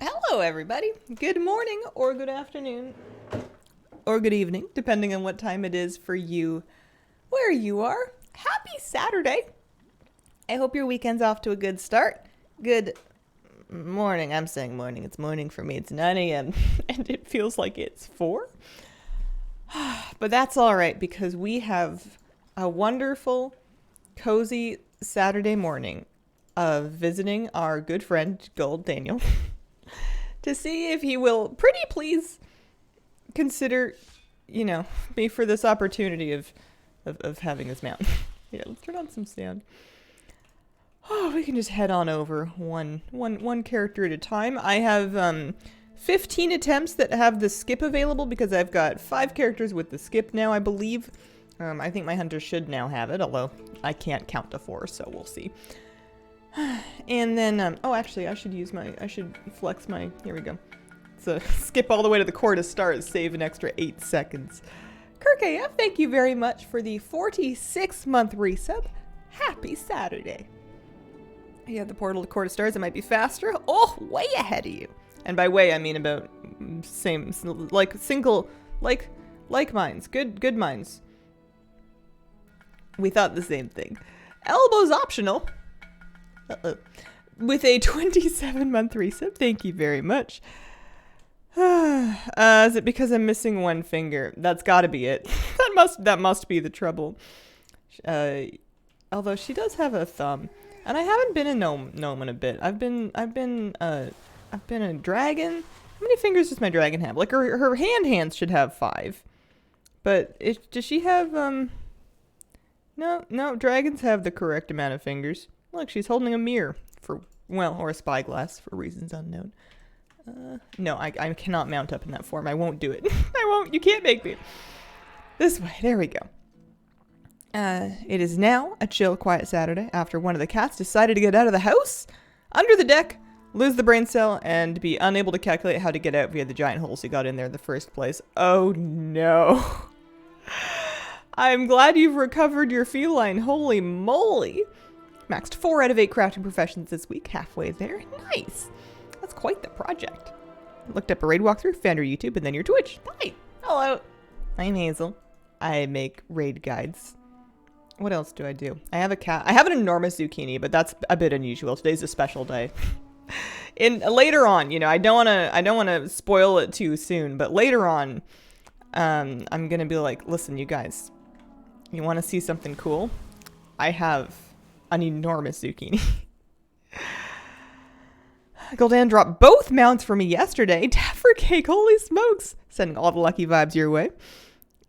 Hello, everybody. Good morning, or good afternoon, or good evening, depending on what time it is for you where you are. Happy Saturday. I hope your weekend's off to a good start. Good morning. I'm saying morning. It's morning for me. It's 9 a.m. and it feels like it's 4. But that's all right because we have a wonderful, cozy Saturday morning of visiting our good friend, Gul'dan, to see if he will pretty please consider, me for this opportunity of having this mount. Yeah, let's turn on some sound. Oh, we can just head on over one character at a time. I have 15 attempts that have the skip available because I've got 5 characters with the skip now, I believe. I think my hunter should now have it, although I can't count to 4, so we'll see. And then, actually, I should flex my, here we go. So skip all the way to the core to start, save an extra 8 seconds. Kirk AF, thank you very much for the 46-month resub. Happy Saturday. Yeah, the portal to core to stars, it might be faster. Oh, way ahead of you. And by way, I mean about same, like single, like minds. Good minds. We thought the same thing. Elbows optional. With a 27-month resub, thank you very much. Is it because I'm missing one finger? That's got to be it. that must be the trouble. Although she does have a thumb, and I haven't been a gnome in a bit. I've been a dragon. How many fingers does my dragon have? Like her hands should have 5, but does she have No, dragons have the correct amount of fingers. Look, she's holding a mirror or a spyglass for reasons unknown. No, I cannot mount up in that form. I won't do it. I won't. You can't make me. This way. There we go. It is now a chill, quiet Saturday after one of the cats decided to get out of the house, under the deck, lose the brain cell, and be unable to calculate how to get out via the giant holes he got in there in the first place. Oh, no. I'm glad you've recovered your feline. Holy moly. Maxed 4 out of 8 crafting professions this week. Halfway there. Nice. That's quite the project. Looked up a raid walkthrough, found your YouTube, and then your Twitch. Hi. Hello. I'm Hazel. I make raid guides. What else do I do? I have a cat. I have an enormous zucchini, but that's a bit unusual. Today's a special day. Later on, I don't want to spoil it too soon, but later on, I'm going to be like, listen, you guys, you want to see something cool? I have an enormous zucchini. Gul'dan dropped both mounts for me yesterday. Dapper cake, holy smokes. Sending all the lucky vibes your way.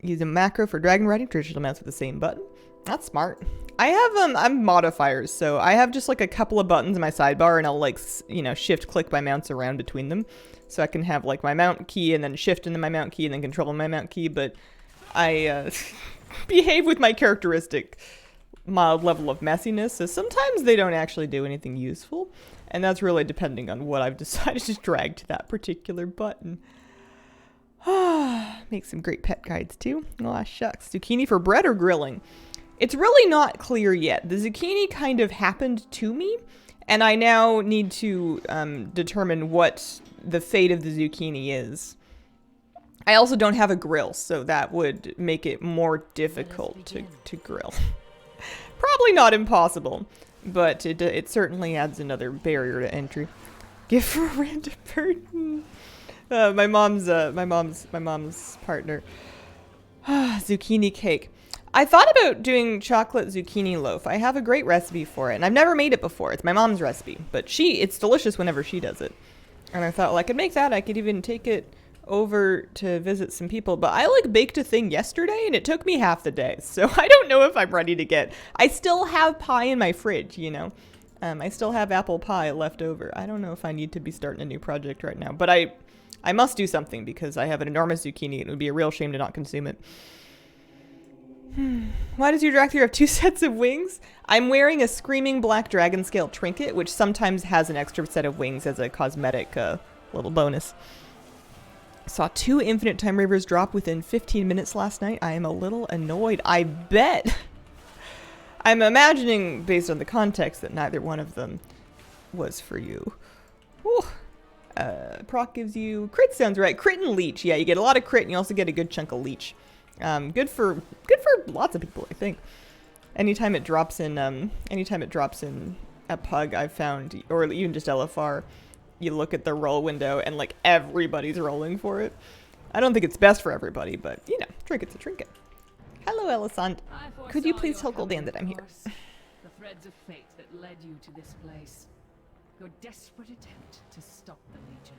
Use a macro for dragon writing, traditional mounts with the same button. That's smart. I have I'm modifiers, so I have just like a couple of buttons in my sidebar, and I'll shift click my mounts around between them. So I can have like my mount key and then shift into my mount key and then control my mount key, but I behave with my characteristic mild level of messiness, so sometimes they don't actually do anything useful, and that's really depending on what I've decided to drag to that particular button. Make some great pet guides too. Aw, shucks. Zucchini for bread or grilling? It's really not clear yet. The zucchini kind of happened to me, and I now need to determine what the fate of the zucchini is. I also don't have a grill, so that would make it more difficult to grill. Probably not impossible, but it certainly adds another barrier to entry. Gift for a random person. My mom's partner. Zucchini cake. I thought about doing chocolate zucchini loaf. I have a great recipe for it, and I've never made it before. It's my mom's recipe, but it's delicious whenever she does it. And I thought, well, I could make that. I could even take it over to visit some people, but I baked a thing yesterday and it took me half the day, so I don't know if I'm ready to I still have pie in my fridge, I still have apple pie left over. I don't know if I need to be starting a new project right now, but I must do something because I have an enormous zucchini and it would be a real shame to not consume it. Why does your Dracthyr have 2 sets of wings? I'm wearing a screaming black dragon scale trinket, which sometimes has an extra set of wings as a cosmetic little bonus. Saw 2 infinite time ravers drop within 15 minutes last night. I am a little annoyed. I bet. I'm imagining, based on the context, that neither one of them was for you. Whew. Proc gives you crit, sounds right. Crit and leech. Yeah, you get a lot of crit and you also get a good chunk of leech. Good for lots of people, I think. Anytime it drops in a pug, I've found, or even just LFR, you look at the roll window and like everybody's rolling for it. I don't think it's best for everybody, but you know, trinket's a trinket. Hello, Elisand. Could you please tell Gul'dan that I'm here? The threads of fate that led you to this place. Your desperate attempt to stop the Legion.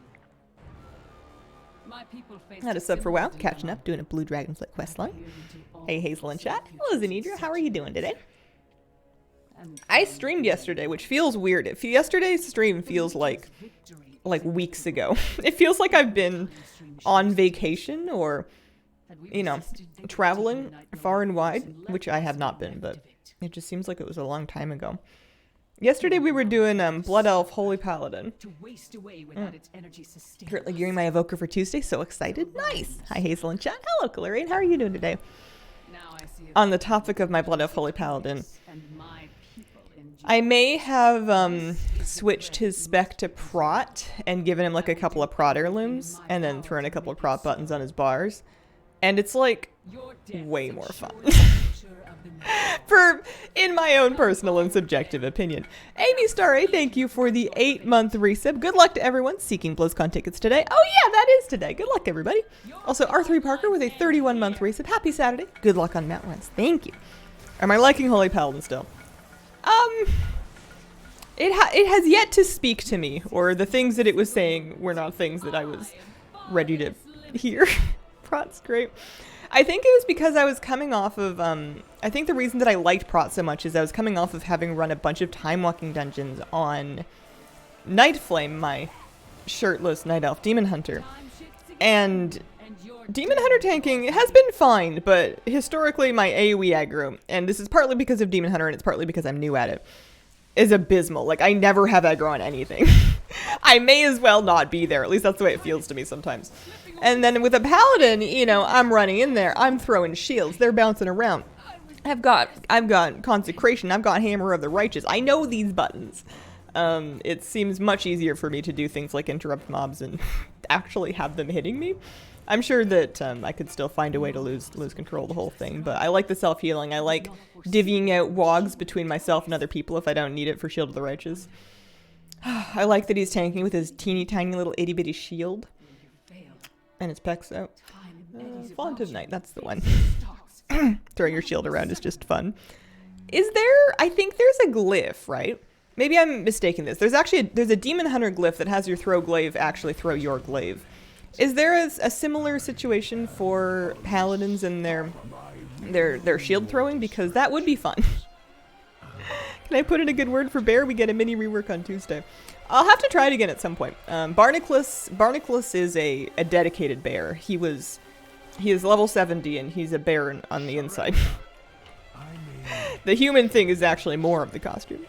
My people face Had a sub for a while, catching up, doing a Blue Dragonflight questline. Hey, Hazel in chat. Hello, Zanidra. How are you doing today? I streamed yesterday, which feels weird. Yesterday's stream feels like weeks ago. It feels like I've been on vacation or, you know, traveling far and wide, which I have not been, but it just seems like it was a long time ago. Yesterday we were doing Blood Elf Holy Paladin. Currently gearing my evoker for Tuesday, so excited. Nice! Hi Hazel in chat. Hello Culinary, how are you doing today? On the topic of my Blood Elf Holy Paladin, I may have switched his spec to prot and given him like a couple of prot heirlooms and then thrown a couple of prot buttons on his bars. And it's like way more fun. In my own personal and subjective opinion. Amy Starry, thank you for the 8-month resub. Good luck to everyone seeking BlizzCon tickets today. Oh yeah, that is today. Good luck, everybody. Also, R3 Parker with a 31-month resub. Happy Saturday. Good luck on Mount Runs. Thank you. Am I liking Holy Paladin still? It has yet to speak to me, or the things that it was saying were not things that I was ready to hear. Prot's great. I think it was because I was coming off of, I think the reason that I liked Prot so much is I was coming off of having run a bunch of time-walking dungeons on Nightflame, my shirtless Night Elf Demon Hunter. And Demon Hunter tanking has been fine, but historically my AoE aggro, and this is partly because of Demon Hunter and it's partly because I'm new at it, is abysmal. Like, I never have aggro on anything. I may as well not be there. At least that's the way it feels to me sometimes. And then with a paladin, you know, I'm running in there. I'm throwing shields. They're bouncing around. I've got consecration. I've got hammer of the righteous. I know these buttons. It seems much easier for me to do things like interrupt mobs and actually have them hitting me. I'm sure that I could still find a way to lose control of the whole thing, but I like the self-healing. I like divvying out wogs between myself and other people if I don't need it for Shield of the Righteous. I like that he's tanking with his teeny tiny little itty bitty shield. And his pecs out. Font of Night, that's the one. Throwing your shield around is just fun. Is there, I think there's a glyph, right? Maybe I'm mistaking this. There's a Demon Hunter glyph that has your throw glaive actually throw your glaive. Is there a similar situation for paladins and their shield throwing? Because that would be fun. Can I put in a good word for Bear? We get a mini rework on Tuesday. I'll have to try it again at some point. Barnacles is a dedicated bear. He is level 70 and he's a bear on the inside. The human thing is actually more of the costume.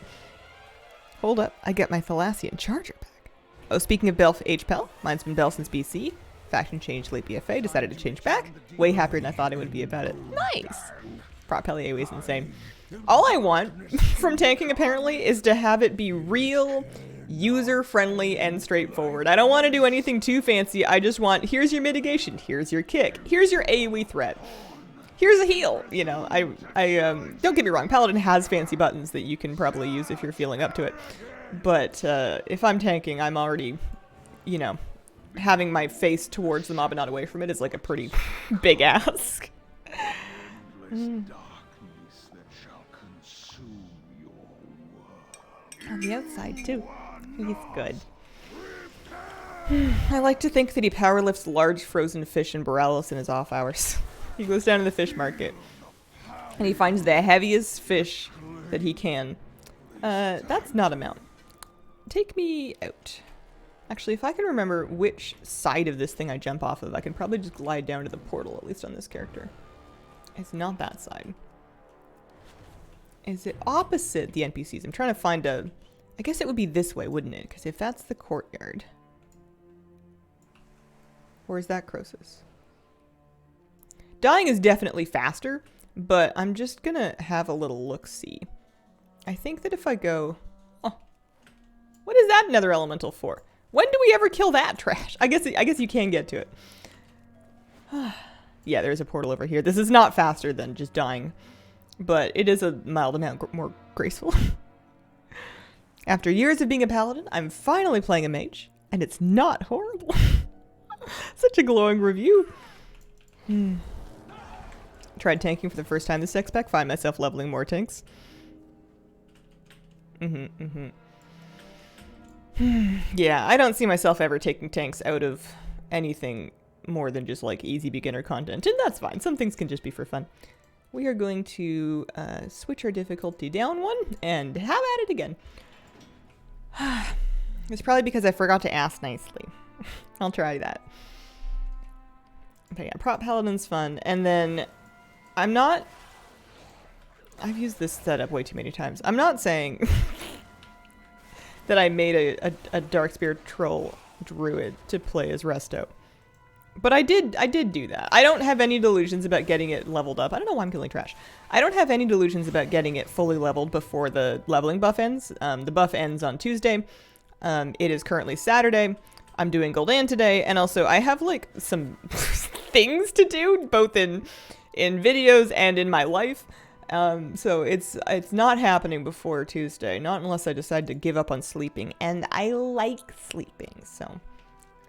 Hold up, I get my Thalassian charger back. Oh, speaking of Belf HPEL, mine's been Bell since BC. Faction changed late BFA, decided to change back. Way happier than I thought it would be about it. Nice! Prop Peli is insane. All I want from tanking apparently is to have it be real, user-friendly, and straightforward. I don't want to do anything too fancy. I just want, here's your mitigation, here's your kick, here's your AoE threat, here's a heal. You know, I don't get me wrong, Paladin has fancy buttons that you can probably use if you're feeling up to it. But if I'm tanking, I'm already, you know, having my face towards the mob and not away from it is like a pretty big ask. On the outside, too. He's good. I like to think that he power lifts large frozen fish and Borealis in his off hours. He goes down to the fish market and he finds the heaviest fish that he can. That's not a mount. Take me out. Actually, if I can remember which side of this thing I jump off of, I can probably just glide down to the portal, at least on this character. It's not that side. Is it opposite the NPCs? I'm trying to find a... I guess it would be this way, wouldn't it? Because if that's the courtyard... Or is that Croesus? Dying is definitely faster, but I'm just gonna have a little look-see. I think that if I go... Oh. What is that nether elemental for? When do we ever kill that trash? I guess you can get to it. Yeah, there's a portal over here. This is not faster than just dying, but it is a mild amount more graceful. After years of being a paladin, I'm finally playing a mage, and it's not horrible. Such a glowing review. Tried tanking for the first time this spec. Find myself leveling more tanks. Yeah, I don't see myself ever taking tanks out of anything more than just like easy beginner content, and that's fine. Some things can just be for fun. We are going to switch our difficulty down one and have at it again. It's probably because I forgot to ask nicely. I'll try that. But yeah, prop paladin's fun, and then I've used this setup way too many times. I'm not saying that I made a dark spirit troll druid to play as Resto. But I did do that. I don't have any delusions about getting it leveled up. I don't know why I'm killing trash. I don't have any delusions about getting it fully leveled before the leveling buff ends. The buff ends on Tuesday. It is currently Saturday. I'm doing Gul'dan today, and also I have like some things to do, both in videos and in my life. So it's not happening before Tuesday, not unless I decide to give up on sleeping, and I like sleeping, so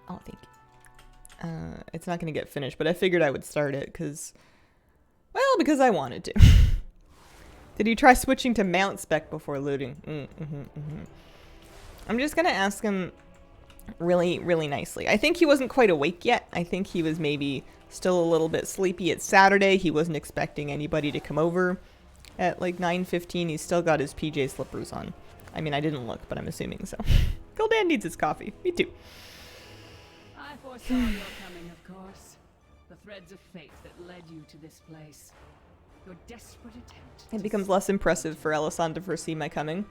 oh, thank you. It's not going to get finished, but I figured I would start it because I wanted to. Did you try switching to mount spec before looting? I'm just going to ask him really, really nicely. I think he wasn't quite awake yet. I think he was maybe still a little bit sleepy. It's Saturday. He wasn't expecting anybody to come over at like 9:15. He's still got his PJ slippers on. I mean, I didn't look, but I'm assuming so. Gul'dan needs his coffee. Me too. I foresaw your coming, of course. The threads of fate that led you to this place. Your desperate attempt. It becomes less impressive for Ellison to foresee my coming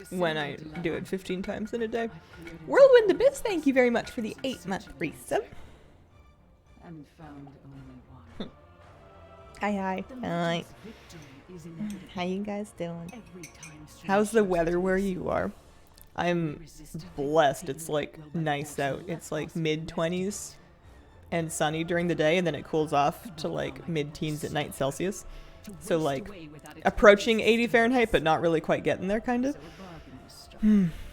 when I do it 15 times in a day. Whirlwind Abyss, thank you very much for the 8-month resub. And found only one. Hi. How you guys doing? How's the weather where you are? I'm blessed. It's like nice out. It's like mid-20s and sunny during the day, and then it cools off to like mid-teens at night Celsius. So like approaching 80 Fahrenheit, but not really quite getting there, kind of.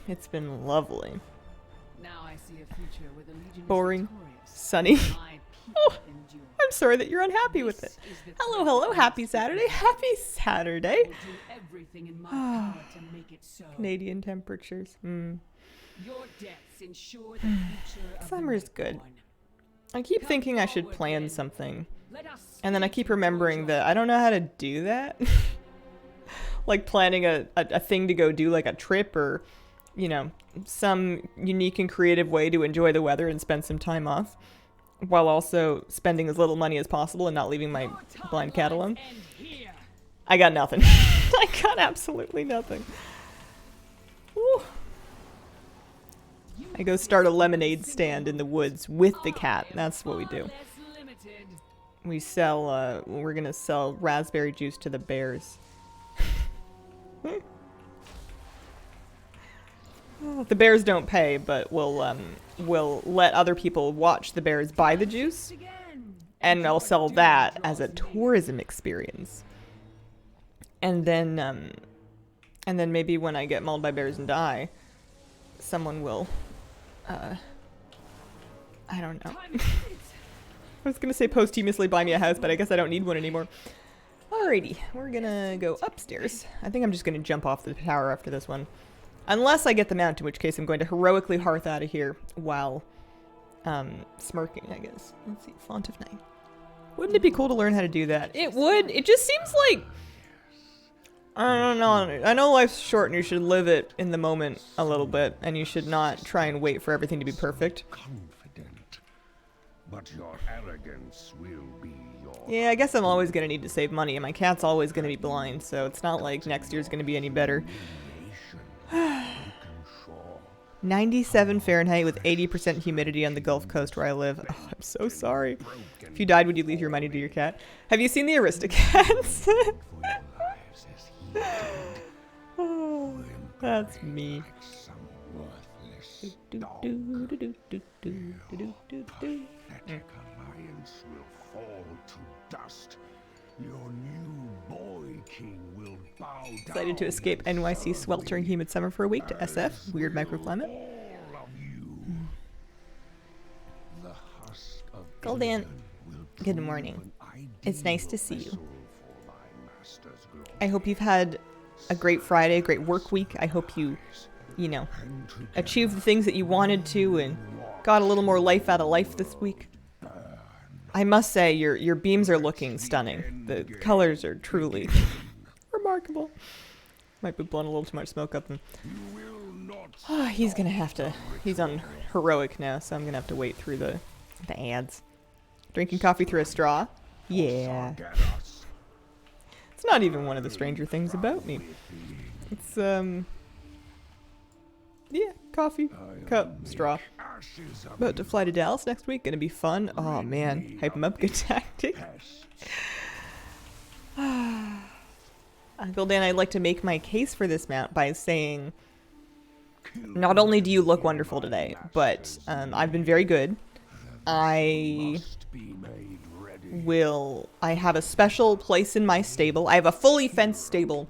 It's been lovely. Boring. Sunny. Oh, I'm sorry that you're unhappy with it. Hello. Happy Saturday. Happy Saturday. Canadian temperatures. Summer's good. I keep thinking I should plan something. And then I keep remembering that I don't know how to do that. Like planning a thing to go do, like a trip or, you know, some unique and creative way to enjoy the weather and spend some time off, while also spending as little money as possible and not leaving my blind cat alone. I got nothing. I got absolutely nothing. Ooh. I go start a lemonade stand in the woods with the cat. That's what we do. We sell, we're gonna sell raspberry juice to the bears. The bears don't pay, but we'll let other people watch the bears buy the juice, and I'll sell that as a tourism experience. And then maybe when I get mauled by bears and die, someone will, I don't know. I was gonna say posthumously buy me a house, but I guess I don't need one anymore. Alrighty, we're gonna go upstairs. I think I'm just gonna jump off the tower after this one. Unless I get the mount, in which case I'm going to heroically hearth out of here while smirking, I guess. Let's see, font of night. Wouldn't it be cool to learn how to do that? It would. It just seems like, I don't know. I know life's short and you should live it in the moment a little bit, and you should not try and wait for everything to be perfect. But your arrogance will be your... Yeah, I guess I'm always going to need to save money, and my cat's always going to be blind, so it's not like next year's going to be any better. 97 Fahrenheit with 80% humidity on the Gulf Coast where I live. Oh, I'm so sorry. If you died, would you leave your money to your cat? Have you seen the Aristocats? Oh, that's me. Pathetic alliance will fall to dust. Your new boy king will bow down. Decided to escape and NYC serve sweltering me, humid summer for a week to as SF, weird will microclimate. all of you. The husk of Gul'dan, Eden will good prove morning. an It's nice ideal to see you. vessel for my master's glory. I hope you've had a great Friday, a great work week. I hope you know, And together achieved the things that you wanted to and got a little more life out of life this week. I must say, your beams are looking stunning. The colors are truly remarkable. Might be blowing a little too much smoke up. you will not Oh, he's gonna have to. He's on heroic now, so I'm gonna have to wait through the ads. Drinking coffee through a straw? Yeah. get us. It's not even one of the stranger things about me. It's yeah, coffee, cup, straw. Ashes of About to fly to Dallas next week. Gonna be fun. Oh man, hype him up. Good tactic. pests. Gul'dan, I'd like to make my case for this mount by saying, not only do you look wonderful today, but I've been very good. I Must be made ready. I have a special place in my stable. I have a fully fenced stable.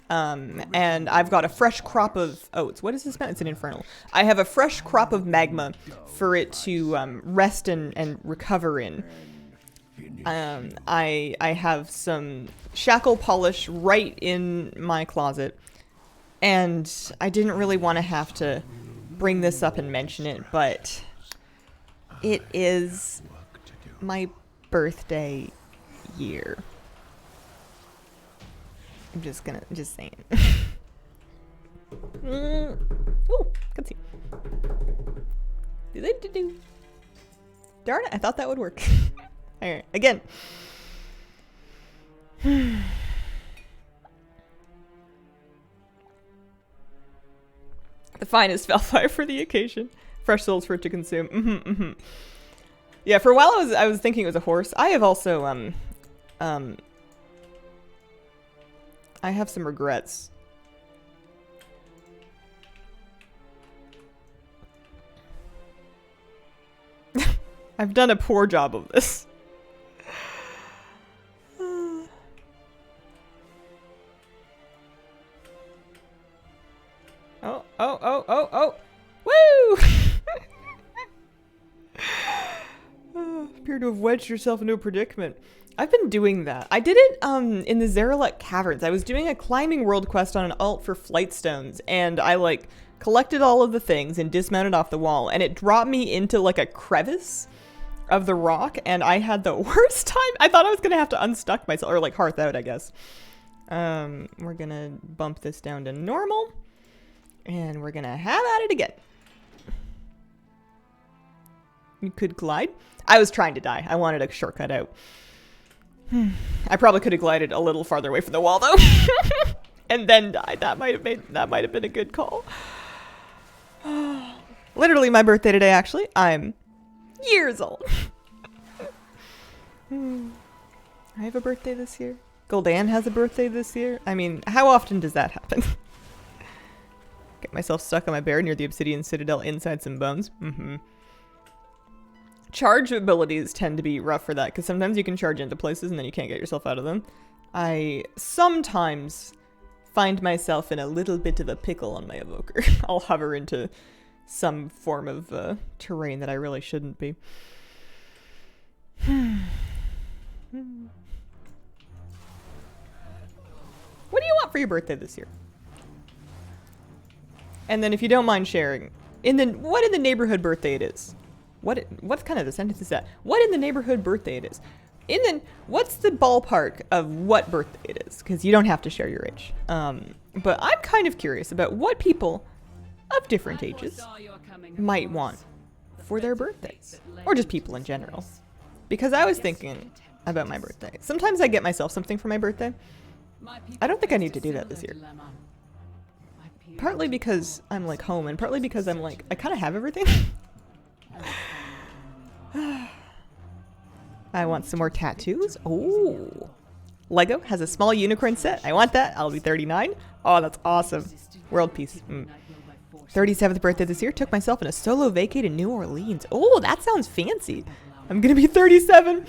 And I've got a fresh crop of oats. What is this mount? It's an infernal. I have a fresh crop of magma for it to rest and recover in. I have some shackle polish right in my closet, and I didn't really want to have to bring this up and mention it, but it is my birthday year. I'm just saying. Oh, good see. Darn it, I thought that would work. Alright, again. The finest Valfire for the occasion. Fresh souls for it to consume. Yeah, for a while I was thinking it was a horse. I have also I have some regrets. I've done a poor job of this. Oh. Woo! Appear to have wedged yourself into a predicament. I've been doing that. I did it in the Zaralek Caverns. I was doing a climbing world quest on an alt for flight stones, and I like collected all of the things and dismounted off the wall, and it dropped me into like a crevice of the rock, and I had the worst time. I thought I was gonna have to unstuck myself, or like hearth out, I guess. We're gonna bump this down to normal, and we're gonna have at it again. You could glide. I was trying to die. I wanted a shortcut out. I probably could have glided a little farther away from the wall though, and then died. That might have been a good call. Literally my birthday today. Actually, I'm years old. I have a birthday this year. Gul'dan has a birthday this year. I mean, how often does that happen? Get myself stuck on my bear near the Obsidian Citadel inside some bones. Charge abilities tend to be rough for that, because sometimes you can charge into places and then you can't get yourself out of them. I sometimes find myself in a little bit of a pickle on my evoker. I'll hover into some form of terrain that I really shouldn't be. What do you want for your birthday this year? And then if you don't mind sharing, what in the neighborhood birthday it is. What kind of the sentence is that? What in the neighborhood birthday it is? What's the ballpark of what birthday it is? Because you don't have to share your age. But I'm kind of curious about what people of different ages might want for their birthdays. Or just people in general. Because I was thinking about my birthday. Sometimes I get myself something for my birthday. I don't think I need to do that this year. Partly because I'm like home, and partly because I'm like, I kind of have everything. I want some more tattoos. Oh, Lego has a small unicorn set. I want that. I'll be 39. Oh, that's awesome. World peace. 37th birthday this year. Took myself on a solo vacay to New Orleans. Oh, that sounds fancy. I'm gonna be 37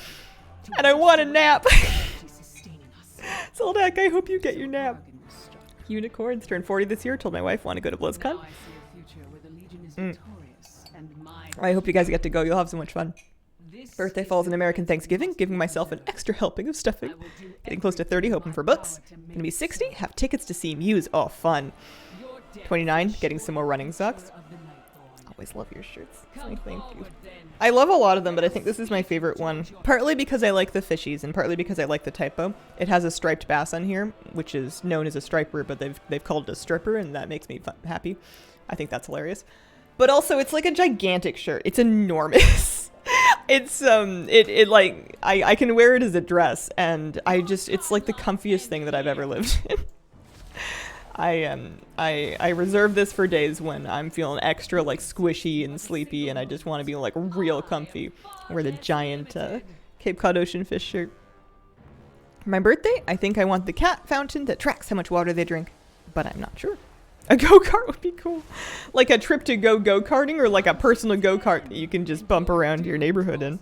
and I want a nap. Zoldak, I hope you get your nap. Unicorns turned 40 this year. Told my wife I want to go to BlizzCon. I hope you guys get to go. You'll have so much fun. Birthday falls on American Thanksgiving. Giving myself an extra helping of stuffing. Getting close to 30, hoping for books. Gonna be 60. Have tickets to see Muse. Oh, fun. 29. Getting some more running socks. Always love your shirts. Thank you. I love a lot of them, but I think this is my favorite one. Partly because I like the fishies, and partly because I like the typo. It has a striped bass on here, which is known as a striper, but they've called it a stripper, and that makes me happy. I think that's hilarious. But also, it's like a gigantic shirt. It's enormous. It's like I can wear it as a dress, and it's like the comfiest thing that I've ever lived in. I reserve this for days when I'm feeling extra like squishy and sleepy, and I just want to be like real comfy. I wear the giant Cape Cod ocean fish shirt. For my birthday, I think I want the cat fountain that tracks how much water they drink, but I'm not sure. A go-kart would be cool. Like a trip to go-karting, or like a personal go-kart that you can just bump around your neighborhood in.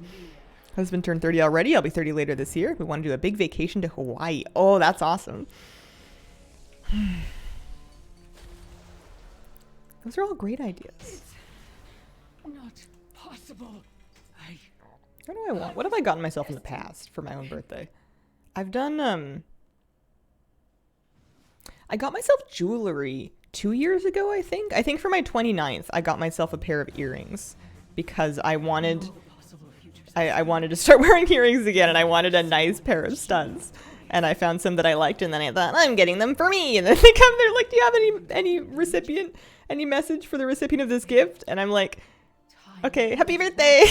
Husband turned 30 already. I'll be 30 later this year. We want to do a big vacation to Hawaii. Oh, that's awesome. Those are all great ideas. It's not possible. What do I want? What have I gotten myself in the past for my own birthday? I've done, I got myself jewelry 2 years ago, I think. I think for my 29th, I got myself a pair of earrings because I wanted to start wearing earrings again, and I wanted a nice pair of studs. And I found some that I liked, and then I thought, I'm getting them for me. And then they come, they're like, do you have any message for the recipient of this gift? And I'm like, okay, happy birthday.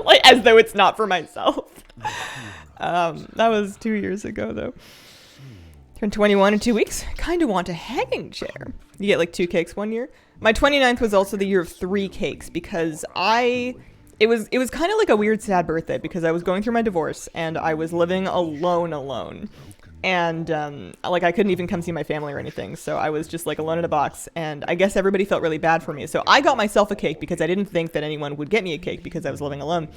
Like, as though it's not for myself. That was 2 years ago, though. Turned 21 in 2 weeks. Kind of want a hanging chair. You get like 2 cakes 1 year. My 29th was also the year of 3 cakes because it was kind of like a weird sad birthday because I was going through my divorce and I was living alone. And like I couldn't even come see my family or anything. So I was just like alone in a box, and I guess everybody felt really bad for me. So I got myself a cake because I didn't think that anyone would get me a cake because I was living alone.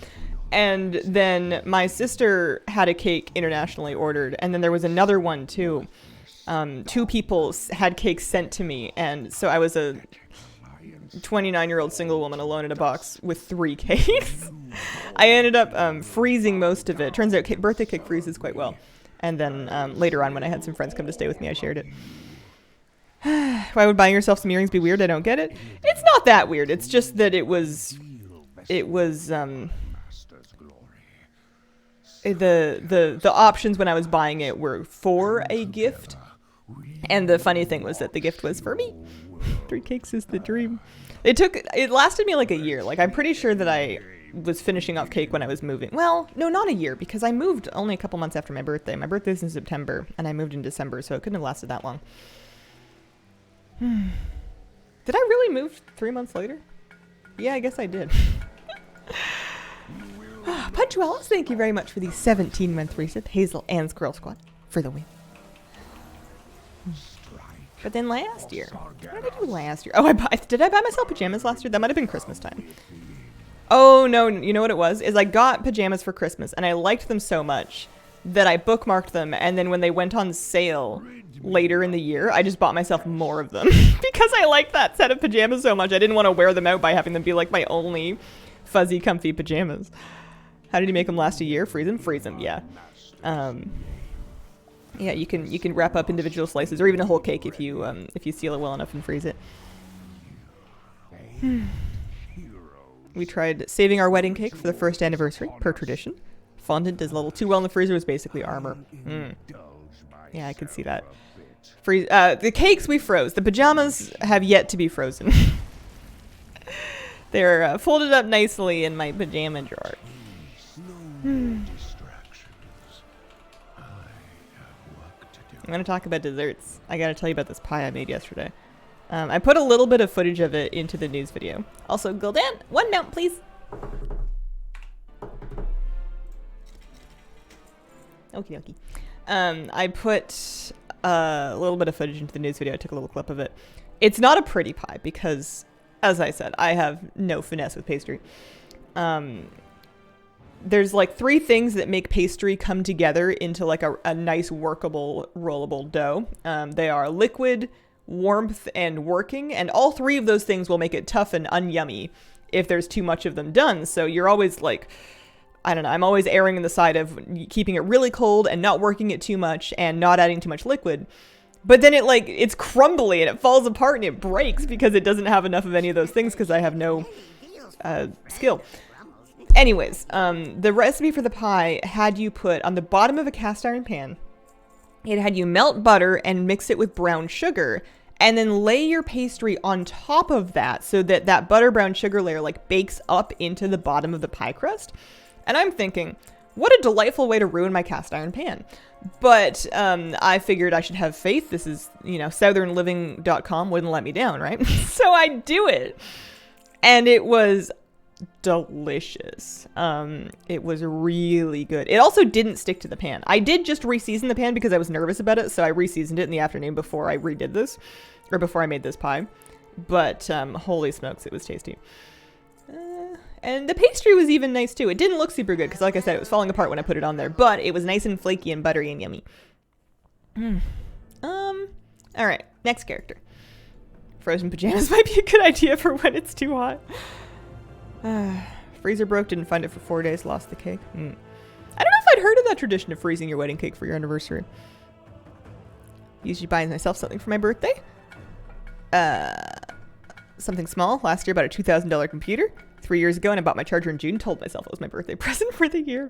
And then my sister had a cake internationally ordered, and then there was another one too. 2 people had cakes sent to me, and so I was a 29-year-old single woman alone in a box with 3 cakes. I ended up freezing most of it. Turns out birthday cake freezes quite well. And then later on, when I had some friends come to stay with me, I shared it. Why would buying yourself some earrings be weird? I don't get it. It's not that weird. It's just that it was the options when I was buying it were for a gift. And the funny thing was that the gift was for me. 3 cakes is the dream. It lasted me like a year. Like, I'm pretty sure that I was finishing off cake when I was moving. Well, no, not a year, because I moved only a couple months after my birthday. My birthday's in September, and I moved in December, so it couldn't have lasted that long. Did I really move 3 months later? Yeah, I guess I did. Punch Alice, thank you very much for the 17-month reset. Hazel and Squirrel Squad for the win. But then last year, what did I do last year? Oh, did I buy myself pajamas last year? That might have been Christmas time. Oh, no, you know what it was? Is I got pajamas for Christmas, and I liked them so much that I bookmarked them, and then when they went on sale later in the year, I just bought myself more of them. Because I liked that set of pajamas so much, I didn't want to wear them out by having them be like my only fuzzy, comfy pajamas. How did you make them last a year? Freeze them? Freeze them, yeah. Yeah, you can wrap up individual slices, or even a whole cake if you seal it well enough and freeze it. We tried saving our wedding cake for the first anniversary, per tradition. Fondant is a little too well in the freezer. It was basically armor. Yeah, I could see that. The cakes we froze. The pajamas have yet to be frozen. They're folded up nicely in my pajama drawer. I'm going to talk about desserts. I got to tell you about this pie I made yesterday. I put a little bit of footage of it into the news video. Also, Gul'dan, 1 mount, please. Okie dokie. I put a little bit of footage into the news video. I took a little clip of it. It's not a pretty pie because, as I said, I have no finesse with pastry. There's like 3 things that make pastry come together into like a nice workable rollable dough. They are liquid, warmth, and working, and all 3 of those things will make it tough and unyummy if there's too much of them done. So you're always like, I don't know, I'm always erring on the side of keeping it really cold and not working it too much and not adding too much liquid. But then it's crumbly and it falls apart and it breaks because it doesn't have enough of any of those things because I have no skill. Anyways, the recipe for the pie had you put on the bottom of a cast iron pan, it had you melt butter and mix it with brown sugar and then lay your pastry on top of that so that that butter brown sugar layer like bakes up into the bottom of the pie crust. And I'm thinking, what a delightful way to ruin my cast iron pan. But I figured I should have faith. This is, southernliving.com wouldn't let me down, right? So I do it. And it was delicious. It was really good. It also didn't stick to the pan. I did just reseason the pan because I was nervous about it. So I reseasoned it in the afternoon before I redid this, or before I made this pie. But holy smokes, it was tasty. And the pastry was even nice too. It didn't look super good because, like I said, it was falling apart when I put it on there. But it was nice and flaky and buttery and yummy. All right, next character. Frozen pajamas might be a good idea for when it's too hot. Freezer broke, didn't find it for 4 days, lost the cake. I don't know if I'd heard of that tradition of freezing your wedding cake for your anniversary. Usually buying myself something for my birthday. Something small. Last year, about a $2,000 computer. 3 years ago, and I bought my charger in June. Told myself it was my birthday present for the year.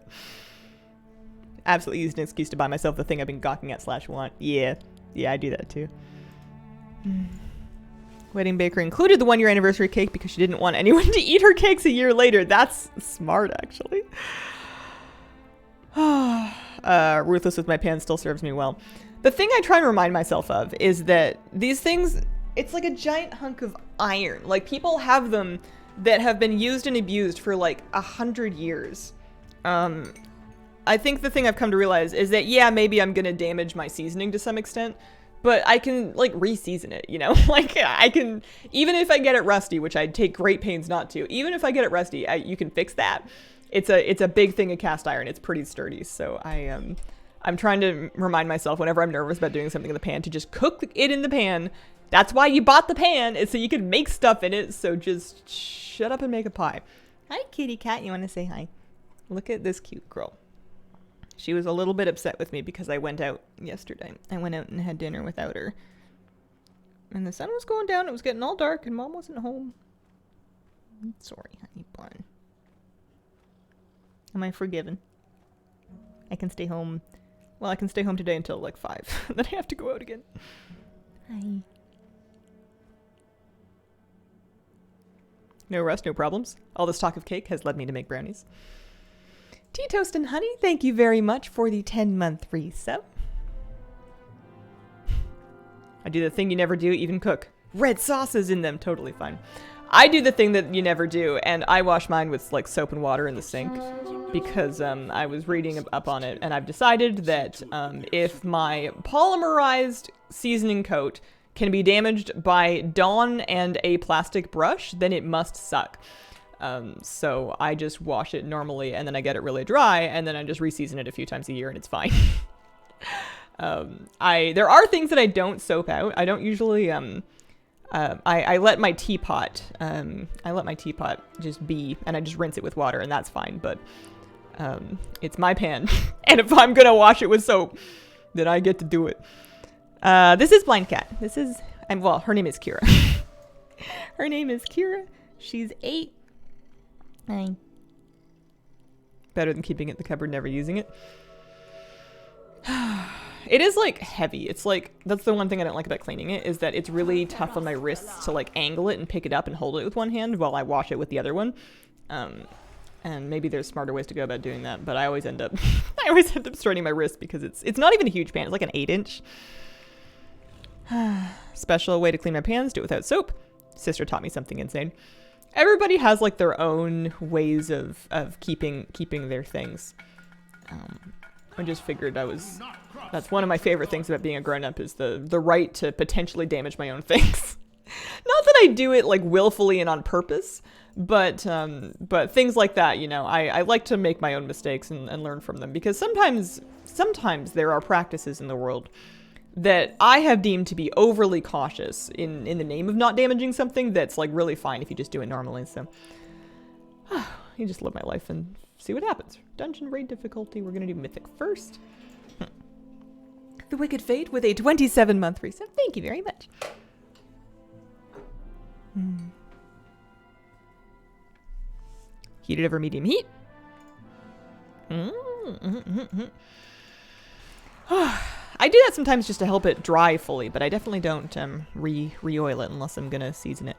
Absolutely used an excuse to buy myself the thing I've been gawking at / want. Yeah, I do that too. Wedding baker included the 1-year anniversary cake because she didn't want anyone to eat her cakes a year later. That's smart, actually. Ruthless with my pan still serves me well. The thing I try to remind myself of is that these things, it's like a giant hunk of iron. Like, people have them that have been used and abused for like 100 years. I think the thing I've come to realize is that, yeah, maybe I'm gonna damage my seasoning to some extent, but I can like re-season it, like I can, even if I get it rusty, which I take great pains not to, even if I get it rusty, you can fix that. It's a big thing of cast iron. It's pretty sturdy. So I'm trying to remind myself whenever I'm nervous about doing something in the pan to just cook it in the pan. That's why you bought the pan, is so you can make stuff in it. So just shut up and make a pie. Hi, kitty cat. You want to say hi? Look at this cute girl. She was a little bit upset with me because I went out yesterday. I went out and had dinner without her. And the sun was going down. It was getting all dark and Mom wasn't home. I'm sorry, honey bun. Am I forgiven? I can stay home. Well, I can stay home today until like 5. Then I have to go out again. Hi. No rust, no problems. All this talk of cake has led me to make brownies. Tea, toast, and honey, thank you very much for the 10-month resub. I do the thing you never do, even cook. Red sauces in them, totally fine. I do the thing that you never do, and I wash mine with like soap and water in the sink because I was reading up on it, and I've decided that if my polymerized seasoning coat can be damaged by Dawn and a plastic brush, then it must suck. So I just wash it normally and then I get it really dry and then I just reseason it a few times a year and it's fine. There are things that I don't soap out. I don't usually, I let my teapot just be and I just rinse it with water and that's fine. But, it's my pan. And if I'm going to wash it with soap, then I get to do it. This is Blind Cat. Well, her name is Kira. Her name is Kira. She's 8. 9. Better than keeping it in the cupboard, never using it. It is like heavy. It's like, that's the one thing I don't like about cleaning it, is that it's really tough on my wrists to like angle it and pick it up and hold it with one hand while I wash it with the other one. And maybe there's smarter ways to go about doing that, but I always end up straining my wrist because it's not even a huge pan. It's like an 8-inch. Special way to clean my pans, do it without soap. Sister taught me something insane. Everybody has like their own ways of keeping their things. I just figured that's one of my favorite things about being a grown-up is the right to potentially damage my own things. that I do it like willfully and on purpose, but things like that, you know, I like to make my own mistakes and learn from them, because sometimes there are practices in the world that I have deemed to be overly cautious in the name of not damaging something that's like really fine if you just do it normally. So you just live my life and see what happens. Dungeon raid difficulty. We're gonna do mythic first. The Wicked Fate with a 27-month reset. Thank you very much. Heated over medium heat. I do that sometimes just to help it dry fully, but I definitely don't re-oil it unless I'm gonna season it.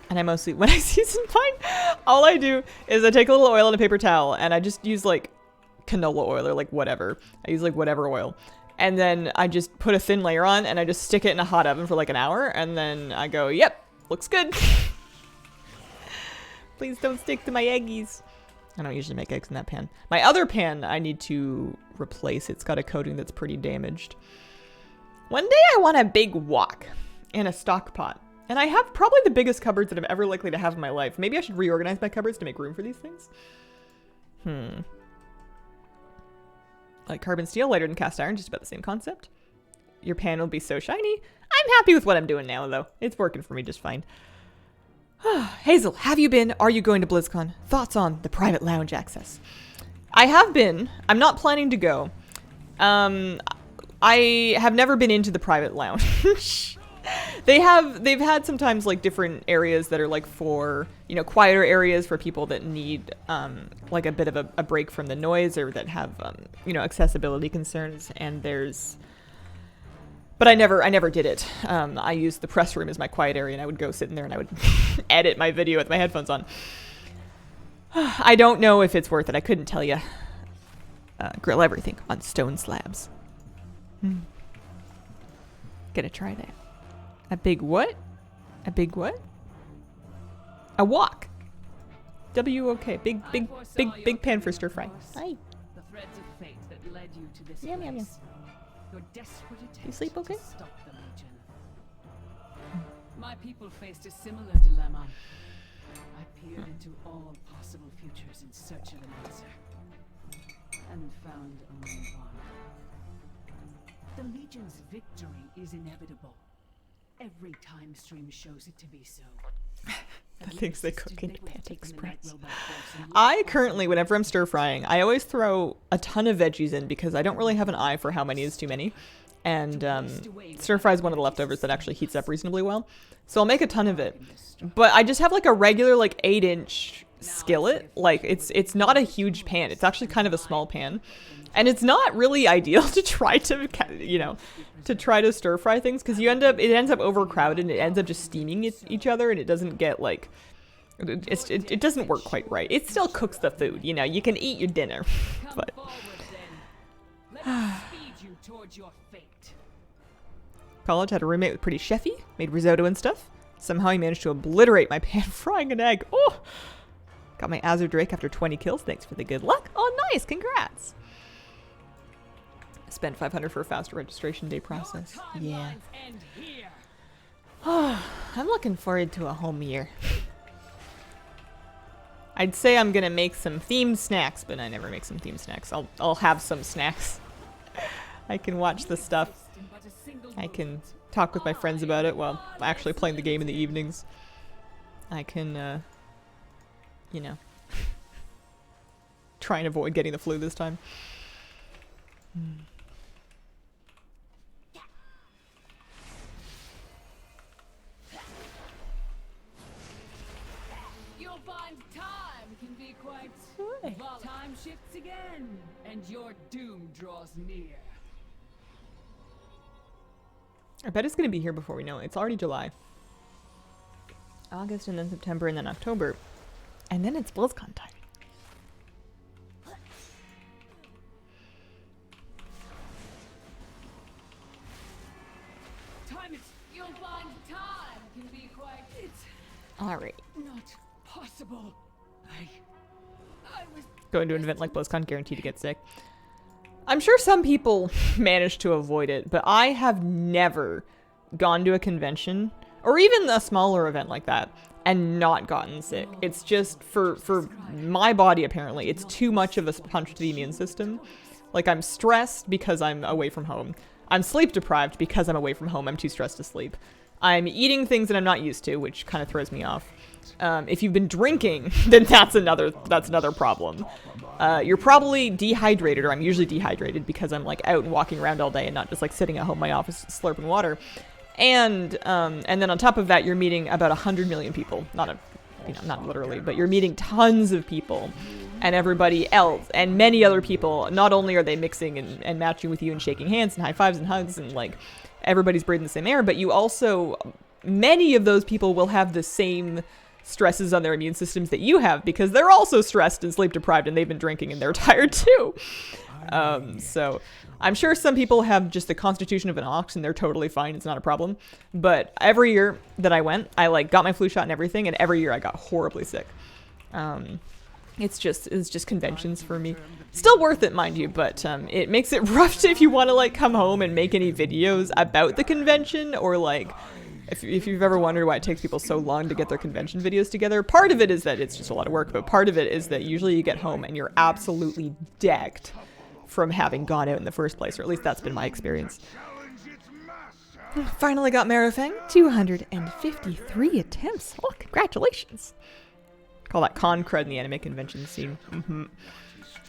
And I mostly, when I season mine, all I do is I take a little oil and a paper towel, and I just use like canola oil or like whatever. I use like whatever oil. And then I just put a thin layer on, and I just stick it in a hot oven for like an hour, and then I go, yep, looks good. Please don't stick to my eggies. I don't usually make eggs in that pan. My other pan, I need to replace. It's got a coating that's pretty damaged. One day I want a big wok and a stock pot. And I have probably the biggest cupboards that I'm ever likely to have in my life. Maybe I should reorganize my cupboards to make room for these things. Like carbon steel, lighter than cast iron, just about the same concept. Your pan will be so shiny. I'm happy with what I'm doing now, though. It's working for me just fine. Hazel, have you been? Are you going to BlizzCon? Thoughts on the private lounge access? I have been. I'm not planning to go. I have never been into the private lounge. They've had sometimes like different areas that are like for, you know, quieter areas for people that need like a bit of a break from the noise, or that have you know, accessibility concerns. And but I never did it. I used the press room as my quiet area, and I would go sit in there and I would edit my video with my headphones on. I don't know if it's worth it. I couldn't tell you. Grill everything on stone slabs. Gonna try that. A big what? A big what? A wok. W-O-K. Big pan for stir fry. Hi. The threads of fate that led you to this Yum, yum, yum. place. Your desperate attempt You sleep okay? to stop the Legion. My people faced a similar dilemma. I peered into all possible futures in search of an answer, and found only one. The Legion's victory is inevitable. Every time stream shows it to be so. The things they cook into Pant Express. I currently, whenever I'm stir frying, I always throw a ton of veggies in because I don't really have an eye for how many is too many. And stir fry is one of the leftovers that actually heats up reasonably well. So I'll make a ton of it. But I just have like a regular like 8-inch skillet. Like it's not a huge pan. It's actually kind of a small pan. And it's not really ideal to try to, you know, to stir fry things, because it ends up overcrowded and it ends up just steaming each other, and it doesn't get like, it doesn't work quite right. It still cooks the food, you know, you can eat your dinner, but. College had a roommate with pretty chefy, made risotto and stuff. Somehow he managed to obliterate my pan frying an egg. Oh, got my Azure Drake after 20 kills. Thanks for the good luck. Oh, nice. Congrats. Spent 500 for a faster registration day process. Yeah. Oh, I'm looking forward to a home year. I'd say I'm gonna make some themed snacks, but I never make some themed snacks. I'll have some snacks. I can watch the stuff. I can talk with my friends about it while actually playing the game in the evenings. I can, you know, try and avoid getting the flu this time. You'll find time can be quite volatile. Time shifts again, and your doom draws near. I bet it's going to be here before we know it. It's already July. August, and then September, and then October. And then it's BlizzCon time. You'll find time can be quite... It's Alright. not possible. I was... Going to an event like BlizzCon, guaranteed to get sick. I'm sure some people manage to avoid it, but I have never gone to a convention, or even a smaller event like that, and not gotten sick. It's just for my body, apparently, it's too much of a punch to the immune system. Like, I'm stressed because I'm away from home. I'm sleep deprived because I'm away from home. I'm too stressed to sleep. I'm eating things that I'm not used to, which kind of throws me off. If you've been drinking, then that's another problem. You're probably dehydrated, or I'm usually dehydrated because I'm like out and walking around all day and not just like sitting at home in my office slurping water. And then on top of that, you're meeting about 100 million people. Not literally, but you're meeting tons of people, and everybody else, and many other people. Not only are they mixing and matching with you and shaking hands and high fives and hugs and like everybody's breathing the same air, but you also, many of those people will have the same stresses on their immune systems that you have because they're also stressed and sleep deprived and they've been drinking and they're tired too. So I'm sure some people have just the constitution of an ox and they're totally fine. It's not a problem. But every year that I went, I like got my flu shot and everything, and every year I got horribly sick. It's just conventions for me. Still worth it, mind you, but it makes it rough if you want to like come home and make any videos about the convention, or like if you've ever wondered why it takes people so long to get their convention videos together. Part of it is that it's just a lot of work, but part of it is that usually you get home and you're absolutely decked from having gone out in the first place, or at least that's been my experience. Finally got Marifang. 253 attempts. Oh, congratulations. Call that con cred in the anime convention scene.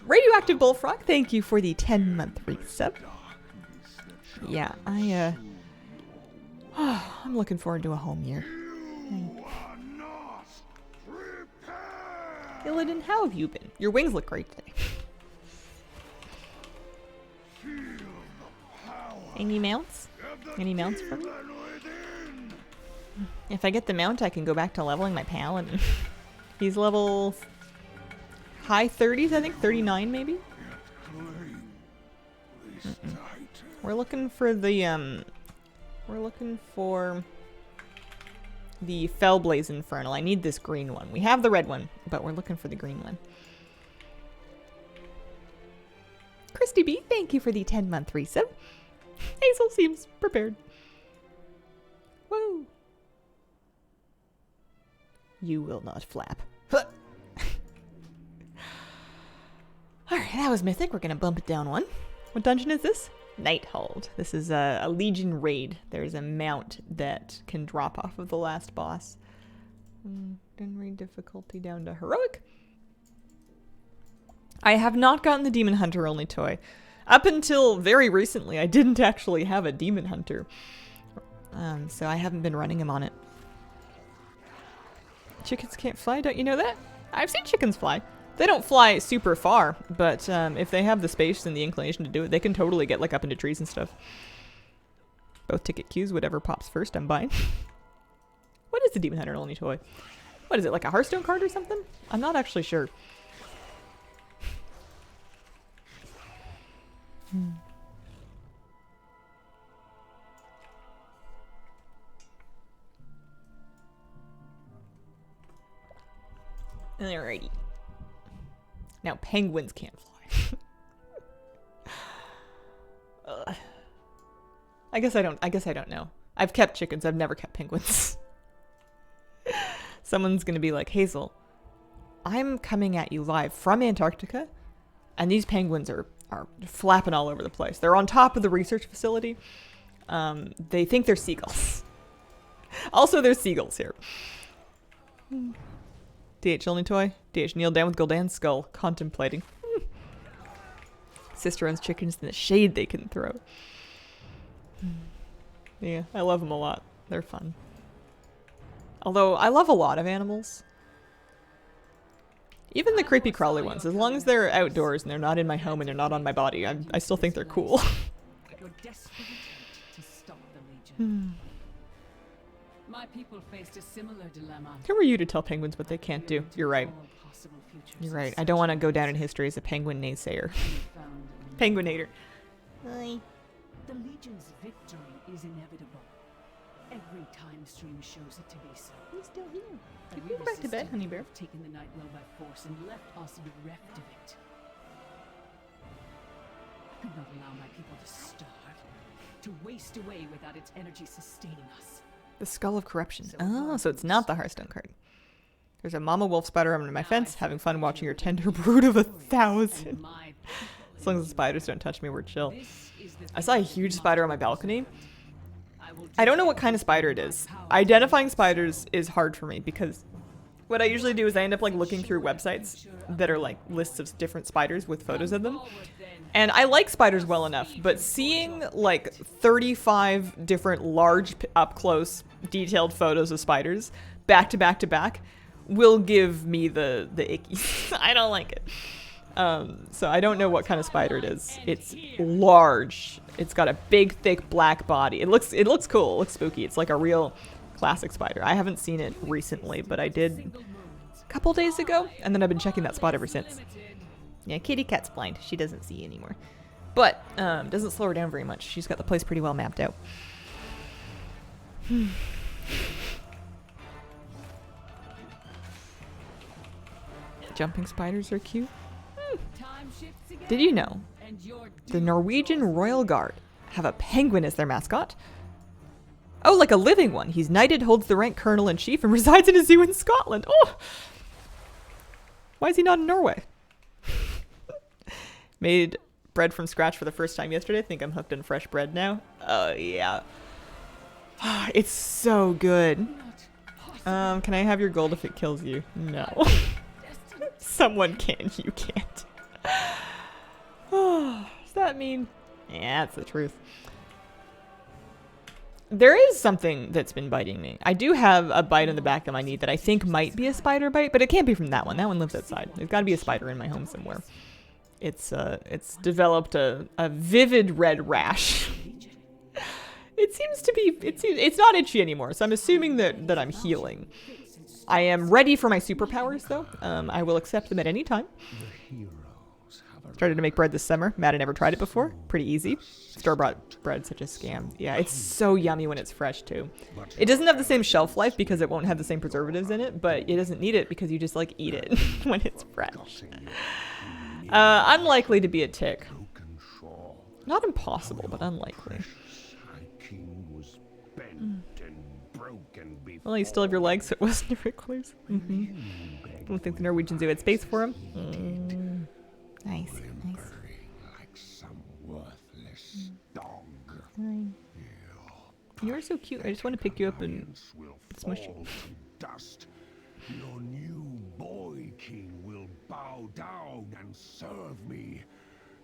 Radioactive Bullfrog, thank you for the 10-month resub. Yeah, I'm looking forward to a home year. Illidan, how have you been? Your wings look great today. Any mounts? Any mounts for me? If I get the mount, I can go back to leveling my paladin. He's level high 30s, I think, 39 maybe. We're looking for the Fellblaze Infernal. I need this green one. We have the red one, but we're looking for the green one. Christy B, thank you for the 10-month resub. Hazel seems prepared. Woo! You will not flap. Alright, that was mythic. We're gonna bump it down one. What dungeon is this? Nighthold. This is a Legion raid. There's a mount that can drop off of the last boss. Didn't read difficulty down to heroic. I have not gotten the Demon Hunter only toy. Up until very recently, I didn't actually have a Demon Hunter. So I haven't been running him on it. Chickens can't fly, don't you know that? I've seen chickens fly. They don't fly super far, but if they have the space and the inclination to do it, they can totally get like up into trees and stuff. Both ticket queues, whatever pops first, I'm buying. What is the Demon Hunter only toy? What is it, like a Hearthstone card or something? I'm not actually sure. Alrighty. Now penguins can't fly. I guess I don't know. I've kept chickens. I've never kept penguins. Someone's gonna be like, Hazel, I'm coming at you live from Antarctica, and these penguins are flapping all over the place. They're on top of the research facility. They think they're seagulls. Also, there's seagulls here. DH only toy. DH kneel down with Gul'dan's skull, contemplating. Sister owns chickens in the shade they can throw. Yeah, I love them a lot. They're fun. Although, I love a lot of animals. Even the creepy crawly ones, as long as they're outdoors and they're not in my home and they're not on my body, I still think they're cool. Your desperate attempt to stop the Legion. My people faced a similar dilemma. Who are you to tell penguins what they can't do? You're right. You're right. I don't want to go down in history as a penguin naysayer. Penguinator. Hi. The Legion's victory is inevitable. Every time stream shows it to be so. He's still here. You can go back to bed, honey bear. Taken the night well by force and left us bereft of it. I could not allow my people to starve, to waste away without its energy sustaining us. The Skull of Corruption. Oh, so it's not the Hearthstone card. There's a mama wolf spider under my fence, having fun watching your tender brood of 1,000. As long as the spiders don't touch me, we're chill. I saw a huge spider on my balcony. I don't know what kind of spider it is. Identifying spiders is hard for me because what I usually do is I end up like looking through websites that are like lists of different spiders with photos of them. And I like spiders well enough, but seeing like 35 different large up close detailed photos of spiders back to back to back will give me the icky. I don't like it. So I don't know what kind of spider it is. It's large. It's got a big, thick black body. It looks cool. It looks spooky. It's like a real classic spider. I haven't seen it recently, but I did a couple days ago, and then I've been checking that spot ever since. Yeah, kitty cat's blind. She doesn't see anymore. But doesn't slow her down very much. She's got the place pretty well mapped out. Jumping spiders are cute. Did you know the Norwegian Royal Guard have a penguin as their mascot? Oh, like a living one. He's knighted, holds the rank colonel-in-chief, and resides in a zoo in Scotland. Oh! Why is he not in Norway? Made bread from scratch for the first time yesterday. I think I'm hooked on fresh bread now. Oh, yeah. It's so good. Can I have your gold if it kills you? No. Someone can. You can't. Oh, does that mean? Yeah, that's the truth. There is something that's been biting me. I do have a bite on the back of my knee that I think might be a spider bite, but it can't be from that one. That one lives outside. There's got to be a spider in my home somewhere. It's developed a vivid red rash. It seems to be, it's not itchy anymore, so I'm assuming that I'm healing. I am ready for my superpowers, though. I will accept them at any time. Started to make bread this summer. Matt had never tried it before. Pretty easy. Store-bought bread, such a scam. Yeah, it's so yummy when it's fresh, too. It doesn't have the same shelf life because it won't have the same preservatives in it, but it doesn't need it because you just, like, eat it when it's fresh. Unlikely to be a tick. Not impossible, but unlikely. Well, you still have your legs, so it wasn't a recluse. I don't think the Norwegian zoo had space for him. Nice, nice. Like some worthless dog. Hi. You're so cute. I just want to pick you up and smush you. Dust. Your new boy king will bow down and serve me,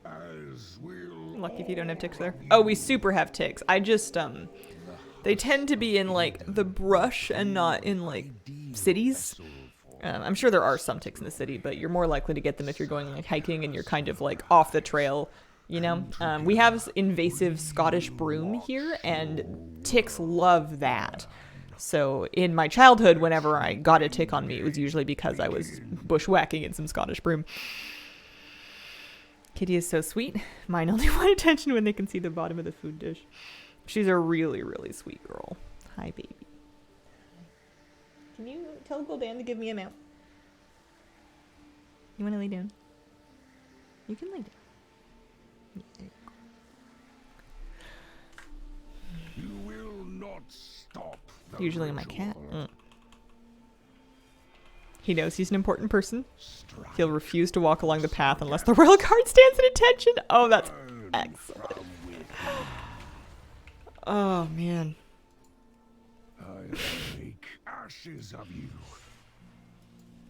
as will. Lucky if you don't have ticks there. Oh, we super have ticks. I just they tend to be in like the brush and not in like cities. I'm sure there are some ticks in the city, but you're more likely to get them if you're going like hiking and you're kind of like off the trail, you know? We have invasive Scottish broom here, and ticks love that. So in my childhood, whenever I got a tick on me, it was usually because I was bushwhacking in some Scottish broom. Kitty is so sweet. Mine only want attention when they can see the bottom of the food dish. She's a really, really sweet girl. Hi, baby. Can you tell Gul'dan to give me a mount? You want to lay down? You can lay down. Yeah, there you go. You will not stop. Usually my cat. He knows he's an important person. He'll refuse to walk along the path unless the royal guard stands at attention. Oh, that's excellent. Oh, man. I make ashes of you.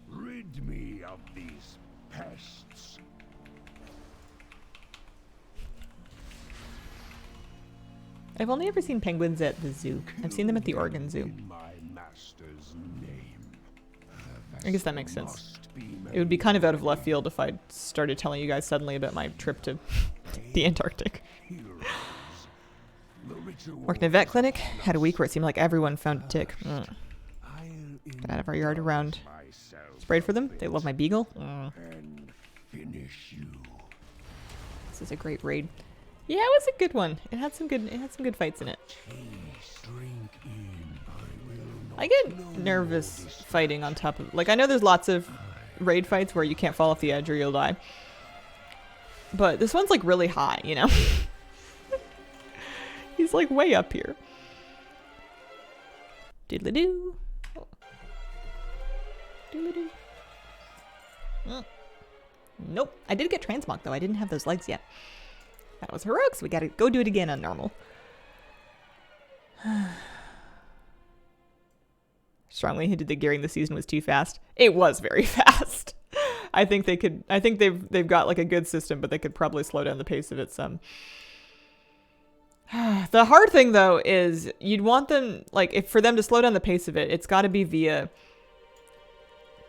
Rid me of these pests. I've only ever seen penguins at the zoo. I've seen them at the Oregon Zoo. In my master's name. I guess that makes sense. It would be kind of out of left field if I started telling you guys suddenly about my trip to the Antarctic. Worked in a vet clinic. Had a week where it seemed like everyone found a tick. Got out of our yard around. Sprayed for them. They love my beagle. And finish you. This is a great raid. Yeah, it was a good one. It had some good fights in it. I get nervous fighting on top of, like, I know there's lots of raid fights where you can't fall off the edge or you'll die. But this one's like really high, you know? He's like way up here. Doodle-doo. Doodle-doo. Nope. I did get transmog though. I didn't have those legs yet. That was heroic, so we gotta go do it again on normal. Strongly hinted that gearing the season was too fast. It was very fast. I think they could. I think they've got like a good system, but they could probably slow down the pace of it some. The hard thing though is you'd want them like if for them to slow down the pace of it, it's got to be via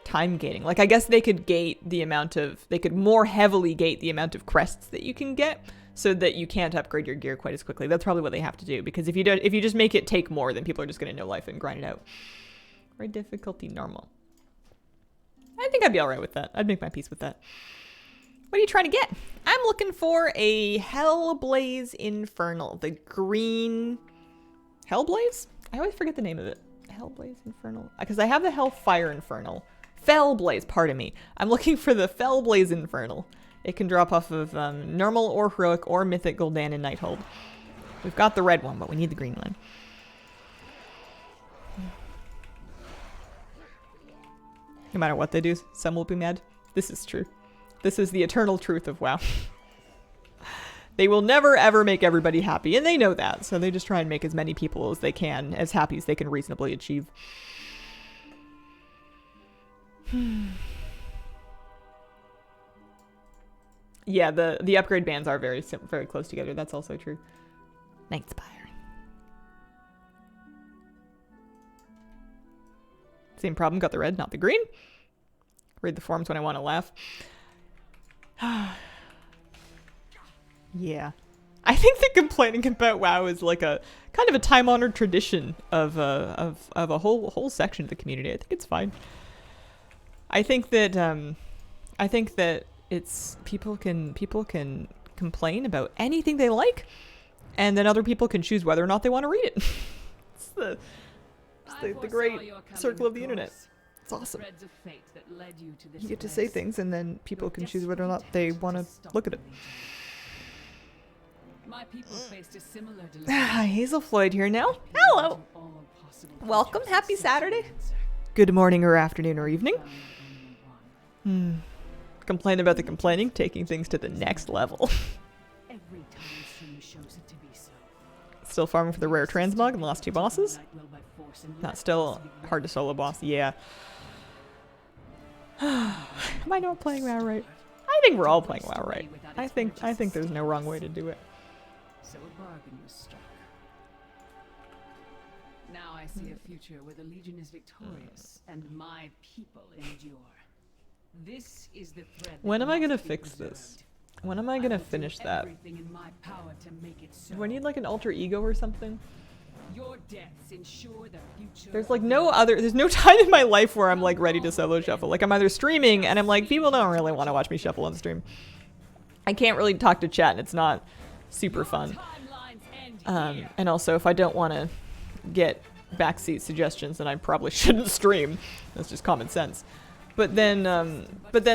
time gating. Like I guess they could gate the amount of they could more heavily gate the amount of crests that you can get so that you can't upgrade your gear quite as quickly. That's probably what they have to do because if you just make it take more, then people are just going to no life and grind it out. Or difficulty normal. I think I'd be all right with that. I'd make my peace with that. What are you trying to get? I'm looking for a Hellblaze Infernal. The green Hellblaze? I always forget the name of it. Hellblaze Infernal. Because I have the Hellfire Infernal. Fellblaze, pardon me. I'm looking for the Fellblaze Infernal. It can drop off of normal or heroic or mythic Gul'dan and Nighthold. We've got the red one, but we need the green one. No matter what they do, some will be mad. This is true. This is the eternal truth of WoW. They will never ever make everybody happy, and they know that, so they just try and make as many people as they can, as happy as they can reasonably achieve. Yeah, the upgrade bands are very close together. That's also true. Nightspire. Same problem, got the red, not the green. Read the forums when I want to laugh. Yeah. I think that complaining about WoW is like a kind of a time-honored tradition of a whole section of the community. I think it's fine. I think that it's people can complain about anything they like, and then other people can choose whether or not they want to read it. It's the great circle of the internet. It's awesome. You get to say things and then people can choose whether or not they want to look at it. My people faced a similar dilemma. Hazel Floyd here now. Hello. Welcome. Happy Saturday. Good morning or afternoon or evening. Complain about the complaining, taking things to the next level. Still farming for the rare transmog and the last 2 bosses. Not still hard to solo boss. Yeah. Am I not playing WoW right? I think we're all playing WoW right. I think there's no wrong way to do it. So a bargain was struck. Now I see a future where the Legion is victorious and my people endure. This is the thread. When am I gonna fix this? When am I gonna finish that? Do I need like an alter ego or something? Your deaths ensure the future. There's like there's no time in my life where I'm like ready to solo shuffle. Like I'm either streaming and I'm like, people don't really want to watch me shuffle on stream. I can't really talk to chat and it's not super fun. And also if I don't want to get backseat suggestions, then I probably shouldn't stream. That's just common sense. But then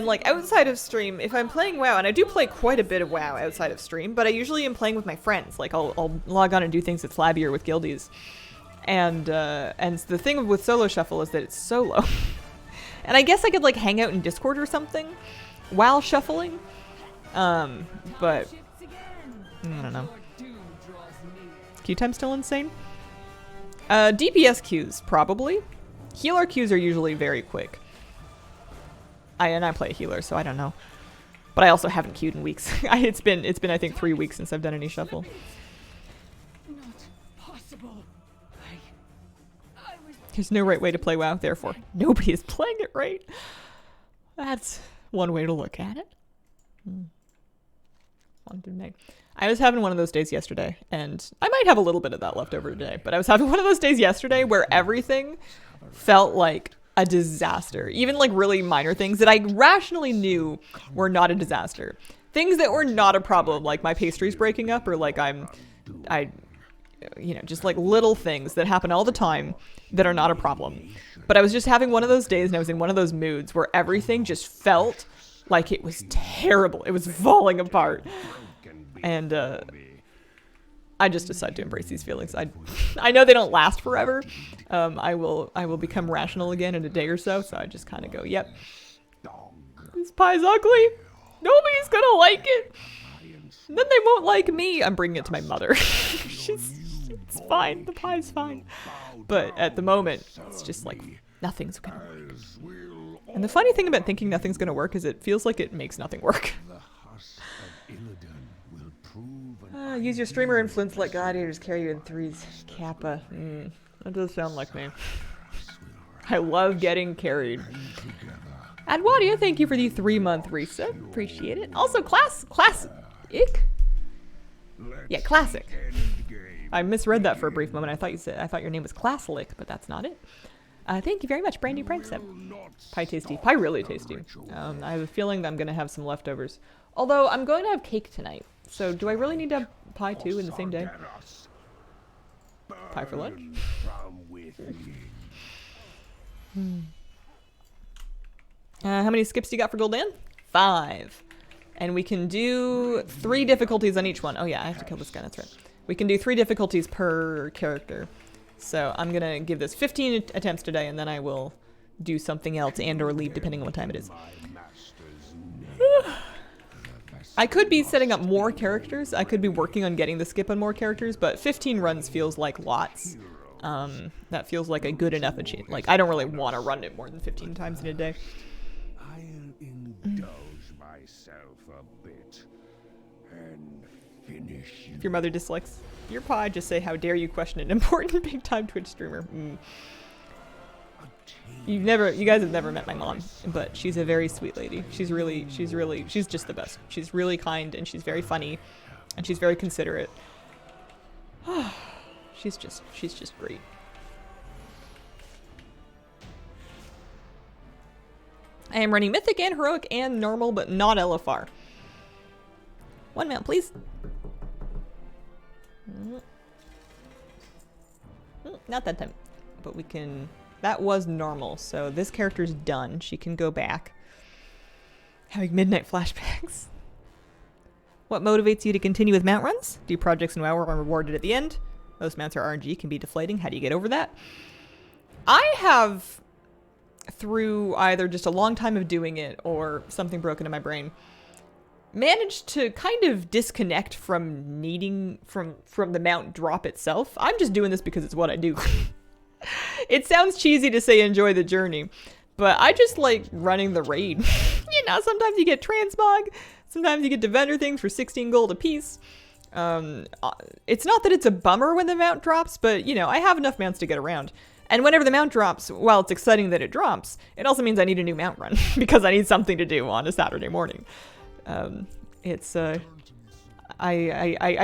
like outside of stream, if I'm playing WoW, and I do play quite a bit of WoW outside of stream, but I usually am playing with my friends. Like I'll log on and do things at Slabby or with guildies. And the thing with solo shuffle is that it's solo. And I guess I could like hang out in Discord or something while shuffling. But I don't know. Queue time still insane? DPS queues probably. Healer queues are usually very quick. I play a healer, so I don't know. But I also haven't queued in weeks. It's been I think 3 weeks since I've done any shuffle. Not possible. There's no right way to play WoW, therefore nobody is playing it right. That's one way to look at it. I was having one of those days yesterday, and I might have a little bit of that left over today, but I was having one of those days yesterday where everything felt like a disaster. Even like really minor things that I rationally knew were not a disaster. Things that were not a problem, like my pastries breaking up, or like just like little things that happen all the time that are not a problem. But I was just having one of those days and I was in one of those moods where everything just felt like it was terrible. It was falling apart. And I just decided to embrace these feelings. I know they don't last forever. I will become rational again in a day or so. So I just kind of go, yep, this pie's ugly. Nobody's gonna like it. Then they won't like me. I'm bringing it to my mother. It's fine. The pie's fine. But at the moment, it's just like nothing's gonna work. And the funny thing about thinking nothing's gonna work is it feels like it makes nothing work. Use your streamer influence, let gladiators carry you in threes. Kappa. That does sound like me. I love getting carried. Adwadia, thank you for the 3-month resub. Appreciate it. Also, classic. Yeah, classic. I misread that for a brief moment. I thought your name was Classlick, but that's not it. Thank you very much, Brandy Prime Sub. Pie tasty. Pie really tasty. I have a feeling I'm gonna have some leftovers. Although I'm going to have cake tonight. So do I really need to have pie too in the same day? Pie for lunch? How many skips do you got for Gul'dan? 5. And we can do 3 difficulties on each one. Oh yeah, I have to kill this guy, that's right. We can do 3 difficulties per character. So I'm gonna give this 15 attempts today, and then I will do something else and or leave depending on what time it is. I could be setting up more characters. I could be working on getting the skip on more characters, but 15 runs feels like lots. That feels like a good enough achievement. Like, I don't really want to run it more than 15 times in a day. I'll indulge myself a bit and finish you. If your mother dislikes your pie, just say, how dare you question an important big time Twitch streamer. You guys have never met my mom, but she's a very sweet lady. She's just the best. She's really kind, and she's very funny, and she's very considerate. She's just great. I am running Mythic and Heroic and Normal, but not LFR. 1 mount, please. Not that time, but we can... That was normal, so this character's done. She can go back. Having midnight flashbacks. What motivates you to continue with mount runs? Do projects in WoW are rewarded at the end? Most mounts are RNG, can be deflating. How do you get over that? I have, through either just a long time of doing it or something broken in my brain, managed to kind of disconnect from needing from the mount drop itself. I'm just doing this because it's what I do. It sounds cheesy to say enjoy the journey, but I just like running the raid. You know, sometimes you get transmog, sometimes you get to vendor things for 16 gold a piece. It's not that it's a bummer when the mount drops, but you know, I have enough mounts to get around. And whenever the mount drops, while it's exciting that it drops, it also means I need a new mount run because I need something to do on a Saturday morning. I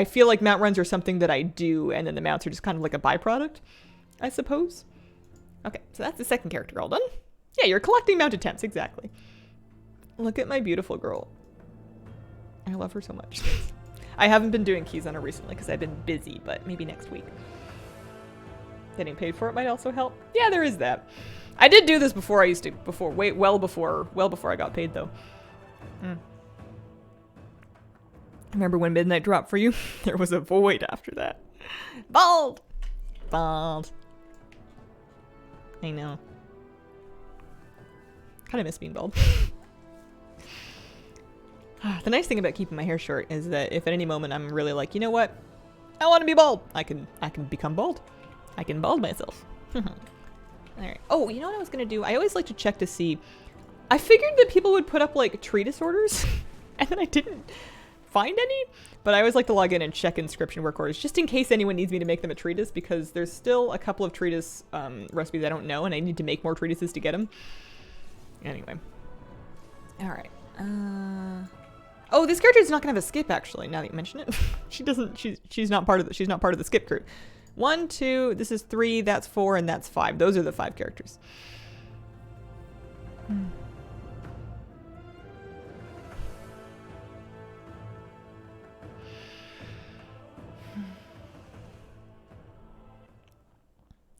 feel like mount runs are something that I do, and then the mounts are just kind of like a byproduct, I suppose. Okay, so that's the second character all done. Yeah, you're collecting mount attempts, exactly. Look at my beautiful girl. I love her so much. I haven't been doing keys on her recently because I've been busy, but maybe next week. Getting paid for it might also help. Yeah, there is that. I did do this before well before I got paid though. Remember when midnight dropped for you? There was a void after that. Bald! I know. Kind of miss being bald. The nice thing about keeping my hair short is that if at any moment I'm really like, you know what? I want to be bald. I can become bald. I can bald myself. Alright. Oh, you know what I was going to do? I always like to check to see. I figured that people would put up like treatise orders. And then I didn't find any. But I always like to log in and check inscription work orders just in case anyone needs me to make them a treatise, because there's still a couple of treatise recipes I don't know and I need to make more treatises to get them. Anyway. Alright. Oh, this character is not gonna have a skip actually, now that you mention it. She's not part of the skip crew. 1, 2, this is 3, that's 4, and that's 5. Those are the 5 characters.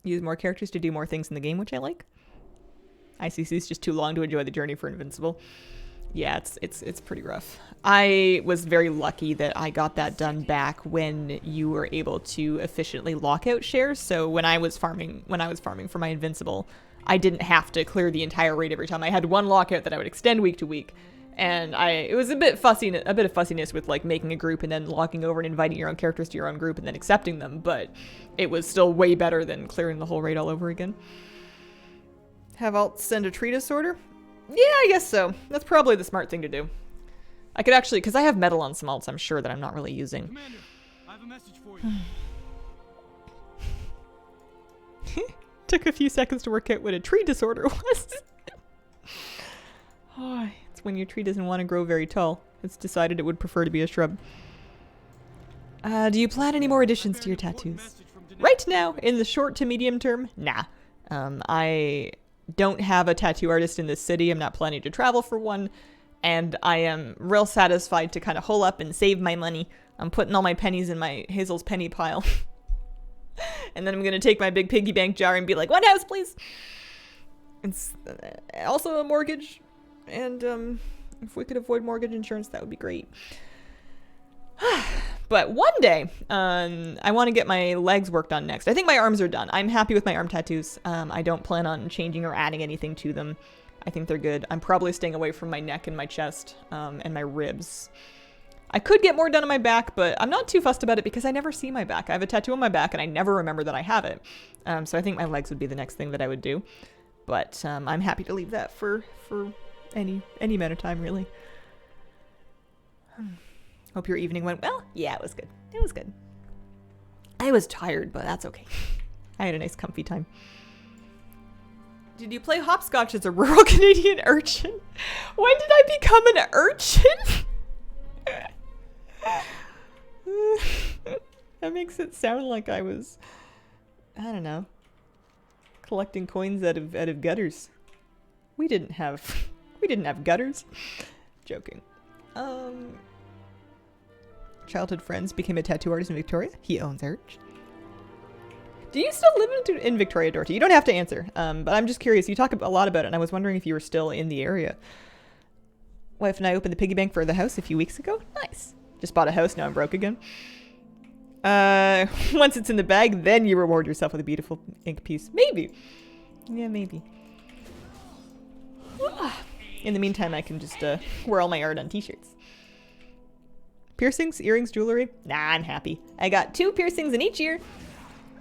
Use more characters to do more things in the game, which I like. ICC is just too long to enjoy the journey for Invincible. Yeah, it's pretty rough. I was very lucky that I got that done back when you were able to efficiently lock out shares. So when I was farming for my invincible, I didn't have to clear the entire raid every time. I had one lockout that I would extend week to week. And it was a bit of fussiness with like making a group and then locking over and inviting your own characters to your own group and then accepting them, but it was still way better than clearing the whole raid all over again. Have alt send a tree disorder? Yeah, I guess so. That's probably the smart thing to do. I could actually, because I have metal on some alts, I'm sure that I'm not really using. Commander, I have a message for you. Took a few seconds to work out what a tree disorder was. Oh, it's when your tree doesn't want to grow very tall. It's decided it would prefer to be a shrub. Do you plan any more additions to your tattoos? Right now, in the short to medium term, nah. I don't have a tattoo artist in this city. I'm not planning to travel for one. And I am real satisfied to kind of hole up and save my money. I'm putting all my pennies in my Hazel's penny pile. And then I'm going to take my big piggy bank jar and be like, 1 house, please. It's also a mortgage. And if we could avoid mortgage insurance, that would be great. But one day, I want to get my legs worked on next. I think my arms are done. I'm happy with my arm tattoos. I don't plan on changing or adding anything to them. I think they're good. I'm probably staying away from my neck and my chest and my ribs. I could get more done on my back, but I'm not too fussed about it because I never see my back. I have a tattoo on my back and I never remember that I have it. So I think my legs would be the next thing that I would do. But I'm happy to leave that for any amount of time, really. Hope your evening went well. Yeah, it was good. It was good. I was tired, but that's okay. I had a nice comfy time. Did you play hopscotch as a rural Canadian urchin? When did I become an urchin? That makes it sound like I was, I don't know, collecting coins out of gutters. We didn't have gutters. Joking. Childhood friends became a tattoo artist in Victoria. He owns Urch. Do you still live in Victoria, Dorothy? You don't have to answer, but I'm just curious. You talk a lot about it, and I was wondering if you were still in the area. Wife and I opened the piggy bank for the house a few weeks ago. Nice. Just bought a house, now I'm broke again. Once it's in the bag, then you reward yourself with a beautiful ink piece. Maybe. Yeah, maybe. In the meantime, I can just wear all my art on t-shirts. Piercings, earrings, jewelry? Nah, I'm happy. I got 2 piercings in each ear.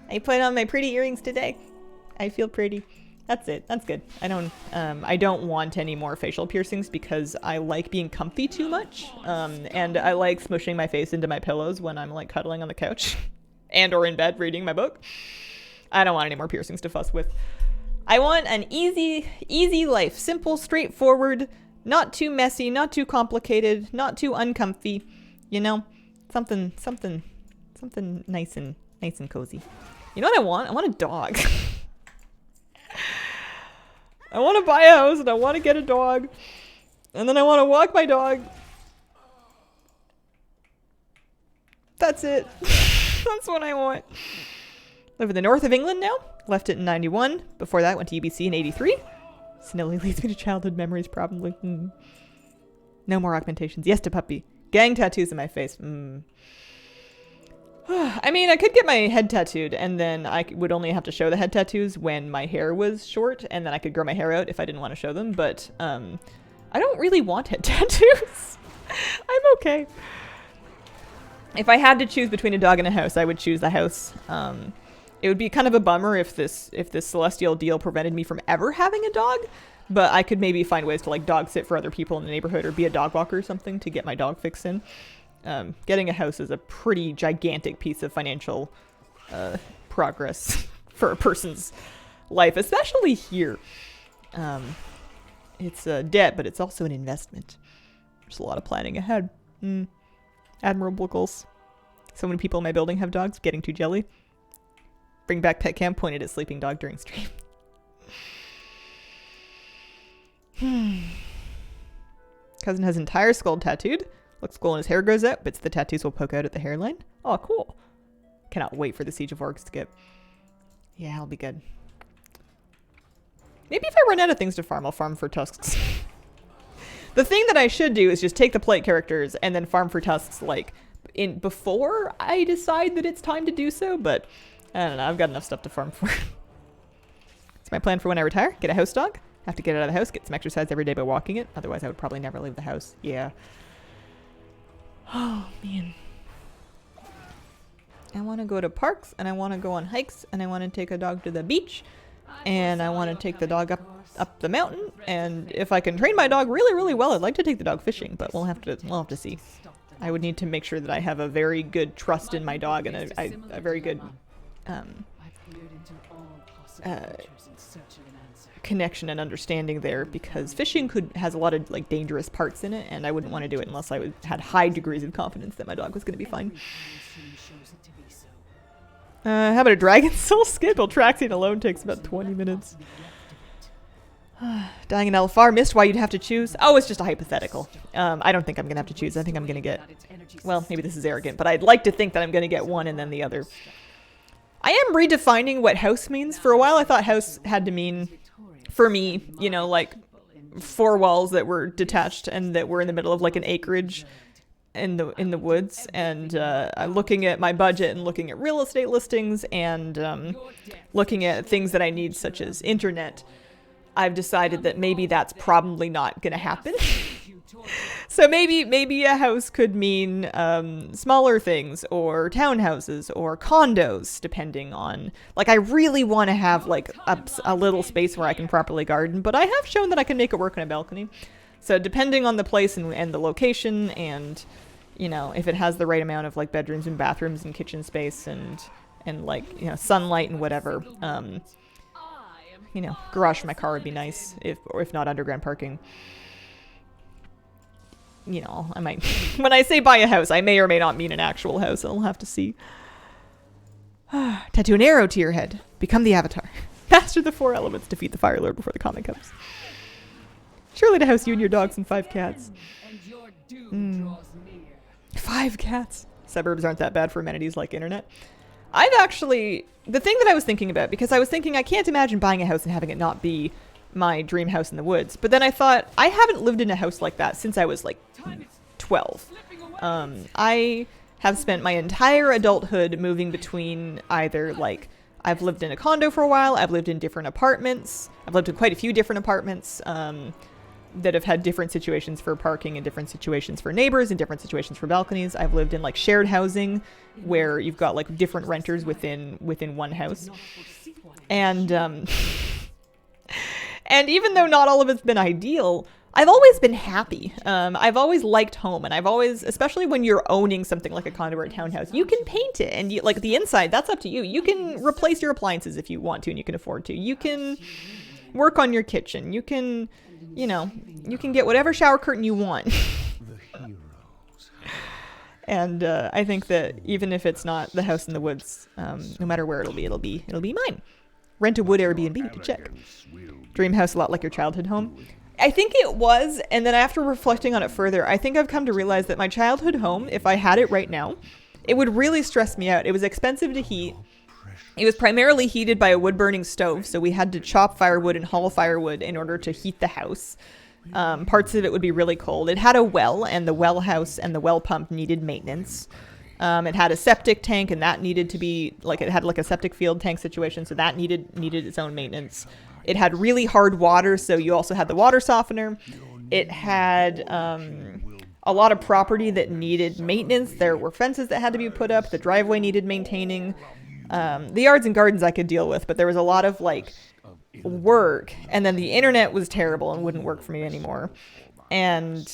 I put on my pretty earrings today. I feel pretty. That's it. That's good. I don't want any more facial piercings because I like being comfy too much. And I like smushing my face into my pillows when I'm like cuddling on the couch and or in bed reading my book. I don't want any more piercings to fuss with. I want an easy life. Simple, straightforward, not too messy, not too complicated, not too uncomfy. You know, something nice and cozy. You know what I want? I want a dog. I want to buy a house and I want to get a dog. And then I want to walk my dog. That's it. That's what I want. Live in the north of England now. Left it in 91. Before that, went to UBC in 83. Snilly leads me to childhood memories, probably. No more augmentations. Yes to puppy. Gang tattoos in my face. I mean, I could get my head tattooed, and then I would only have to show the head tattoos when my hair was short, and then I could grow my hair out if I didn't want to show them, but I don't really want head tattoos. I'm okay. If I had to choose between a dog and a house, I would choose the house. It would be kind of a bummer if this celestial deal prevented me from ever having a dog, but I could maybe find ways to like dog sit for other people in the neighborhood or be a dog walker or something to get my dog fix in. Getting a house is a pretty gigantic piece of financial progress for a person's life, especially here. It's a debt, but it's also an investment. There's a lot of planning ahead. Admirable goals. So many people in my building have dogs. Getting too jelly. Bring back pet cam pointed at sleeping dog during stream. Cousin has entire skull tattooed. Looks cool when his hair grows out, but the tattoos will poke out at the hairline. Oh, cool. Cannot wait for the Siege of Orc skip. Yeah, it'll be good. Maybe if I run out of things to farm, I'll farm for tusks. The thing that I should do is just take the plate characters and then farm for tusks, like, before I decide that it's time to do so, but I don't know, I've got enough stuff to farm for. It's my plan for when I retire. Get a house dog. Have to get it out of the house, get some exercise every day by walking it. Otherwise, I would probably never leave the house. Yeah. Oh, man. I want to go to parks, and I want to go on hikes, and I want to take a dog to the beach, and I want to take the dog up the mountain, and if I can train my dog really, really well, I'd like to take the dog fishing, but we'll have to see. I would need to make sure that I have a very good trust in my dog and a very good connection and understanding there, because fishing has a lot of like dangerous parts in it, and I wouldn't want to do it unless I had high degrees of confidence that my dog was going to be fine. How about a dragon soul skip? Traxian alone takes about 20 minutes. Dying in Elfar. Missed why you'd have to choose. Oh, it's just a hypothetical. I don't think I'm going to have to choose. I think I'm going to get... Well, maybe this is arrogant, but I'd like to think that I'm going to get one and then the other. I am redefining what house means. For a while, I thought house had to mean, for me, you know, like 4 walls that were detached and that were in the middle of like an acreage in the woods. And I'm looking at my budget and looking at real estate listings and looking at things that I need, such as internet. I've decided that maybe that's probably not going to happen. So maybe a house could mean smaller things, or townhouses, or condos, depending on... Like, I really want to have, like, a little space where I can properly garden, but I have shown that I can make it work on a balcony. So depending on the place and the location, and, you know, if it has the right amount of, like, bedrooms and bathrooms and kitchen space and like, you know, sunlight and whatever... you know, garage for my car would be nice, if not underground parking. You know, I might... When I say buy a house, I may or may not mean an actual house. I'll have to see. Tattoo an arrow to your head. Become the Avatar. Master the 4 elements. Defeat the Fire Lord before the comet comes. Surely to house you and your dogs and 5 cats. 5 cats. Suburbs aren't that bad for amenities like internet. I've actually... The thing that I was thinking about, because I was thinking I can't imagine buying a house and having it not be my dream house in the woods. But then I thought, I haven't lived in a house like that since I was like 12. I have spent my entire adulthood moving between either like, I've lived in a condo for a while, I've lived in different apartments, I've lived in quite a few different apartments that have had different situations for parking and different situations for neighbors and different situations for balconies. I've lived in like shared housing where you've got like different renters within one house. And and even though not all of it's been ideal, I've always been happy. I've always liked home, and I've always, especially when you're owning something like a condo or a townhouse, you can paint it, and you, like the inside, that's up to you. You can replace your appliances if you want to and you can afford to. You can work on your kitchen. You can, you know, you can get whatever shower curtain you want. And I think that even if it's not the house in the woods, no matter where it'll be mine. Rent a wood Airbnb to check. Dream house a lot like your childhood home. I think it was, and then after reflecting on it further, I think I've come to realize that my childhood home, if I had it right now, it would really stress me out. It was expensive to heat. It was primarily heated by a wood-burning stove, so we had to chop firewood and haul firewood in order to heat the house. Parts of it would be really cold. It had a well, and the well house and the well pump needed maintenance. It had a septic tank, and that needed to be, like, it had like a septic field tank situation, so that needed its own maintenance. It had really hard water, so you also had the water softener. It had a lot of property that needed maintenance. There were fences that had to be put up. The driveway needed maintaining. The yards and gardens I could deal with, but there was a lot of like work, and then the internet was terrible and wouldn't work for me anymore. And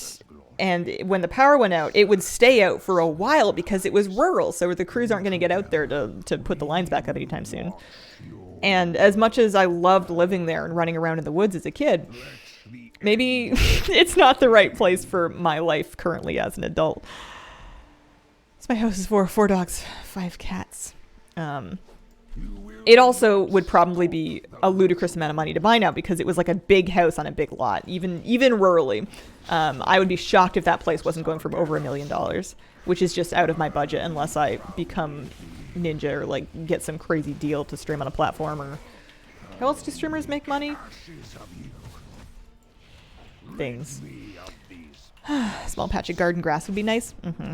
when the power went out, it would stay out for a while because it was rural, so the crews aren't going to get out there to put the lines back up anytime soon. And as much as I loved living there and running around in the woods as a kid, maybe it's not the right place for my life currently as an adult. So my house is for 4 dogs, 5 cats. It also would probably be a ludicrous amount of money to buy now because it was like a big house on a big lot, even rurally. I would be shocked if that place wasn't going for over $1 million, which is just out of my budget unless I become ninja or like get some crazy deal to stream on a platform. Or how else do streamers make money? Things. Small patch of garden grass would be nice. Mm-hmm.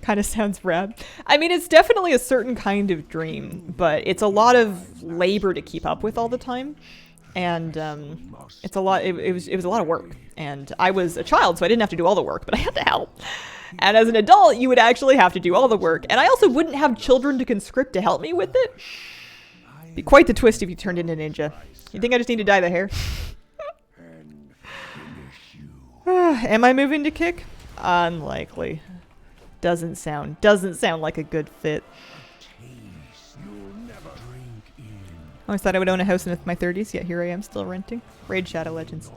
Kind of sounds rad. I mean, it's definitely a certain kind of dream, but it's a lot of labor to keep up with all the time. And it's a lot. It was a lot of work. And I was a child, so I didn't have to do all the work, but I had to help. And as an adult, you would actually have to do all the work. And I also wouldn't have children to conscript to help me with it. Be quite the twist if you turned into ninja. You think I just need to dye the hair? Am I moving to kick? Unlikely. Doesn't sound like a good fit. I always thought I would own a house in my 30s, yet here I am still renting. Raid Shadow Legends.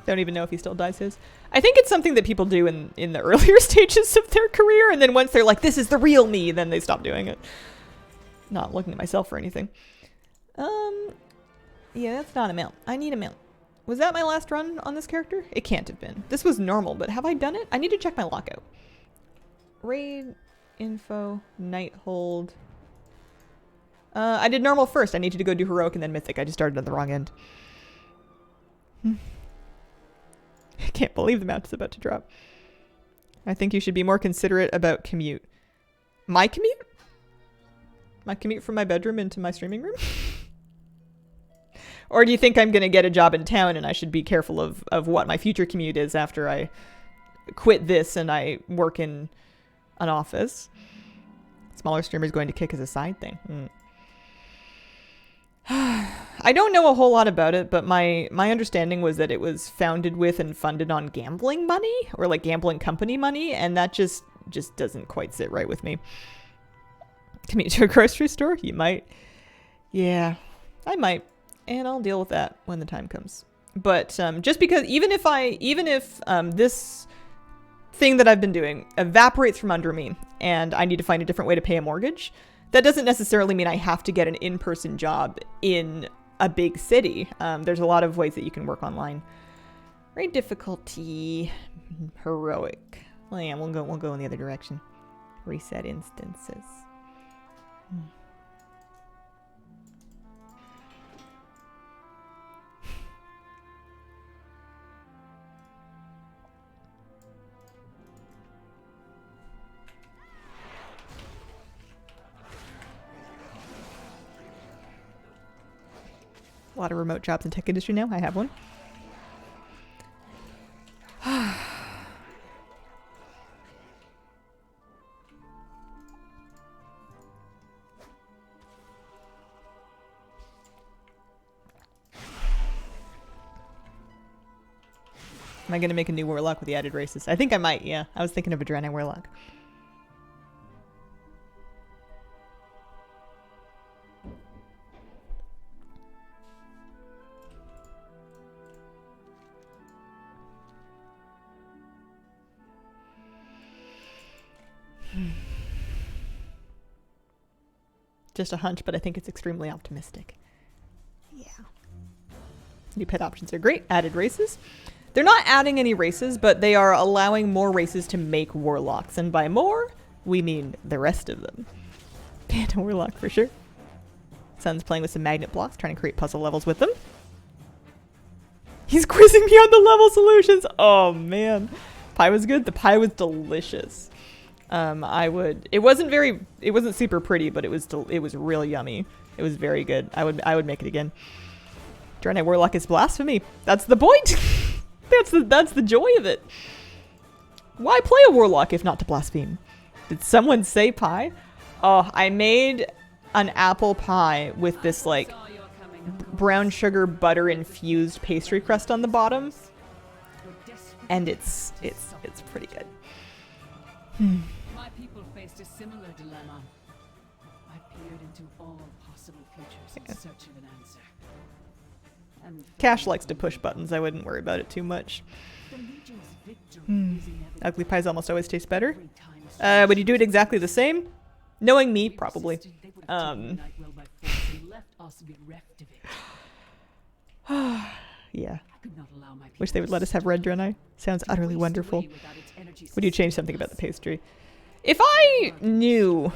Don't even know if he still dyes his. I think it's something that people do in the earlier stages of their career, and then once they're like, this is the real me, then they stop doing it. Not looking at myself or anything. Yeah, that's not a mount. I need a mount. Was that my last run on this character? It can't have been. This was normal, but have I done it? I need to check my lockout. Raid, info, night hold. I did normal first. I needed to go do heroic and then mythic. I just started at the wrong end. I can't believe the mount is about to drop. I think you should be more considerate about commute. My commute? My commute from my bedroom into my streaming room? Or do you think I'm going to get a job in town and I should be careful of what my future commute is after I quit this and I work in an office? Smaller streamers going to kick as a side thing. I don't know a whole lot about it, but my understanding was that it was founded with and funded on gambling money or like gambling company money, and that just doesn't quite sit right with me. Commute to a grocery store? You might. Yeah, I might. And I'll deal with that when the time comes. But just because even if this thing that I've been doing evaporates from under me and I need to find a different way to pay a mortgage, that doesn't necessarily mean I have to get an in-person job in a big city. There's a lot of ways that you can work online. Raid difficulty, heroic. Well, yeah, we'll go in the other direction. Reset instances. A lot of remote jobs in tech industry now. I have one. Am I going to make a new warlock with the added races? I think I might, yeah. I was thinking of a Draenei warlock. Just a hunch, but I think it's extremely optimistic. Yeah. New pet options are great. Added races. They're not adding any races, but they are allowing more races to make warlocks. And by more, we mean the rest of them. Panda warlock for sure. Son's playing with some magnet blocks, trying to create puzzle levels with them. He's quizzing me on the level solutions. Oh, man. Pie was good. The pie was delicious. It wasn't super pretty, but it was real yummy. It was very good. I would make it again. Draenei warlock is blasphemy. That's the point. that's the joy of it. Why play a warlock if not to blaspheme? Did someone say pie? Oh, I made an apple pie with this like brown sugar butter infused pastry crust on the bottom, and it's pretty good. My people faced a similar dilemma. I peered into all possible futures in search of an answer. And Cash likes to push buttons. I wouldn't worry about it too much. the Legion's victory is inevitable. Ugly pies almost always taste better. Would you do it exactly the same? Knowing me, probably. They would have taken the night well by force and left us bereft of it. Yeah. I could not allow my Wish they would let us have red Draenei. Sounds utterly wonderful. Would you change something about the pastry? If I knew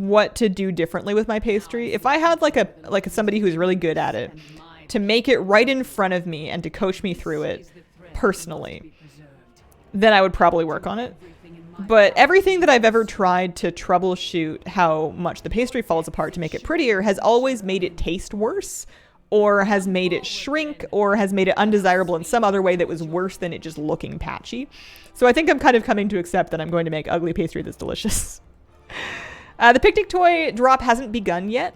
what to do differently with my pastry. If I had like somebody who's really good at it to make it right in front of me and to coach me through it personally, then I would probably work on it. But everything that I've ever tried to troubleshoot how much the pastry falls apart to make it prettier has always made it taste worse, or has made it shrink, or has made it undesirable in some other way that was worse than it just looking patchy. So I think I'm kind of coming to accept that I'm going to make ugly pastry that's delicious. The picnic toy drop hasn't begun yet.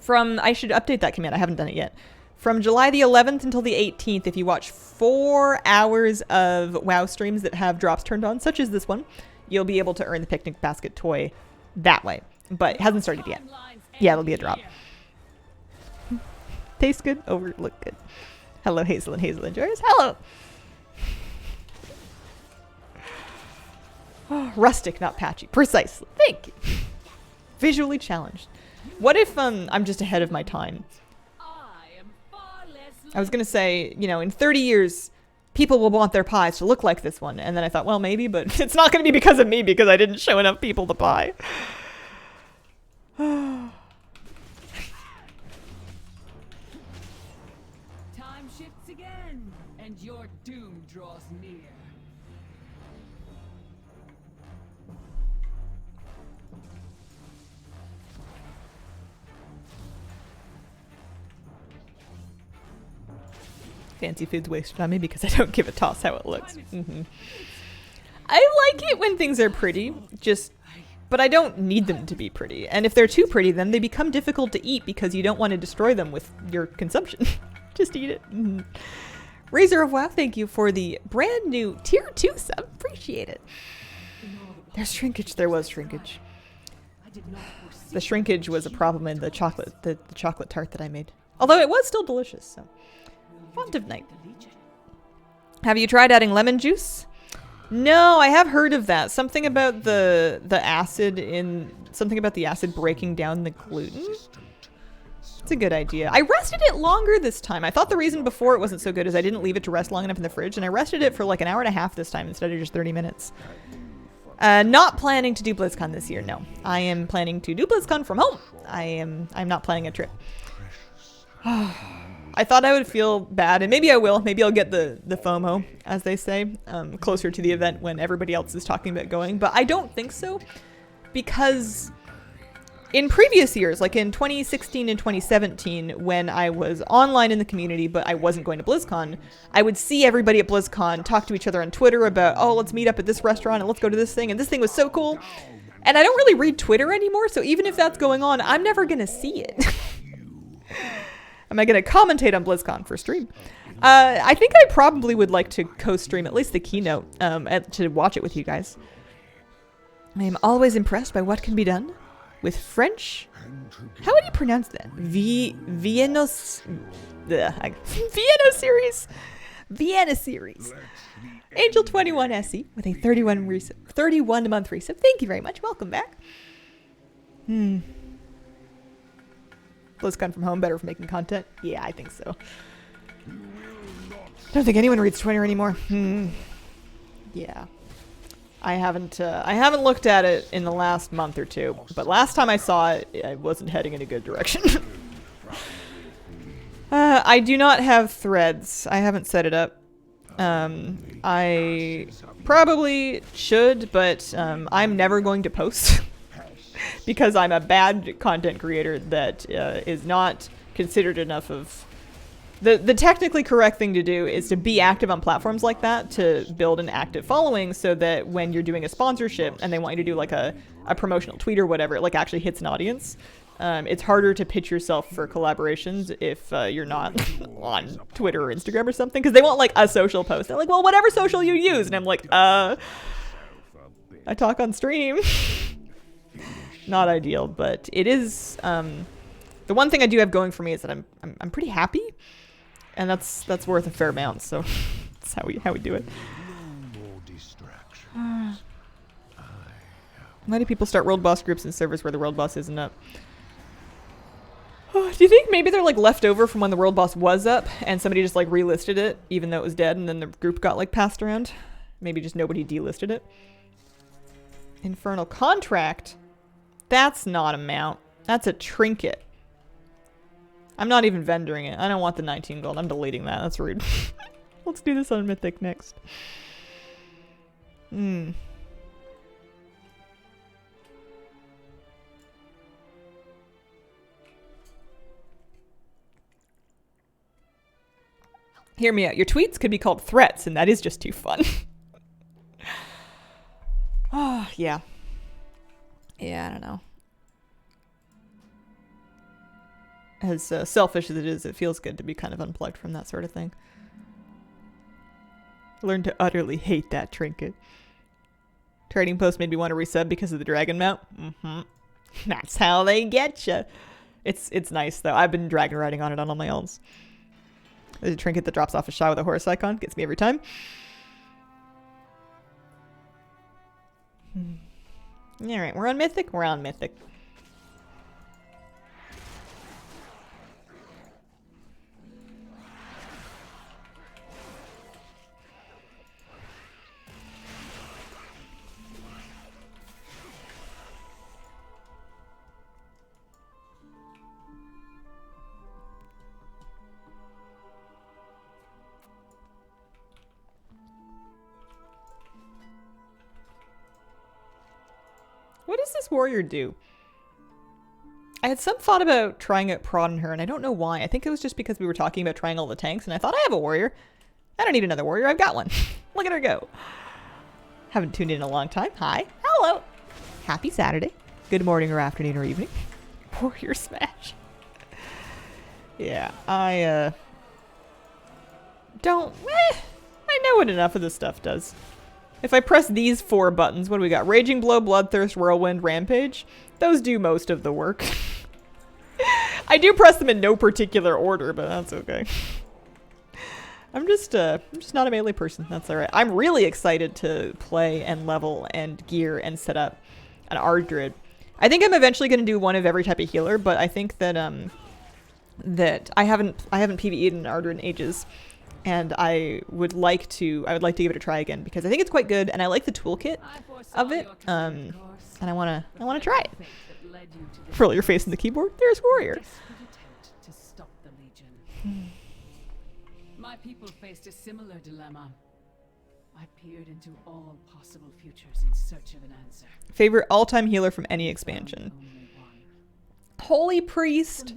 I should update that command. I haven't done it yet. From July the 11th until the 18th, if you watch 4 hours of WoW streams that have drops turned on, such as this one, you'll be able to earn the picnic basket toy that way. But it hasn't started yet. Yeah, it'll be a drop. Tastes good, look good. Hello, Hazel and Hazel Enjoyers. Hello! Oh, rustic, not patchy. Precisely. Thank you. Visually challenged. What if I'm just ahead of my time? I was going to say, you know, in 30 years, people will want their pies to look like this one. And then I thought, well, maybe, but it's not going to be because of me, because I didn't show enough people the pie. Time shifts again, and your doom draws near. Fancy food's wasted on me because I don't give a toss how it looks. I like it when things are pretty, but I don't need them to be pretty. And if they're too pretty, then they become difficult to eat because you don't want to destroy them with your consumption. Just eat it. Razor of WoW, thank you for the brand new tier 2 sub. Appreciate it. There's shrinkage. There was shrinkage. The shrinkage was a problem in the chocolate tart that I made. Although it was still delicious, so. Font of Night. Have you tried adding lemon juice? No, I have heard of that. Something about the acid breaking down the gluten. It's a good idea. I rested it longer this time. I thought the reason before it wasn't so good is I didn't leave it to rest long enough in the fridge, and I rested it for like an hour and a half this time instead of just 30 minutes. Not planning to do BlizzCon this year, no. I am planning to do BlizzCon from home. I'm not planning a trip. I thought I would feel bad, and maybe I will. Maybe I'll get the FOMO, as they say, closer to the event when everybody else is talking about going. But I don't think so, because in previous years, like in 2016 and 2017, when I was online in the community, but I wasn't going to BlizzCon, I would see everybody at BlizzCon talk to each other on Twitter about, oh, let's meet up at this restaurant and let's go to this thing, and this thing was so cool. And I don't really read Twitter anymore, so even if that's going on, I'm never going to see it. Am I going to commentate on BlizzCon for stream? I think I probably would like to co-stream at least the keynote to watch it with you guys. I am always impressed by what can be done with French. How would you pronounce that? Vienna series. Vienna series. Angel 21 SE with a 31 month resub. Thank you very much. Welcome back. BlizzCon from home, better for making content? Yeah, I think so. I don't think anyone reads Twitter anymore. Yeah. I haven't looked at it in the last month or two, but last time I saw it, I wasn't heading in a good direction. I do not have threads. I haven't set it up. I probably should, but I'm never going to post. Because I'm a bad content creator that is not considered enough of... The technically correct thing to do is to be active on platforms like that to build an active following so that when you're doing a sponsorship and they want you to do like a promotional tweet or whatever, it like actually hits an audience. It's harder to pitch yourself for collaborations if you're not on Twitter or Instagram or something, because they want like a social post. They're like, well, whatever social you use. And I'm like, I talk on stream. Not ideal, but it is. The one thing I do have going for me is that I'm pretty happy, and that's worth a fair amount. So that's how we do it. Why do people start world boss groups in servers where the world boss isn't up? Do you think maybe they're like left over from when the world boss was up and somebody just like relisted it even though it was dead, and then the group got like passed around? Maybe just nobody delisted it. Infernal Contract. That's not a mount. That's a trinket. I'm not even vendoring it. I don't want the 19 gold. I'm deleting that. That's rude. Let's do this on Mythic next. Hmm. Hear me out. Your tweets could be called threats, and that is just too fun. Oh, yeah. Yeah, I don't know. As selfish as it is, it feels good to be kind of unplugged from that sort of thing. Learn to utterly hate that trinket. Trading post made me want to resub because of the dragon mount. Mm-hmm. That's how they get you. It's nice though. I've been dragon riding on it on all my elves. There's a trinket that drops off a shot with a horse icon. Gets me every time. Alright, we're on Mythic? We're on Mythic. What does this warrior do? I had some thought about trying out prod on her, and I don't know why. I think it was just because we were talking about trying all the tanks, and I thought I have a warrior. I don't need another warrior. I've got one. Look at her go. Haven't tuned in a long time. Hi. Hello. Happy Saturday. Good morning or afternoon or evening. Warrior smash. Yeah, I don't... I know what enough of this stuff does. If I press these 4 buttons, what do we got? Raging Blow, Bloodthirst, Whirlwind, Rampage. Those do most of the work. I do press them in no particular order, but that's okay. I'm just not a melee person. That's alright. I'm really excited to play and level and gear and set up an Ardrid. I think I'm eventually going to do one of every type of healer, but I think that that I haven't PvE'd an Ardrid in ages. And I would like to give it a try again because I think it's quite good and I like the toolkit of it. And I wanna try it. Roll your face in the keyboard. There's warrior. My people faced a similar dilemma. I peered into all possible futures in search of an answer. Favorite all-time healer from any expansion. Holy Priest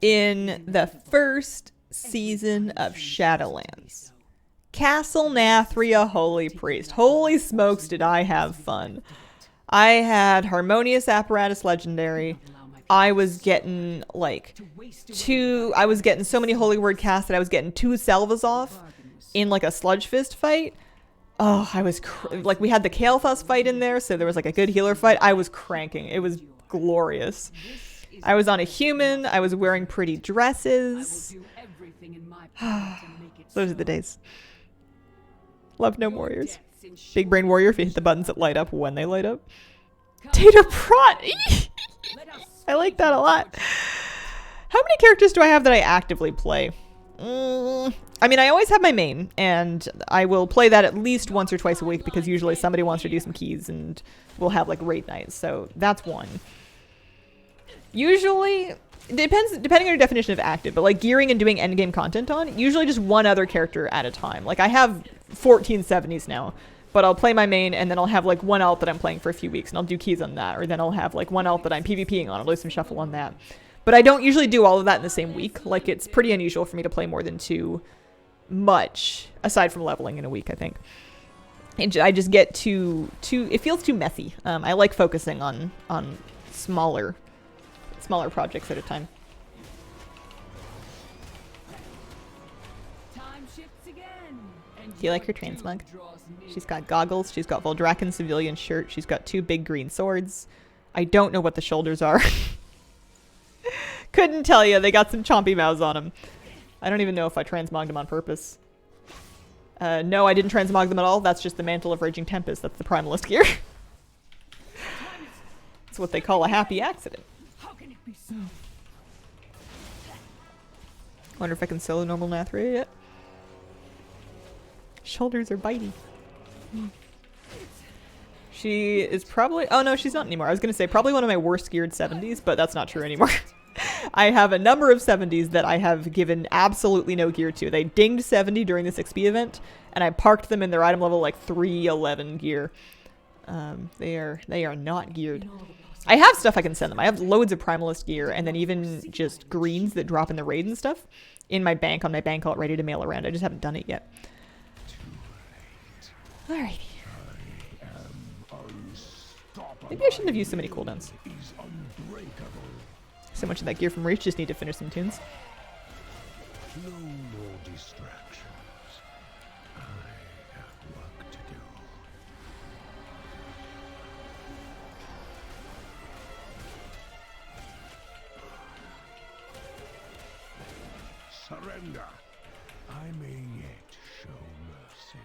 in the first season of Shadowlands. Castle Nathria Holy Priest. Holy smokes, did I have fun. I had Harmonious Apparatus Legendary. I was getting like I was getting so many Holy Word casts that I was getting 2 salvas off in like a Sludge Fist fight. Oh, I was like, we had the Kael'thas fight in there, so there was like a good healer fight. I was cranking. It was glorious. I was on a human. I was wearing pretty dresses. Those are the days. Love no warriors. Big brain warrior if you hit the buttons that light up when they light up. Data prot. I like that a lot. How many characters do I have that I actively play? I mean, I always have my main, and I will play that at least once or twice a week because usually somebody wants to do some keys and we'll have like raid nights. So that's one. Usually, depending on your definition of active, but like gearing and doing endgame content on, usually just one other character at a time. Like I have 1470s now, but I'll play my main and then I'll have like one alt that I'm playing for a few weeks and I'll do keys on that. Or then I'll have like one alt that I'm PvPing on. I'll do some shuffle on that. But I don't usually do all of that in the same week. Like it's pretty unusual for me to play more than 2 much, aside from leveling in a week, I think. And I just get too it feels too messy. I like focusing on smaller projects at a time. Do you like her transmog? She's got goggles. She's got Voldraken civilian shirt. She's got 2 big green swords. I don't know what the shoulders are. Couldn't tell you. They got some chompy mouths on them. I don't even know if I transmogged them on purpose. No, I didn't transmog them at all. That's just the Mantle of Raging Tempest. That's the Primalist gear. That's what they call a happy accident. Wonder if I can solo normal Nathria yet. Shoulders are bitey. She is probably... Oh, no, she's not anymore. I was going to say probably one of my worst geared 70s, but that's not true anymore. I have a number of 70s that I have given absolutely no gear to. They dinged 70 during this XP event, and I parked them in their item level like 311 gear. They are not geared. I have stuff I can send them. I have loads of Primalist gear, and then even just greens that drop in the raid and stuff in my bank, on my bank alt, ready to mail around. I just haven't done it yet. Alrighty. Maybe I shouldn't have used so many cooldowns. So much of that gear from Reach, just need to finish some tunes. No more distractions. I have work to do. Surrender. I may yet show mercy.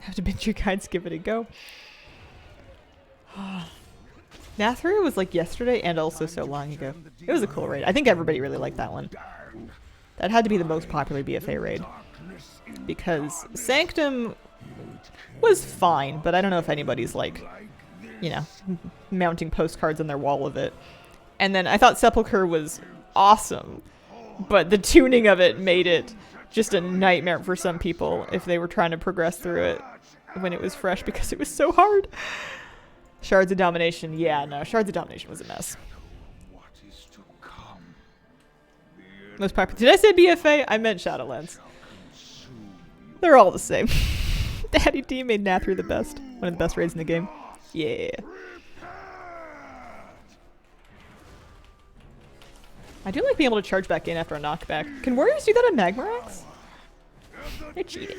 Have to binge your guides, give it a go. Nathru was like yesterday and also so long ago. It was a cool raid. I think everybody really liked that one. That had to be the most popular BFA raid. Because Sanctum was fine, but I don't know if anybody's like, you know, mounting postcards on their wall of it. And then I thought Sepulchre was awesome, but the tuning of it made it just a nightmare for some people if they were trying to progress through it when it was fresh because it was so hard. Shards of Domination. Yeah, no, Shards of Domination was a mess. What is to come? Most popular. Did I say BFA? I meant Shadowlands. They're all the same. Daddy D made Nathru the best. One of the best raids in the game. Yeah. I do like being able to charge back in after a knockback. Can warriors do that on Magmarax? They're cheating.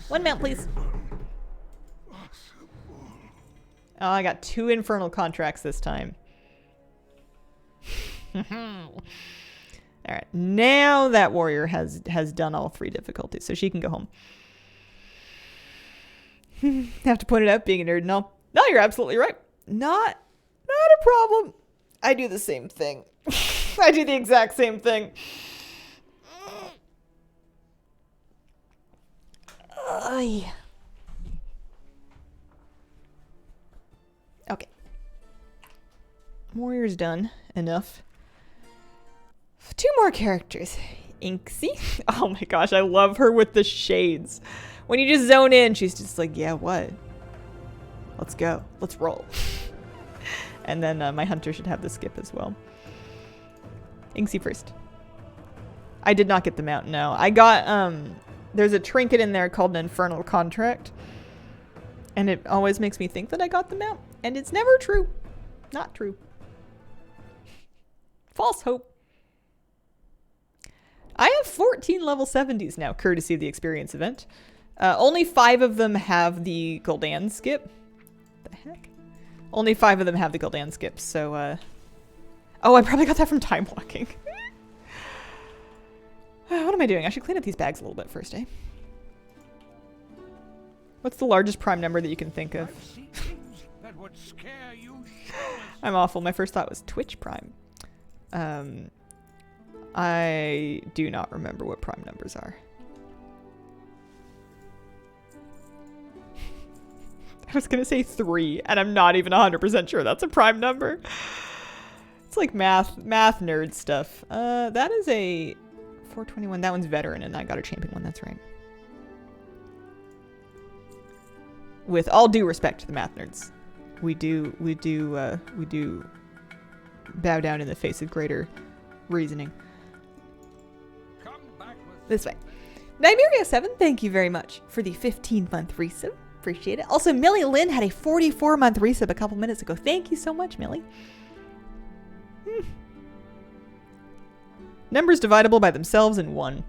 One mount, please. Oh, I got 2 infernal contracts this time. Alright, now that warrior has done all 3 difficulties, so she can go home. Have to point it out, being a nerd and all. No, you're absolutely right. Not a problem. I do the same thing. I do the exact same thing. Okay. Warrior's done. Enough. 2 more characters. Inksy. Oh my gosh, I love her with the shades. When you just zone in, she's just like, yeah, what? Let's go. Let's roll. And then my hunter should have the skip as well. Inksy first. I did not get the mount, no. I got, there's a trinket in there called an infernal contract. And it always makes me think that I got the mount. And it's never true. Not true. False hope. I have 14 level 70s now, courtesy of the experience event. Only 5 of them have the Gul'dan skip. The heck? Only 5 of them have the Gul'dan skip, so, oh, I probably got that from time walking. What am I doing? I should clean up these bags a little bit first, eh? What's the largest prime number that you can think of? I'm awful. My first thought was Twitch Prime. I do not remember what prime numbers are. I was gonna say 3, and I'm not even 100% sure that's a prime number. It's like math nerd stuff. That is a 421. That one's veteran, and I got a champion one. That's right. With all due respect to the math nerds, we do bow down in the face of greater reasoning. This way. Nymeria7, thank you very much for the 15-month resub. Appreciate it. Also, Millie Lynn had a 44-month resub a couple minutes ago. Thank you so much, Millie. Numbers dividable by themselves in 1.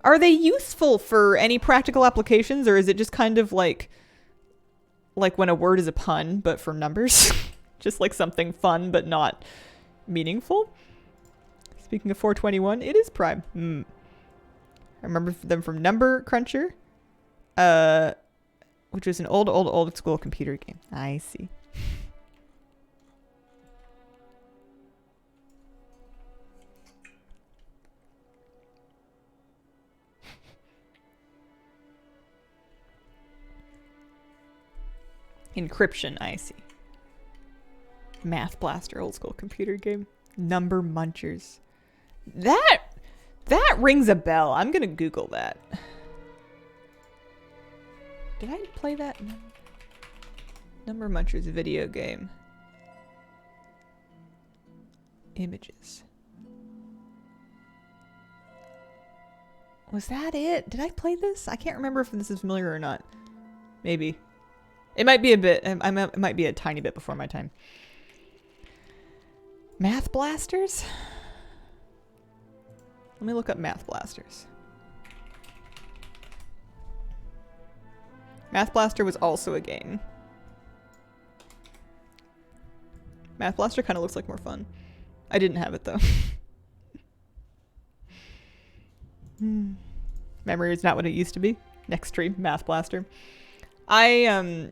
Are they useful for any practical applications, or is it just kind of like when a word is a pun, but for numbers? Just like something fun, but not meaningful? Speaking of 421, it is prime. I remember them from Number Cruncher, which was an old school computer game. I see. Encryption, I see. Math Blaster, old school computer game. Number Munchers. That rings a bell. I'm gonna Google that. Did I play that? Number Munchers video game. Images. Was that it? Did I play this? I can't remember if this is familiar or not. Maybe. It might be a bit. It might be a tiny bit before my time. Math Blasters? Let me look up Math Blasters. Math Blaster was also a game. Math Blaster kind of looks like more fun. I didn't have it though. Memory is not what it used to be. Next stream, Math Blaster. My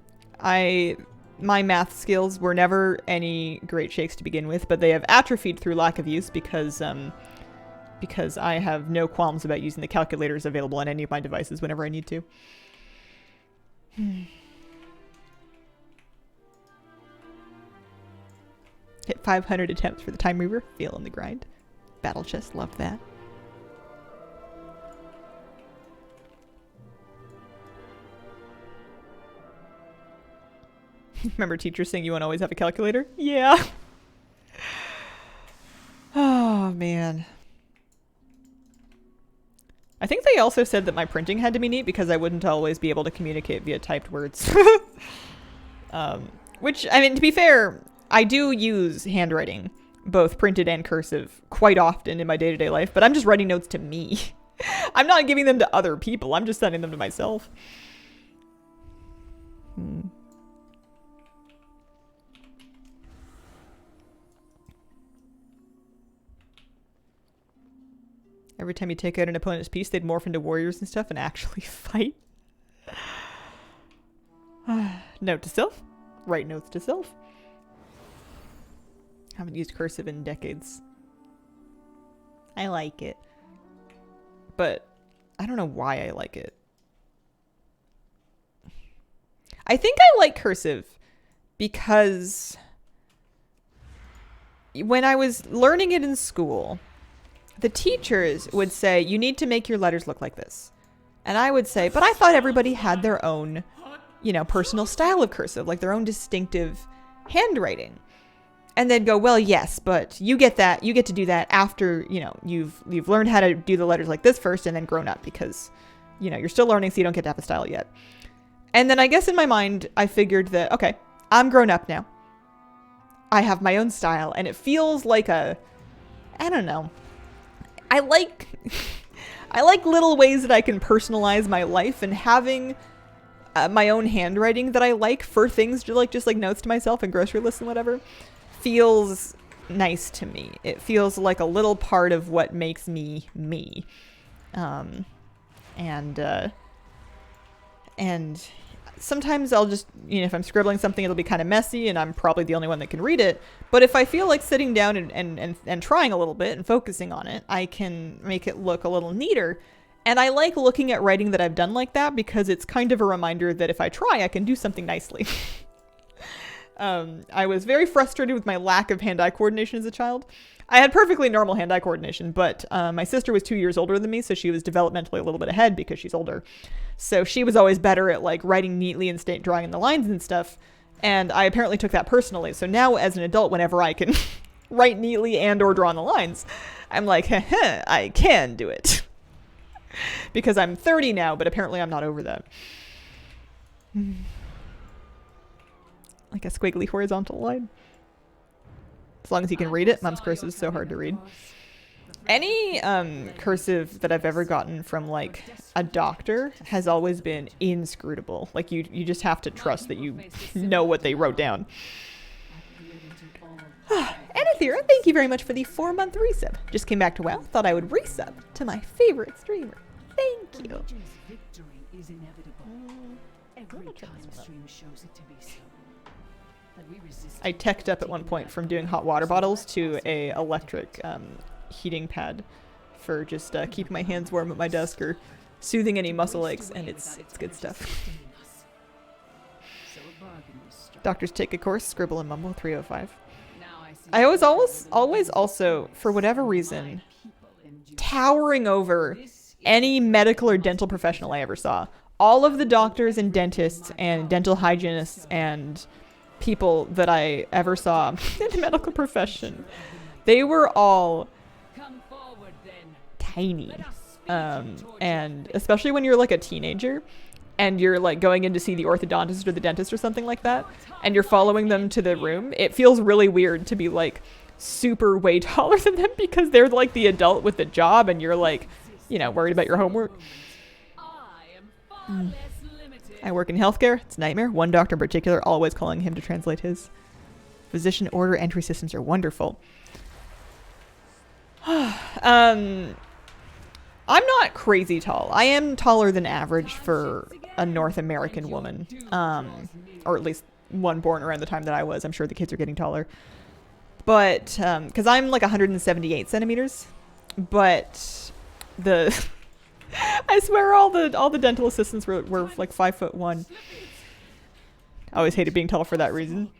math skills were never any great shakes to begin with, but they have atrophied through lack of use because I have no qualms about using the calculators available on any of my devices whenever I need to. Hit 500 attempts for the Time Reaver. Feeling the grind. Battle chest, love that. Remember teachers saying you won't always have a calculator? Yeah. Oh, man. I think they also said that my printing had to be neat because I wouldn't always be able to communicate via typed words. Which, I mean, to be fair, I do use handwriting, both printed and cursive, quite often in my day-to-day life, but I'm just writing notes to me. I'm not giving them to other people. I'm just sending them to myself. Every time you take out an opponent's piece, they'd morph into warriors and stuff and actually fight. Note to self. Write notes to self. Haven't used cursive in decades. I like it. But I don't know why I like it. I think I like cursive because when I was learning it in school, the teachers would say, you need to make your letters look like this. And I would say, but I thought everybody had their own, you know, personal style of cursive, like their own distinctive handwriting. And they'd go, well, yes, but you get to do that after, you know, you've learned how to do the letters like this first and then grown up because, you know, you're still learning, so you don't get to have a style yet. And then I guess in my mind, I figured that, okay, I'm grown up now. I have my own style, and it feels like I don't know. I like little ways that I can personalize my life, and having my own handwriting that I like for things just like notes to myself and grocery lists and whatever feels nice to me. It feels like a little part of what makes me me. And sometimes I'll just, you know, if I'm scribbling something, it'll be kind of messy and I'm probably the only one that can read it. But if I feel like sitting down and trying a little bit and focusing on it, I can make it look a little neater. And I like looking at writing that I've done like that because it's kind of a reminder that if I try, I can do something nicely. I was very frustrated with my lack of hand-eye coordination as a child. I had perfectly normal hand-eye coordination, but my sister was 2 years older than me, so she was developmentally a little bit ahead because she's older. So she was always better at like writing neatly and drawing in the lines and stuff. And I apparently took that personally. So now as an adult, whenever I can write neatly and or draw on the lines, I'm like, I can do it. Because I'm 30 now, but apparently I'm not over that. Like a squiggly horizontal line. As long as you can read it. Mom's cursive is so hard to read. Any cursive that I've ever gotten from like a doctor has always been inscrutable. Like you just have to trust that you know what they wrote down. Anathera, thank you very much for the 4-month resub. Just came back to WoW. Thought I would resub to my favorite streamer. Thank you. Victory is inevitable. Every time stream shows it to be so. I teched up at one point from doing hot water bottles to a electric heating pad for just keeping my hands warm at my desk or soothing any muscle aches, and it's good stuff. So a bargain was Doctors take a course, scribble and mumble, 305. Now I see I was that always also, for whatever reason, towering over any medical or dental professional I ever saw. All of the doctors and dentists and dental hygienists and people that I ever saw in the medical profession, they were all Come forward then. tiny. Let us speed you toward And especially when you're like a teenager and you're like going in to see the orthodontist or the dentist or something like that, and you're following them to the room, it feels really weird to be like super way taller than them because they're like the adult with the job and you're like, you know, worried about your homework. I am far less limited. I work in healthcare. It's a nightmare. One doctor in particular, always calling him to translate his. Physician order entry systems are wonderful. I'm not crazy tall. I am taller than average for a North American woman. Or at least one born around the time that I was. I'm sure the kids are getting taller. But, because I'm like 178 centimeters. But the... I swear all the dental assistants were like 5'1". I always hated being tall for that reason.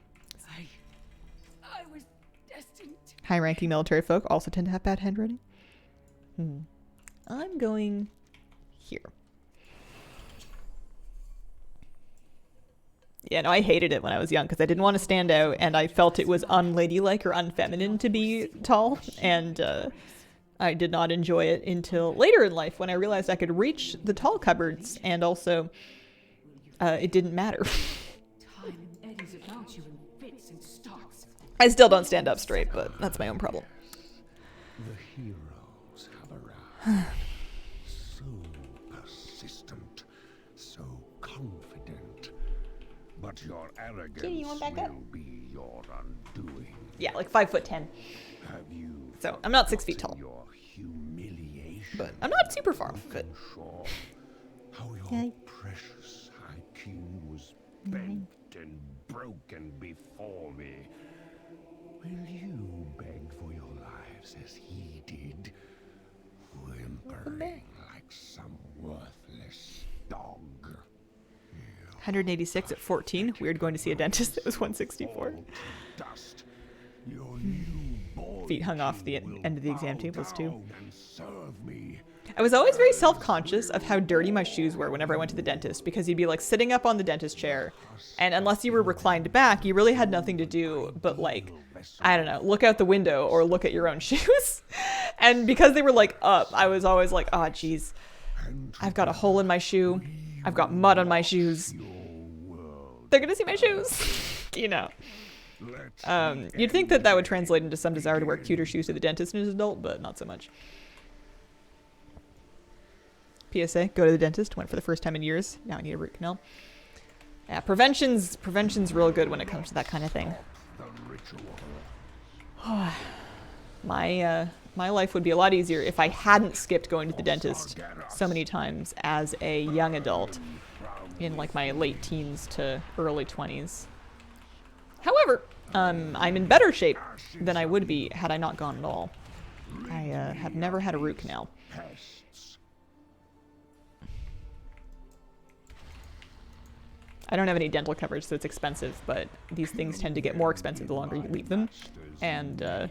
I was destined to High-ranking military folk also tend to have bad handwriting. I'm going here. Yeah, no, I hated it when I was young because I didn't want to stand out and I felt it was unladylike or unfeminine to be tall. And I did not enjoy it until later in life when I realized I could reach the tall cupboards and also it didn't matter. time eddies about you in fits and starts. I still don't stand up straight, but that's my own problem. The heroes have arrived. So persistent, so confident. But your arrogance Kitty, you want back up? will be your undoing. Yeah, like 5'10". Have you So I'm not 6 feet tall, your humiliation? but I'm not super far off of it. Sure. How your Yay. precious High King was bent and broken before me. Will you beg for your lives as he did, whimpering like some worthless dog? 186 at 14. Weird going to see a dentist that was 164. Dust. Your new boy Feet hung off the will end of the exam bow tables too. down and serve me. I was always very self-conscious of how dirty my shoes were whenever I went to the dentist because you'd be like sitting up on the dentist chair and unless you were reclined back, you really had nothing to do but like, I don't know, look out the window or look at your own shoes. And because they were like up, I was always like, oh geez, I've got a hole in my shoe. I've got mud on my shoes. They're gonna see my shoes. You know. You'd think that would translate into some desire to wear cuter shoes to the dentist as an adult, but not so much. PSA, go to the dentist. Went for the first time in years. Now I need a root canal. Yeah, prevention's real good when it comes to that kind of thing. My life would be a lot easier if I hadn't skipped going to the dentist so many times as a young adult in like my late teens to early 20s. However, I'm in better shape than I would be had I not gone at all. I have never had a root canal. I don't have any dental coverage, so it's expensive, but these things tend to get more expensive the longer you leave them. And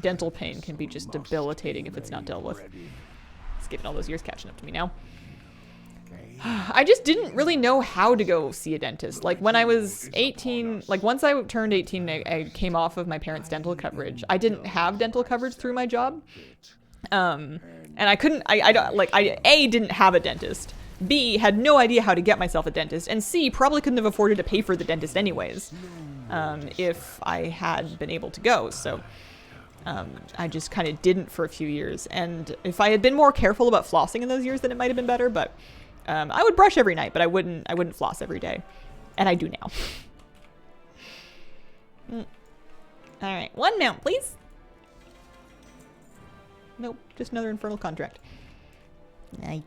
dental pain can be just debilitating if it's not dealt with. It's given all those years catching up to me now. I just didn't really know how to go see a dentist. Like when I was 18, like once I turned 18, I came off of my parents' dental coverage. I didn't have dental coverage through my job. And I couldn't, I A, didn't have a dentist. B, had no idea how to get myself a dentist. And C, probably couldn't have afforded to pay for the dentist anyways, if I had been able to go. So I just kind of didn't for a few years. And if I had been more careful about flossing in those years, then it might have been better. But I would brush every night, but I wouldn't floss every day. And I do now. All right, one mount, please. Nope, just another infernal contract. Aye.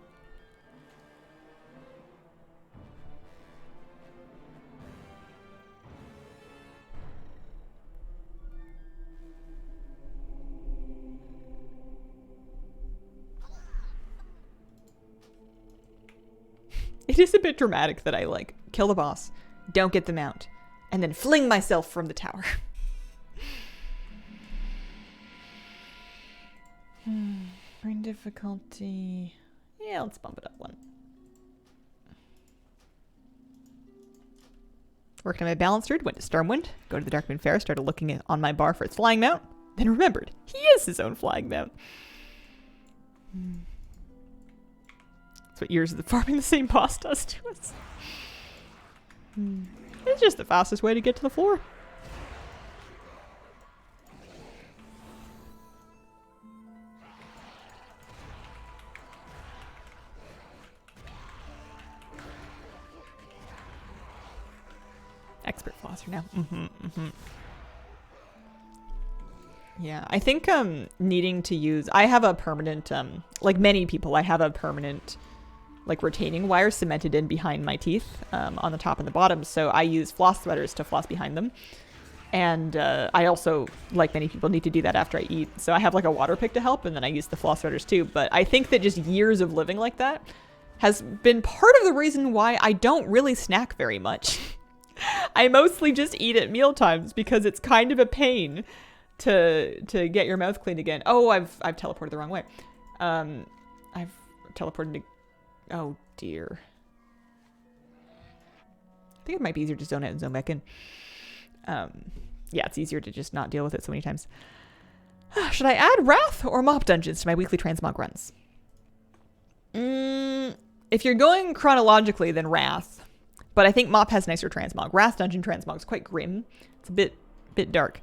It is a bit dramatic that I like kill the boss, don't get the mount, and then fling myself from the tower. Brain difficulty. Yeah, let's bump it up one. Working on my balance route, went to Stormwind, go to the Darkmoon Fair, started looking on my bar for its flying mount, then remembered he is his own flying mount. That's what years of farming the same boss does to us. It's just the fastest way to get to the floor. Expert flosser now. Yeah, I think needing to use... I have a permanent, like many people, I have a permanent like retaining wire cemented in behind my teeth on the top and the bottom. So I use floss threaders to floss behind them. And I also, like many people, need to do that after I eat. So I have like a water pick to help, and then I use the floss threaders too. But I think that just years of living like that has been part of the reason why I don't really snack very much. I mostly just eat at meal times because it's kind of a pain to get your mouth clean again. Oh, I've teleported the wrong way. I've teleported to... Oh dear. I think it might be easier to zone out and zone back in. Yeah, it's easier to just not deal with it so many times. Should I add Wrath or Mop Dungeons to my weekly transmog runs? If you're going chronologically, then Wrath. But I think Mop has nicer transmog. Wrath Dungeon transmog is quite grim. It's a bit dark.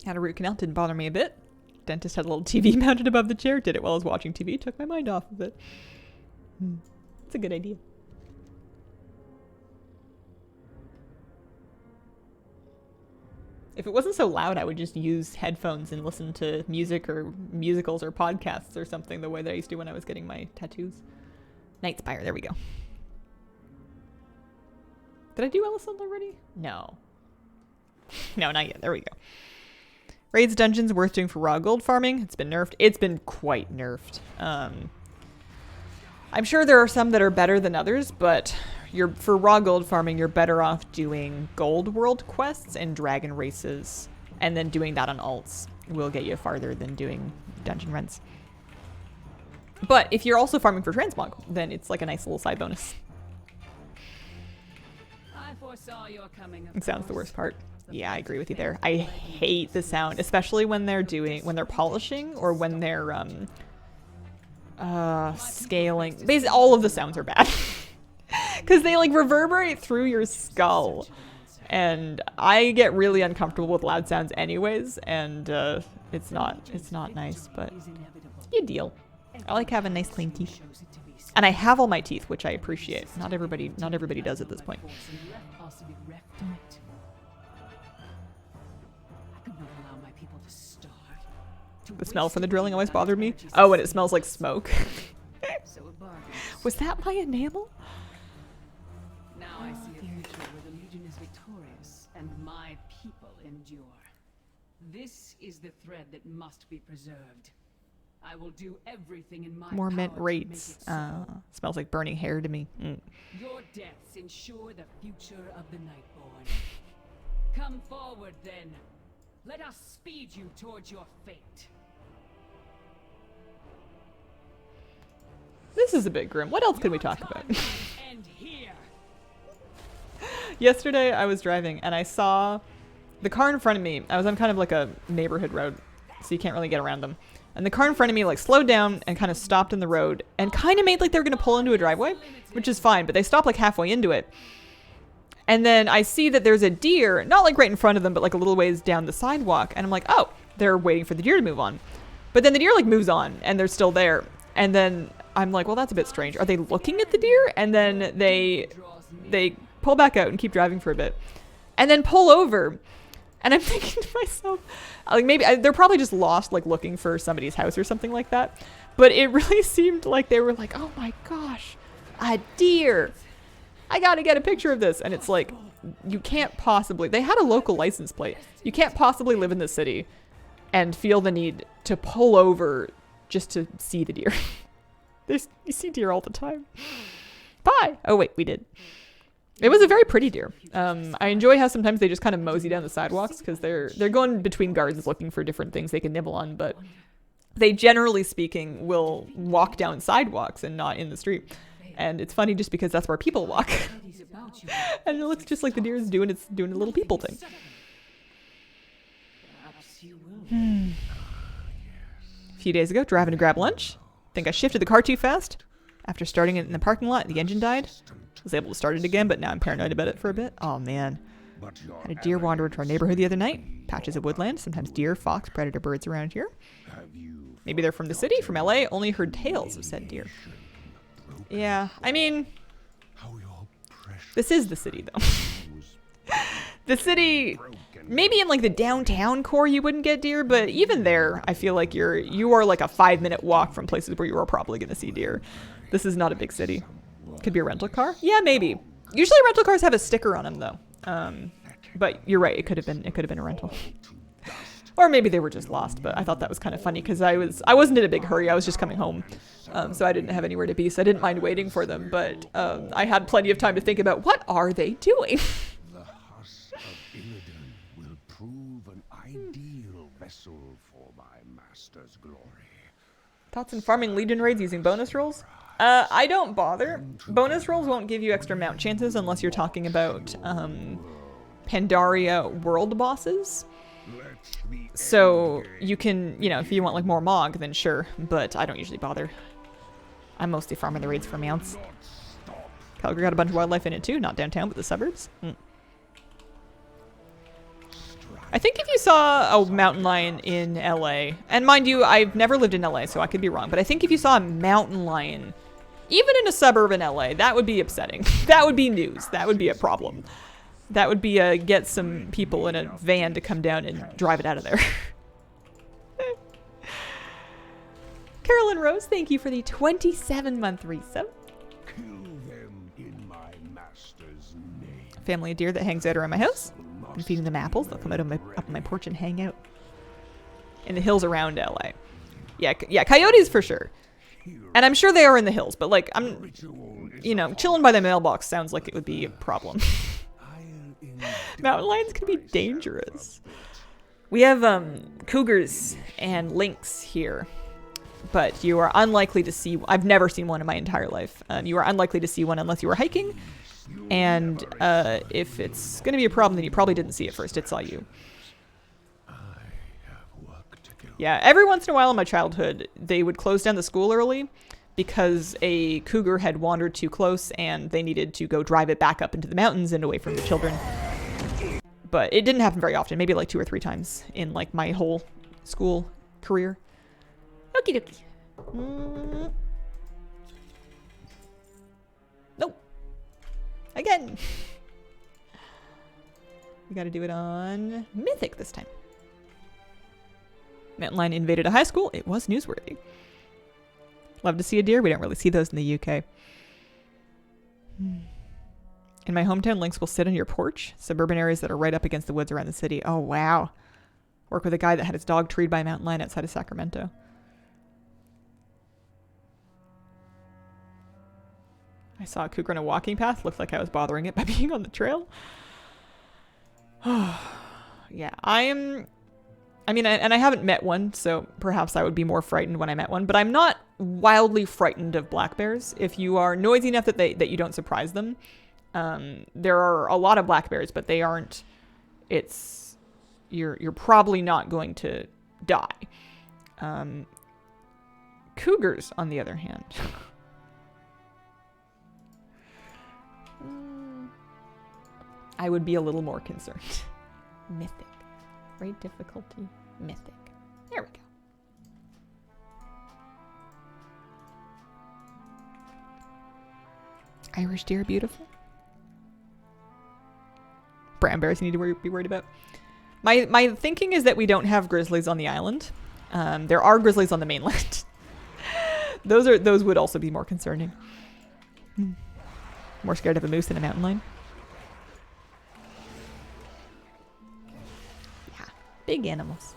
Had a root canal, didn't bother me a bit. Dentist had a little TV mounted above the chair, did it while I was watching TV, took my mind off of it. It's a good idea. If it wasn't so loud, I would just use headphones and listen to music or musicals or podcasts or something the way that I used to when I was getting my tattoos. Nightspire, there we go. Did I do Ellison already? No. No, not yet. There we go. Raids dungeons worth doing for raw gold farming. It's been nerfed. It's been quite nerfed. I'm sure there are some that are better than others, but for raw gold farming, you're better off doing gold world quests and dragon races, and then doing that on alts will get you farther than doing dungeon runs. But if you're also farming for transmog, then it's like a nice little side bonus. I foresaw your coming. It sounds the worst part. Yeah, I agree with you there. I hate the sound, especially when they're polishing or when they're scaling. Basically, all of the sounds are bad because they like reverberate through your skull, and I get really uncomfortable with loud sounds anyways. And it's not nice, but you deal. I like having nice clean teeth, and I have all my teeth, which I appreciate. Not everybody does at this point. The smell from the drilling always bothered me. Oh, and it smells like smoke. Was that my enamel? Now I see a future where the Legion is victorious and my people endure. This is the thread that must be preserved. I will do everything in my More power mint to rates. make it so. Smells like burning hair to me. Your deaths ensure the future of the Nightborn. Come forward then. Let us speed you towards your fate. This is a bit grim. What else can we talk about? End here. Yesterday I was driving and I saw the car in front of me. I was on kind of like a neighborhood road, so you can't really get around them. And the car in front of me like slowed down and kind of stopped in the road and kind of made like they were going to pull into a driveway, which is fine, but they stopped like halfway into it. And then I see that there's a deer, not like right in front of them, but like a little ways down the sidewalk. And I'm like, oh, they're waiting for the deer to move on. But then the deer like moves on and they're still there. And then I'm like, well, that's a bit strange. Are they looking at the deer? And then they pull back out and keep driving for a bit. And then pull over. And I'm thinking to myself, like maybe they're probably just lost like looking for somebody's house or something like that. But it really seemed like they were like, oh my gosh, a deer. I gotta get a picture of this. And it's like, you can't possibly, they had a local license plate. You can't possibly live in the city and feel the need to pull over just to see the deer. You see deer all the time. Bye. Oh wait, we did. It was a very pretty deer. I enjoy how sometimes they just kind of mosey down the sidewalks because they're going between gardens looking for different things they can nibble on, but they generally speaking will walk down sidewalks and not in the street. And it's funny just because that's where people walk. And it looks just like the deer is doing a little people thing. A few days ago, driving to grab lunch. Think I shifted the car too fast. After starting it in the parking lot, the engine died. Was able to start it again, but now I'm paranoid about it for a bit. Oh man. Had a deer wander into our neighborhood the other night. Patches of woodland, sometimes deer, fox, predator birds around here. Maybe they're from the city, from LA. Only heard tales of said deer. Yeah, I mean, this is the city though. The city, maybe in like the downtown core you wouldn't get deer, but even there, I feel like you are like a 5-minute walk from places where you are probably going to see deer. This is not a big city. Could be a rental car. Yeah, maybe. Usually rental cars have a sticker on them though. But you're right. It could have been a rental. Or maybe they were just lost, but I thought that was kind of funny because I wasn't in a big hurry. I was just coming home. So I didn't have anywhere to be, so I didn't mind waiting for them, but I had plenty of time to think about what are they doing? The husk of Illidan will prove an ideal vessel for my master's glory. Thoughts on farming Legion raids using bonus rolls? I don't bother. Bonus rolls won't give you extra mount chances unless you're talking about Pandaria world bosses. So you can, if you want like more Mog, then sure, but I don't usually bother. I'm mostly farming the raids for mounts. Calgary got a bunch of wildlife in it too, not downtown, but the suburbs. I think if you saw a mountain lion in LA, and mind you, I've never lived in LA, so I could be wrong, but I think if you saw a mountain lion, even in a suburb in LA, that would be upsetting. That would be news. That would be a problem. That would be get some people in a van to come down and drive it out of there. Carolyn Rose, thank you for the 27-month resub. Kill them in my master's name. Family of deer that hangs out around my house. I'm feeding them apples. They'll come out up on my porch and hang out. In the hills around LA. Yeah, coyotes for sure. And I'm sure they are in the hills, but like, chilling by the mailbox sounds like it would be a problem. Mountain lions can be dangerous. We have cougars and lynx here, but you are unlikely to see. I've never seen one in my entire life. You are unlikely to see one unless you were hiking, and if it's going to be a problem, then you probably didn't see it first. It saw you. Yeah, every once in a while in my childhood, they would close down the school early because a cougar had wandered too close and they needed to go drive it back up into the mountains and away from the children. But it didn't happen very often, maybe like 2 or 3 times in like my whole school career. Okie dokie. Nope. Again. We gotta do it on Mythic this time. Mountain lion invaded a high school. It was newsworthy. Love to see a deer. We don't really see those in the UK. In my hometown, lynx will sit on your porch. Suburban areas that are right up against the woods around the city. Oh, wow. Work with a guy that had his dog treed by a mountain lion outside of Sacramento. I saw a cougar on a walking path. Looked like I was bothering it by being on the trail. Yeah, and I haven't met one, so perhaps I would be more frightened when I met one, but I'm not wildly frightened of black bears. If you are noisy enough that you don't surprise them, there are a lot of black bears, but they aren't, you're probably not going to die. Cougars, on the other hand. I would be a little more concerned. Mythic. Great difficulty. Mythic. There we go. Irish deer beautiful. Brown bears you need to be worried about. My thinking is that we don't have grizzlies on the island. There are grizzlies on the mainland. Those would also be more concerning. More scared of a moose than a mountain lion. Yeah, big animals.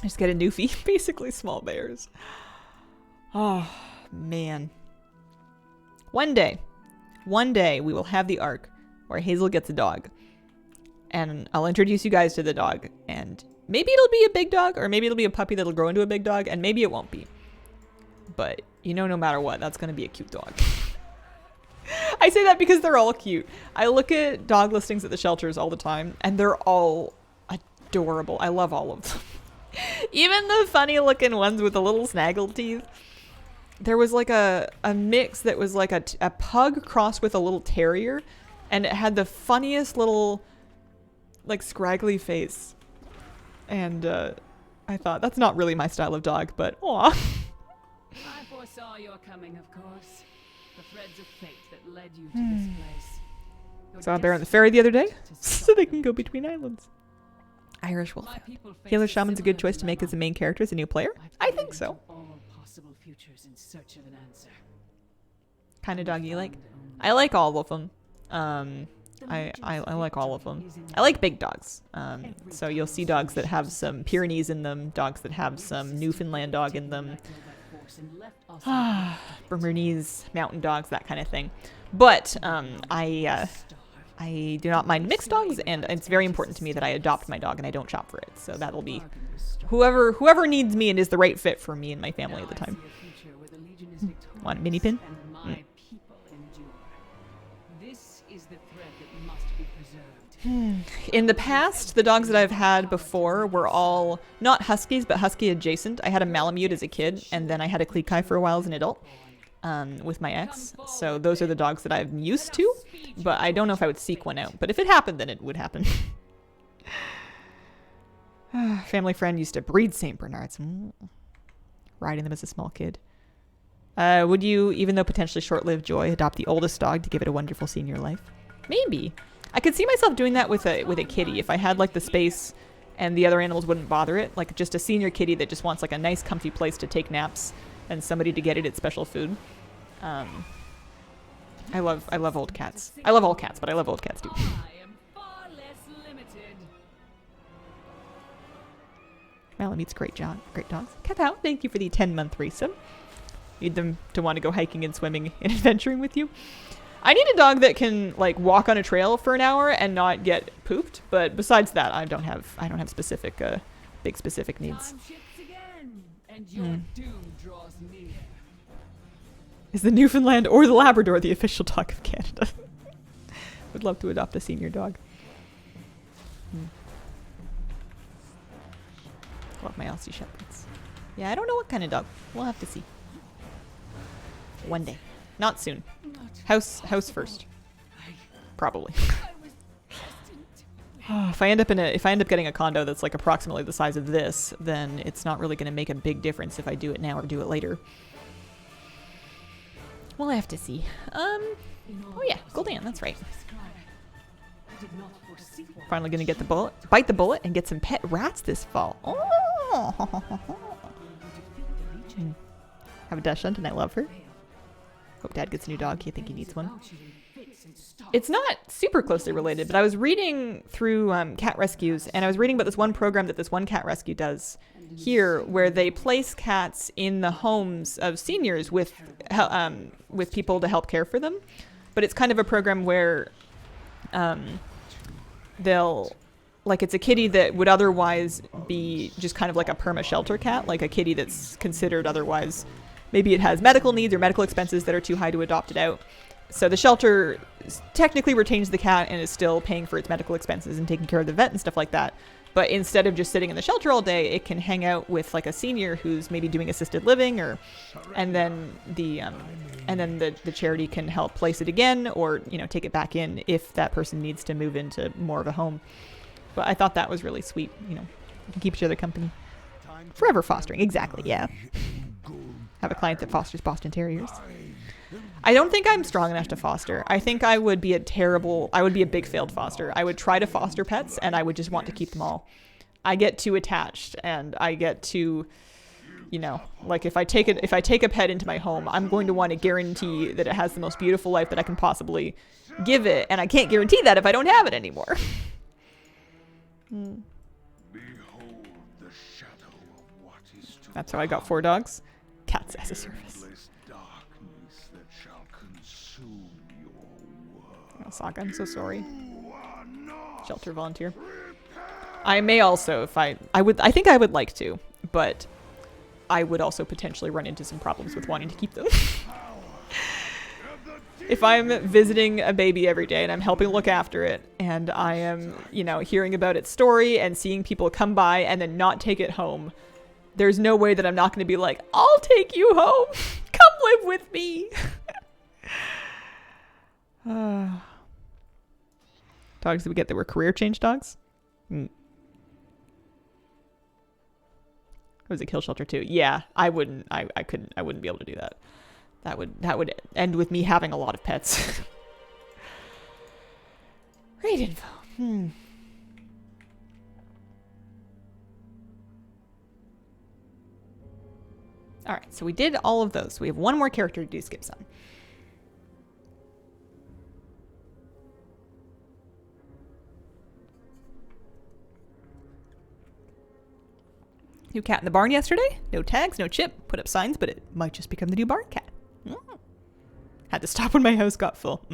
I just get a newfie. Basically small bears. Oh, man. One day we will have the arc where Hazel gets a dog. And I'll introduce you guys to the dog. And maybe it'll be a big dog, or maybe it'll be a puppy that'll grow into a big dog, and maybe it won't be. But, you know, no matter what, that's going to be a cute dog. I say that because they're all cute. I look at dog listings at the shelters all the time, and they're all adorable. I love all of them. Even the funny looking ones with the little snaggle teeth. There was like a mix that was like a pug crossed with a little terrier, and it had the funniest little like scraggly face. And I thought, that's not really my style of dog, but aw. I foresaw your coming, of course. The threads of fate that led you to this place. Your Saw a bear on the destiny ferry the other day, to so they can separate. go between islands. Irish wolf. My people face Healer a Shaman's a good similar choice to make as a dilemma. main character as a new player. I peered think so. into all possible futures in search of an answer. Kind of dog you like? Found only I like all of them. the I legend like all of them. victory is in I like big dogs. So you'll see dogs that have some Pyrenees in them, dogs that have some Newfoundland dog in them, Bernese mountain dogs, that kind of thing. But I do not mind mixed dogs, and it's very important to me that I adopt my dog and I don't shop for it. So that'll be whoever needs me and is the right fit for me and my family at the time. Want a mini pin? And my people endure. This is the thread that must be preserved. In the past, the dogs that I've had before were all not huskies, but husky adjacent. I had a Malamute as a kid, and then I had a Klekai for a while as an adult with my ex. So those are the dogs that I'm used to, but I don't know if I would seek one out. But if it happened, then it would happen. Family friend used to breed St. Bernards. Riding them as a small kid. Would you, even though potentially short-lived joy, adopt the oldest dog to give it a wonderful senior life? Maybe. I could see myself doing that with a kitty if I had like the space and the other animals wouldn't bother it. Like just a senior kitty that just wants like a nice comfy place to take naps and somebody to get it its special food. I love old cats. I love all cats, but I love old cats too. I am far less limited. Malamute's great dogs. Kapow, thank you for the 10-month resub. Need them to want to go hiking and swimming and adventuring with you. I need a dog that can like walk on a trail for an hour and not get pooped. But besides that, I don't have specific big specific needs. Time shifts again, and your doom draws near. Is the Newfoundland or the Labrador the official dog of Canada? Would love to adopt a senior dog. Love my Aussie Shepherds. Yeah, I don't know what kind of dog. We'll have to see. One day. Not soon. House first. Probably. If I end up getting a condo that's like approximately the size of this, then it's not really going to make a big difference if I do it now or do it later. We'll have to see. Oh yeah, Gul'dan, that's right. Finally gonna bite the bullet and get some pet rats this fall. Oh. Have a Dachshund and I love her. Hope Dad gets a new dog. You think he needs one? It's not super closely related, but I was reading through cat rescues, and I was reading about this one program that this one cat rescue does here, where they place cats in the homes of seniors with people to help care for them. But it's kind of a program where they'll, like, it's a kitty that would otherwise be just kind of like a perma shelter cat, like a kitty that's considered otherwise, maybe it has medical needs or medical expenses that are too high to adopt it out. So the shelter technically retains the cat and is still paying for its medical expenses and taking care of the vet and stuff like that. But instead of just sitting in the shelter all day, it can hang out with like a senior who's maybe doing assisted living, and then the charity can help place it again, or take it back in if that person needs to move into more of a home. But I thought that was really sweet. You can keep each other company. Forever fostering, exactly. Yeah. have a client that fosters Boston Terriers. I don't think I'm strong enough to foster. I think I would be a big failed foster. I would try to foster pets and I would just want to keep them all. I get too attached and I get too, you know, like if I take a pet into my home, I'm going to want to guarantee that it has the most beautiful life that I can possibly give it. And I can't guarantee that if I don't have it anymore. Behold the shadow of what is to That's how I got 4 dogs. Cats as a service. endless darkness that shall consume your world. Oh, Sokka, I'm so sorry. You are not Shelter volunteer. I may also, I think I would like to, but I would also potentially run into some problems with wanting to keep them. If I'm visiting a baby every day and I'm helping look after it and I am, you know, hearing about its story and seeing people come by and then not take it home, there's no way that I'm not going to be like, I'll take you home. Come live with me. Dogs that we get that were career change dogs? Was it kill shelter too? Yeah, I wouldn't be able to do that. That would end with me having a lot of pets. Great info. All right, so we did all of those. We have one more character to do skips on. New cat in the barn yesterday. No tags, no chip. Put up signs, but it might just become the new barn cat. Had to stop when my house got full.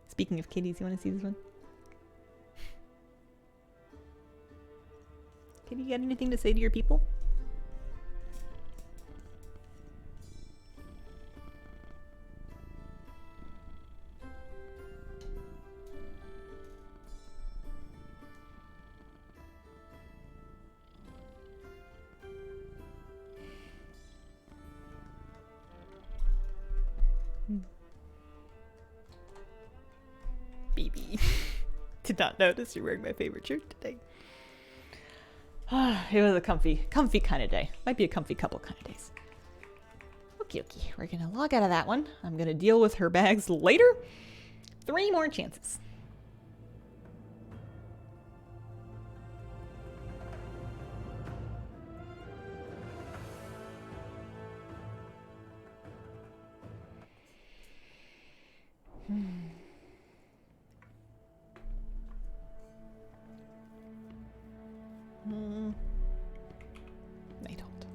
Speaking of kitties, you want to see this one? Kitty, you got anything to say to your people? BB. Did not notice you're wearing my favorite shirt today. It was a comfy kind of day. Might be a comfy couple kind of days. Okay, we're gonna log out of that one. I'm gonna deal with her bags later. 3 more chances. They don't.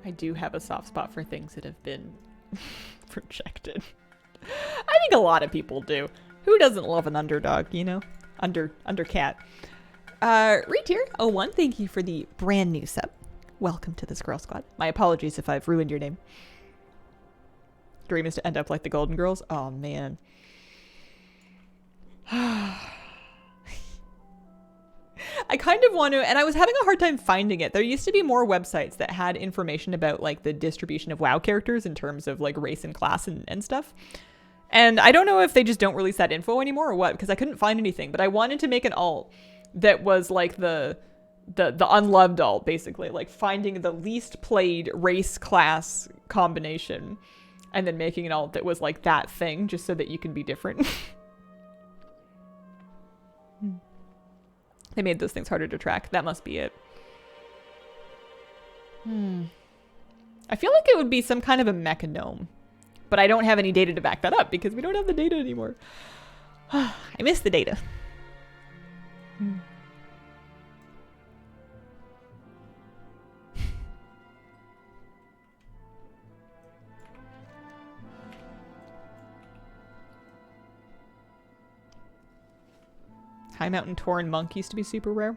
I do have a soft spot for things that have been rejected. I think a lot of people do. Who doesn't love an underdog, you know? Undercat. Retier01, thank you for the brand new sub. Welcome to the Squirrel Squad. My apologies if I've ruined your name. Dream is to end up like the Golden Girls? Oh, man. I kind of want to, and I was having a hard time finding it. There used to be more websites that had information about like the distribution of WoW characters in terms of like race and class and stuff. And I don't know if they just don't release that info anymore or what, because I couldn't find anything. But I wanted to make an alt that was like the unloved alt, basically, like finding the least played race class combination and then making an alt that was like that thing just so that you can be different. They made those things harder to track. That must be it. I feel like it would be some kind of a mechanome, but I don't have any data to back that up because we don't have the data anymore. I miss the data. High Mountain Tauren Monk used to be super rare.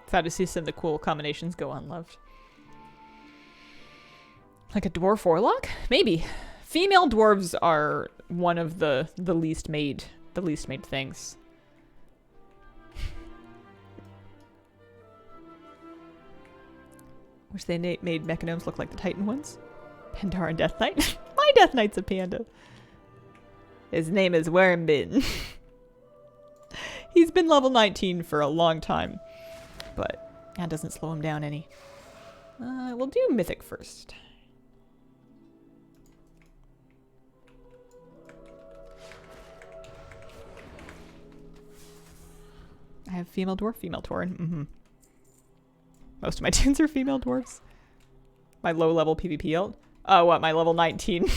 Sad to see some of the cool combinations go unloved. Like a dwarf warlock? Maybe. Female dwarves are one of the least made things. Wish they made Mechanomes look like the Titan ones. Pandaren Death Knight. My Death Knight's a panda. His name is Wormbin. He's been level 19 for a long time. But that doesn't slow him down any. We'll do Mythic first. I have female dwarf, female tauren. Mm-hmm. Most of my tunes are female dwarves. My low level PvP ult. Oh, what? My level 19.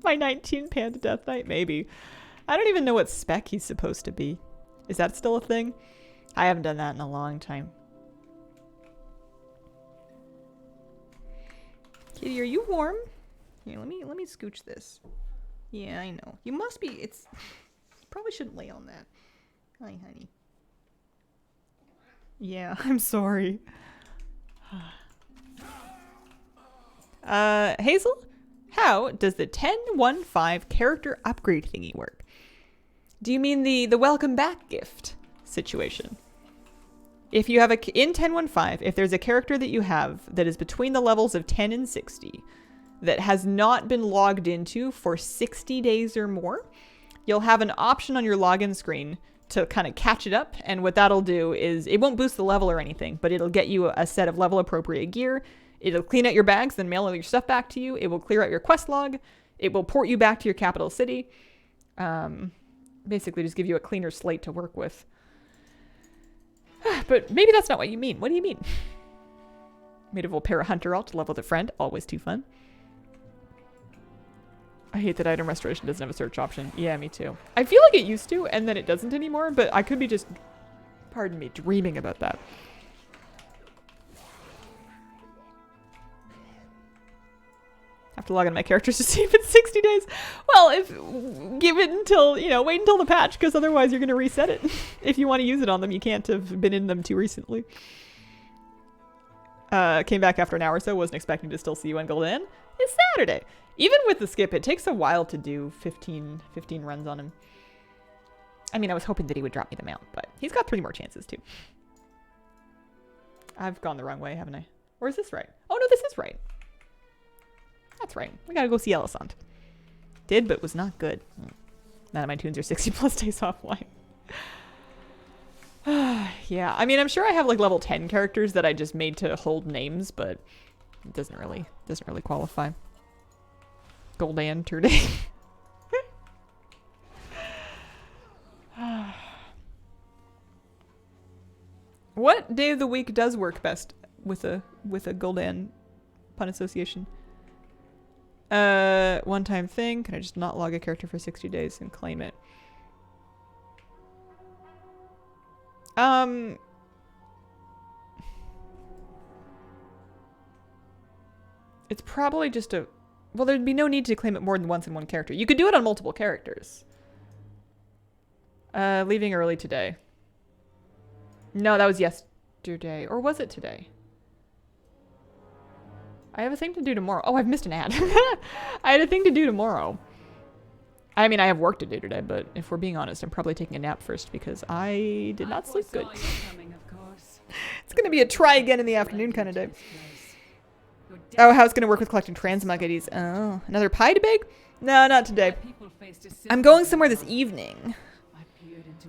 My 19 Panda Death Knight? Maybe. I don't even know what spec he's supposed to be. Is that still a thing? I haven't done that in a long time. Kitty, are you warm? Here, let me scooch this. Yeah, I know. You must be. It's. Probably shouldn't lay on that. Hi, honey. Yeah, I'm sorry. Hazel, how does the 10-1-5 character upgrade thingy work? Do you mean the welcome back gift situation? If you have in 10-1-5, if there's a character that you have that is between the levels of 10 and 60 that has not been logged into for 60 days or more, you'll have an option on your login screen to kind of catch it up, and what that'll do is it won't boost the level or anything, but it'll get you a set of level appropriate gear. It'll clean out your bags, then mail all your stuff back to you. It will clear out your quest log. It will port you back to your capital city. Basically just give you a cleaner slate to work with. But maybe that's not what you mean. What do you mean? Medieval para hunter alt to level with a friend. Always too fun. I hate that item restoration doesn't have a search option. Yeah, me too. I feel like it used to, and then it doesn't anymore, but I could be just, pardon me, dreaming about that. I have to log in my characters to see if it's 60 days. Well, give it until, you know, wait until the patch, because otherwise you're going to reset it. If you want to use it on them, you can't have been in them too recently. Came back after an hour or so, wasn't expecting to still see you on Gul'dan. It's Saturday. Even with the skip, it takes a while to do 15 runs on him. I mean, I was hoping that he would drop me the mount, but he's got 3 more chances too. I've gone the wrong way, haven't I? Or is this right? Oh no, this is right. That's right. We gotta go see Elisant. Did, but was not good. None of my tunes are 60 plus days offline. Yeah, I mean, I'm sure I have like level 10 characters that I just made to hold names, but it doesn't really qualify. Gul'dan today. What day of the week does work best with a Gul'dan pun association? One-time thing. Can I just not log a character for 60 days and claim it? It's probably just a... Well, there'd be no need to claim it more than once in one character. You could do it on multiple characters. Leaving early today. No, that was yesterday. Or was it today? I have a thing to do tomorrow. Oh, I've missed an ad. I had a thing to do tomorrow. I mean, I have work to do today, but if we're being honest, I'm probably taking a nap first because I did not sleep good. It's going to be a try again in the afternoon kind of day. Oh, how's it going to work with collecting transmuggities? Oh, another pie to bake? No, not today. I'm going somewhere this evening.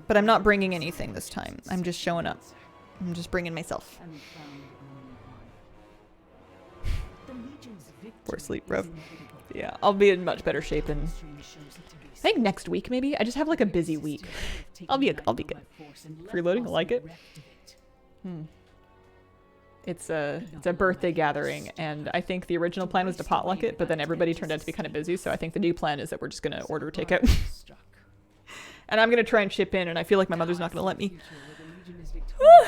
But I'm not bringing anything this time. I'm just showing up. I'm just bringing myself. Poor sleep, bro. Yeah, I'll be in much better shape in... I think next week, maybe? I just have like a busy week. I'll be good. Freeloading, I like it. It's a birthday gathering, and I think the original plan was to potluck it, but then everybody turned out to be kind of busy, so I think the new plan is that we're just going to order takeout. And I'm going to try and ship in, and I feel like my mother's not going to let me.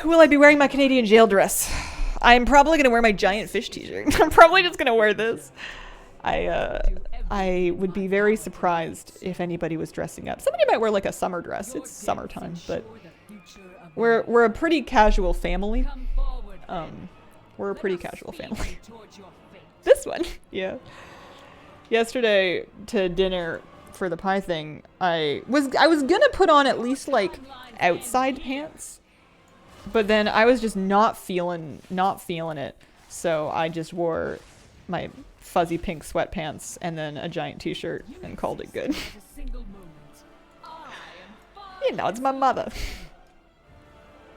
Will I be wearing my Canadian jail dress? I'm probably going to wear my giant fish t-shirt. I'm probably just going to wear this. I would be very surprised if anybody was dressing up. Somebody might wear like a summer dress. It's summertime, but we're a pretty casual family. We're a pretty casual family. This one, yeah. Yesterday to dinner for the pie thing, I was gonna put on at least like outside pants, but then I was just not feeling it. So I just wore my fuzzy pink sweatpants and then a giant t-shirt and called it good. You know, it's my mother.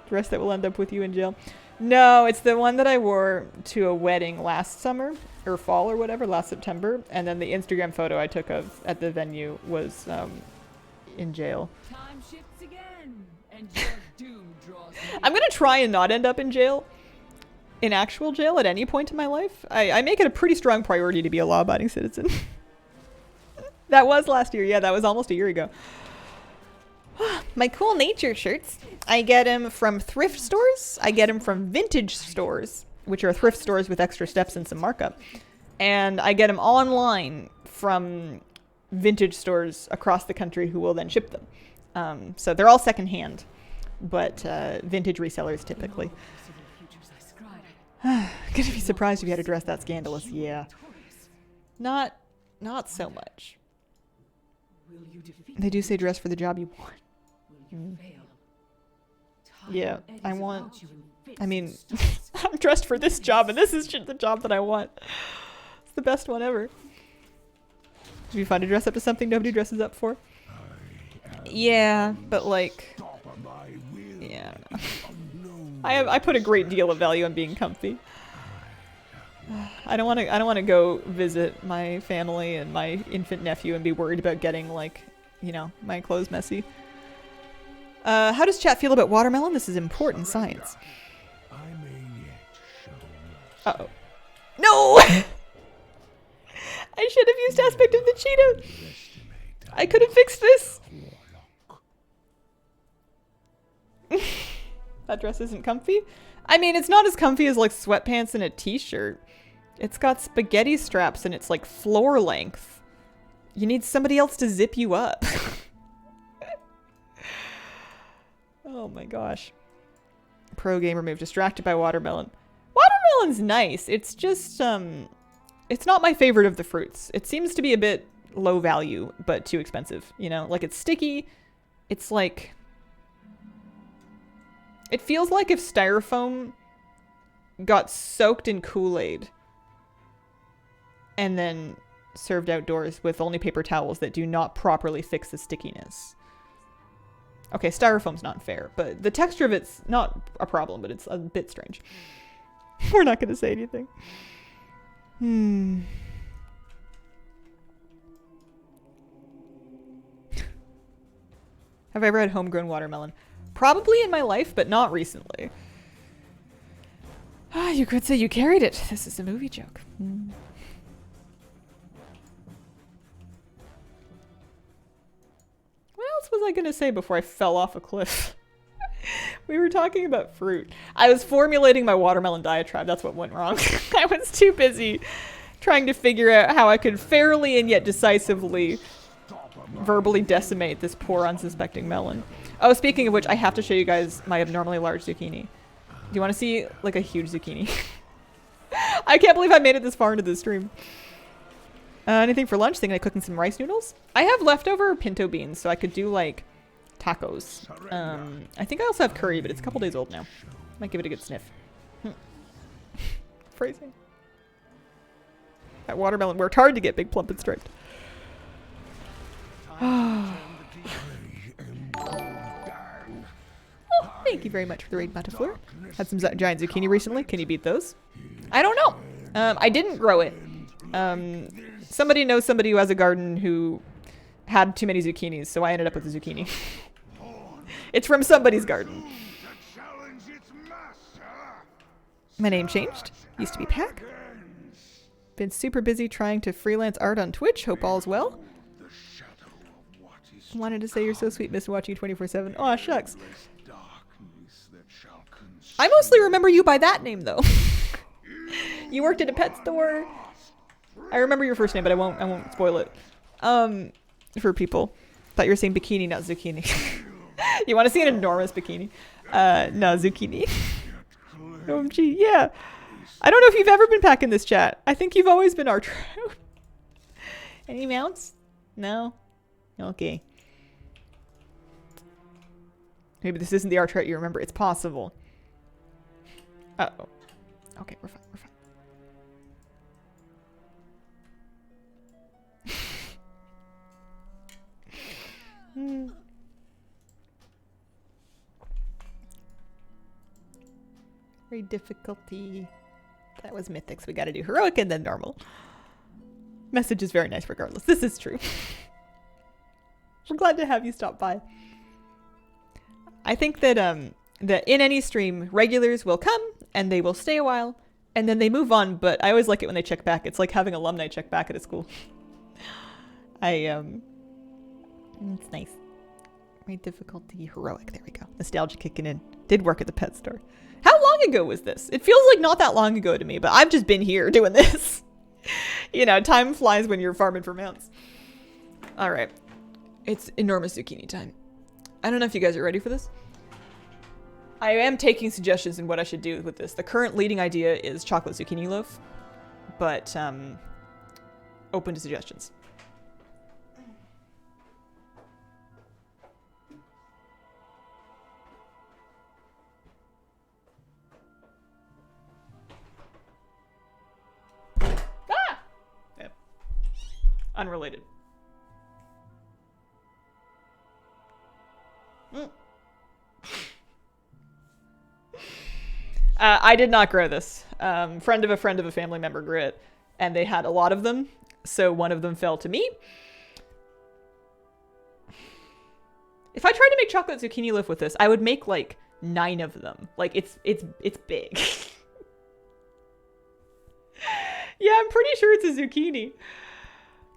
Dress that will end up with you in jail. No, it's the one that I wore to a wedding last summer or fall or whatever, last September. And then the Instagram photo I took of at the venue was in jail. Time shifts again, and your doom draws near. I'm gonna try and not end up in jail, in actual jail at any point in my life. I make it a pretty strong priority to be a law-abiding citizen. That was last year. Yeah, that was almost a year ago. My cool nature shirts, I get them from thrift stores. I get them from vintage stores, which are thrift stores with extra steps and some markup. And I get them online from vintage stores across the country who will then ship them. So they're all secondhand, but vintage resellers typically. Gonna be surprised if you had to dress that scandalous. Yeah. Not so much. They do say dress for the job you want. Yeah, I want... I mean, I'm dressed for this job, and this is the job that I want. It's the best one ever. It'd be fun to dress up to something nobody dresses up for. Yeah, but like... Yeah, I don't know. I put a great deal of value on being comfy. I don't want to go visit my family and my infant nephew and be worried about getting, like, you know, my clothes messy. How does chat feel about watermelon? This is important science. Uh-oh. No! I should have used aspect of the cheetah. I could have fixed this. That dress isn't comfy? I mean, it's not as comfy as, like, sweatpants and a t-shirt. It's got spaghetti straps and it's, like, floor length. You need somebody else to zip you up. Oh my gosh. Pro gamer move. Distracted by watermelon. Watermelon's nice. It's just, it's not my favorite of the fruits. It seems to be a bit low value, but too expensive. You know, like it's sticky. It's like... It feels like if styrofoam got soaked in Kool-Aid and then served outdoors with only paper towels that do not properly fix the stickiness. Okay, styrofoam's not fair, but the texture of it's not a problem, but it's a bit strange. We're not going to say anything. Have I ever had homegrown watermelon? Probably in my life, but not recently. Ah, you could say you carried it. This is a movie joke. What else was I going to say before I fell off a cliff? We were talking about fruit. I was formulating my watermelon diatribe. That's what went wrong. I was too busy trying to figure out how I could fairly and yet decisively verbally decimate this poor unsuspecting melon. Oh, speaking of which, I have to show you guys my abnormally large zucchini. Do you want to see, like, a huge zucchini? I can't believe I made it this far into the stream. Anything for lunch? Thinking of cooking some rice noodles? I have leftover pinto beans, so I could do, like, tacos. I think I also have curry, but it's a couple days old now. Might give it a good sniff. Phrasing. That watermelon worked hard to get big, plump, and striped. Oh, thank you very much for the raid, Matafleur. Had some giant zucchini recently. Can you beat those? I don't know. I didn't grow it. Somebody knows somebody who has a garden who had too many zucchinis, so I ended up with a zucchini. It's from somebody's garden. My name changed. Used to be Pack. Been super busy trying to freelance art on Twitch. Hope all's well. Wanted to say you're so sweet, miss watching you 24/7. Aw, shucks. I mostly remember you by that name, though. You worked at a pet store. I remember your first name, but I won't spoil it. For people. Thought you were saying bikini, not zucchini. You want to see an enormous bikini? No, zucchini. OMG, yeah. I don't know if you've ever been back in this chat. I think you've always been our trout. Any mounts? No? Okay. Maybe this isn't the art chart you remember. It's possible. Uh-oh. Okay, we're fine. We're fine. Very difficulty. That was mythics. We got to do heroic and then normal. Message is very nice regardless. This is true. We're glad to have you stop by. I think that that in any stream, regulars will come and they will stay a while and then they move on, but I always like it when they check back. It's like having alumni check back at a school. It's nice. Right, difficulty heroic. There we go. Nostalgia kicking in. Did work at the pet store. How long ago was this? It feels like not that long ago to me, but I've just been here doing this. You know, time flies when you're farming for mounts. All right. It's enormous zucchini time. I don't know if you guys are ready for this. I am taking suggestions in what I should do with this. The current leading idea is chocolate zucchini loaf, but open to suggestions. Ah! Yeah. Unrelated. I did not grow this. Friend of a family member grew it, and they had a lot of them, so one of them fell to me. If I tried to make chocolate zucchini loaf with this, I would make like 9 of them. Like it's big. Yeah, I'm pretty sure it's a zucchini.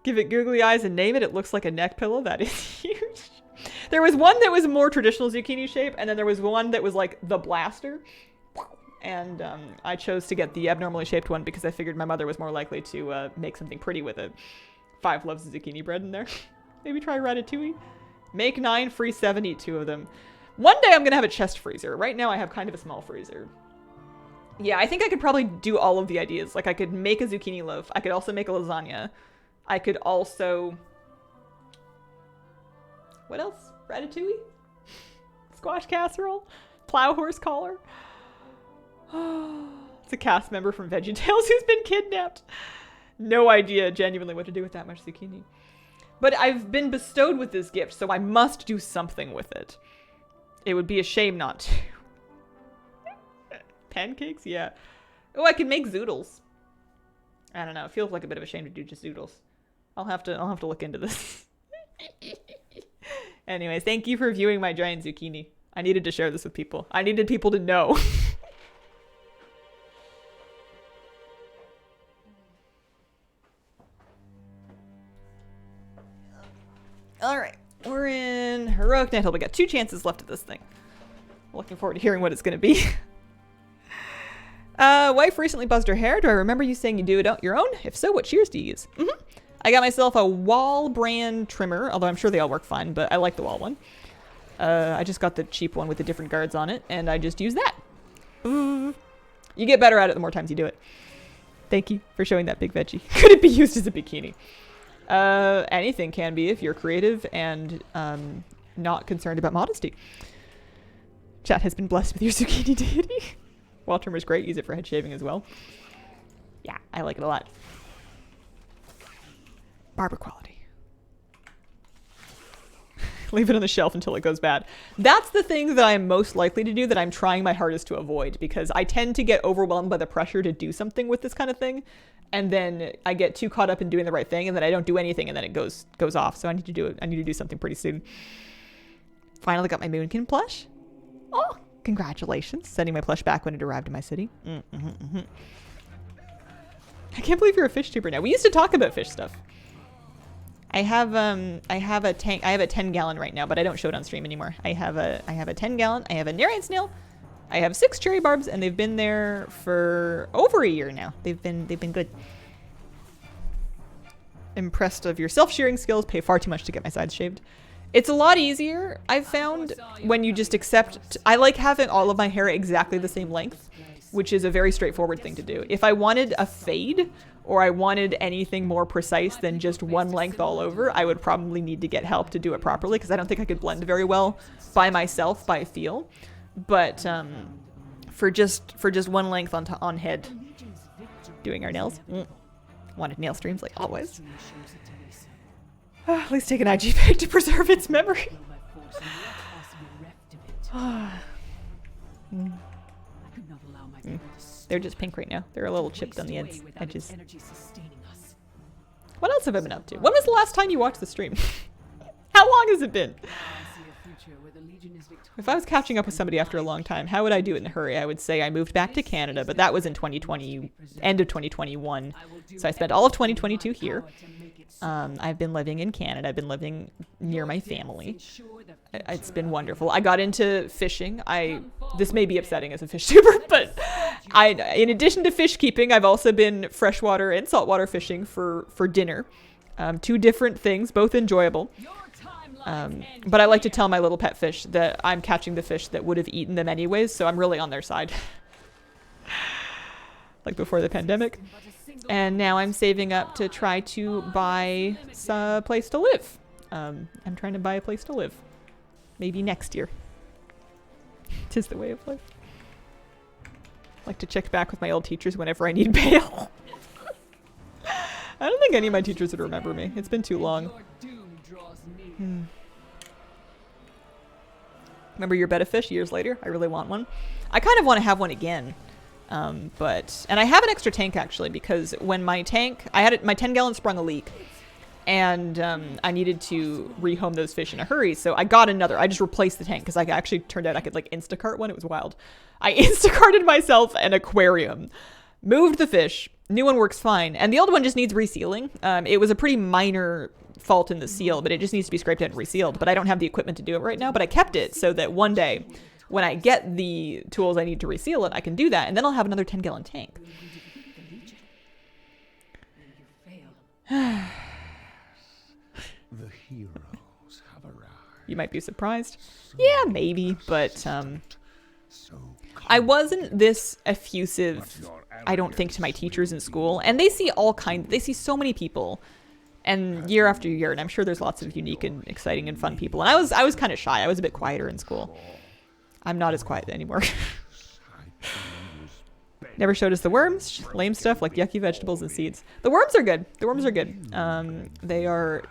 Give it googly eyes and name it. It looks like a neck pillow. That is huge. There was one that was a more traditional zucchini shape, and then there was one that was like the blaster. And I chose to get the abnormally shaped one because I figured my mother was more likely to make something pretty with it. 5 loaves of zucchini bread in there. Maybe try ratatouille. Make 9, free 7, eat 2 of them. One day I'm going to have a chest freezer. Right now I have kind of a small freezer. Yeah, I think I could probably do all of the ideas. Like I could make a zucchini loaf. I could also make a lasagna. I could also... What else? Ratatouille? Squash casserole? Plow horse collar? It's a cast member from VeggieTales who's been kidnapped. No idea genuinely what to do with that much zucchini. But I've been bestowed with this gift, so I must do something with it. It would be a shame not to. Pancakes? Yeah. Oh, I can make zoodles. I don't know. It feels like a bit of a shame to do just zoodles. I'll have to look into this. Anyways, thank you for viewing my giant zucchini. I needed to share this with people. I needed people to know. All right, we're in Heroic Night. We got 2 chances left of this thing. Looking forward to hearing what it's going to be. Wife recently buzzed her hair. Do I remember you saying you do it out your own? If so, what shears do you use? I got myself a Wall brand trimmer, although I'm sure they all work fine, but I like the Wall one. I just got the cheap one with the different guards on it, and I just use that. You get better at it the more times you do it. Thank you for showing that big veggie. Could it be used as a bikini? Anything can be if you're creative and not concerned about modesty. Chat has been blessed with your zucchini deity. Wall trimmer's great. Use it for head shaving as well. Yeah, I like it a lot. Barber quality. Leave it on the shelf until it goes bad. That's the thing that I'm most likely to do, that I'm trying my hardest to avoid, because I tend to get overwhelmed by the pressure to do something with this kind of thing. And then I get too caught up in doing the right thing, and then I don't do anything, and then it goes off. So I need to do it. I need to do something pretty soon. Finally got my Moonkin plush. Oh, congratulations. Sending my plush back when it arrived in my city. I can't believe you're a fish tuber now. We used to talk about fish stuff. I have a tank. I have a 10-gallon right now, but I don't show it on stream anymore. I have a 10-gallon. I have a Narian snail. I have 6 cherry barbs, and they've been there for over a year now. They've been good. Impressed of your self-shearing skills. Pay far too much to get my sides shaved. It's a lot easier, I've found, when you just accept... I like having all of my hair exactly the same length, which is a very straightforward thing to do. If I wanted a fade, or I wanted anything more precise than just one length all over, I would probably need to get help to do it properly, because I don't think I could blend very well by myself, by feel. But for just one length on head, doing our nails. Wanted nail streams like always. At least take an IG pic to preserve its memory. They're just pink right now. They're a little chipped on the Waste away without its edges. energy sustaining us. What else have I been up to? When was the last time you watched the stream? How long has it been? I see a future where the Legion is victorious. If I was catching up with somebody after a long time, how would I do it in a hurry? I would say I moved back to Canada, but that was in 2020, end of 2021. So I spent all of 2022 here. I've been living in Canada. I've been living near my family. It's been wonderful. I got into fishing. This may be upsetting as a fish tuber, but in addition to fish keeping, I've also been freshwater and saltwater fishing for dinner. Two different things, both enjoyable. But I like to tell my little pet fish that I'm catching the fish that would have eaten them anyways, so I'm really on their side. Like before the pandemic. And now I'm saving up to try to buy a place to live. I'm trying to buy a place to live. Maybe next year. 'Tis the way of life. Like to check back with my old teachers whenever I need bail. I don't think any of my teachers would remember me. It's been too long. Remember your betta fish years later? I really want one. I kind of want to have one again. And I have an extra tank actually, because when my tank, my 10-gallon sprung a leak, and I needed to rehome those fish in a hurry. So I got another. I just replaced the tank because I actually turned out I could like Instacart one. It was wild. I Instacarted myself an aquarium, moved the fish. New one works fine, and the old one just needs resealing. It was a pretty minor fault in the seal, but it just needs to be scraped out and resealed. But I don't have the equipment to do it right now. But I kept it so that one day, when I get the tools I need to reseal it, I can do that, and then I'll have another 10-gallon tank. The heroes have arrived. You might be surprised. Yeah, maybe, but I wasn't this effusive, I don't think, to my teachers in school, and they see they see so many people, and year after year, and I'm sure there's lots of unique and exciting and fun people, and I was kind of shy. I was a bit quieter in school. I'm not as quiet anymore. Never showed us the worms, lame stuff like yucky vegetables and seeds. The worms are good. The worms are good. They are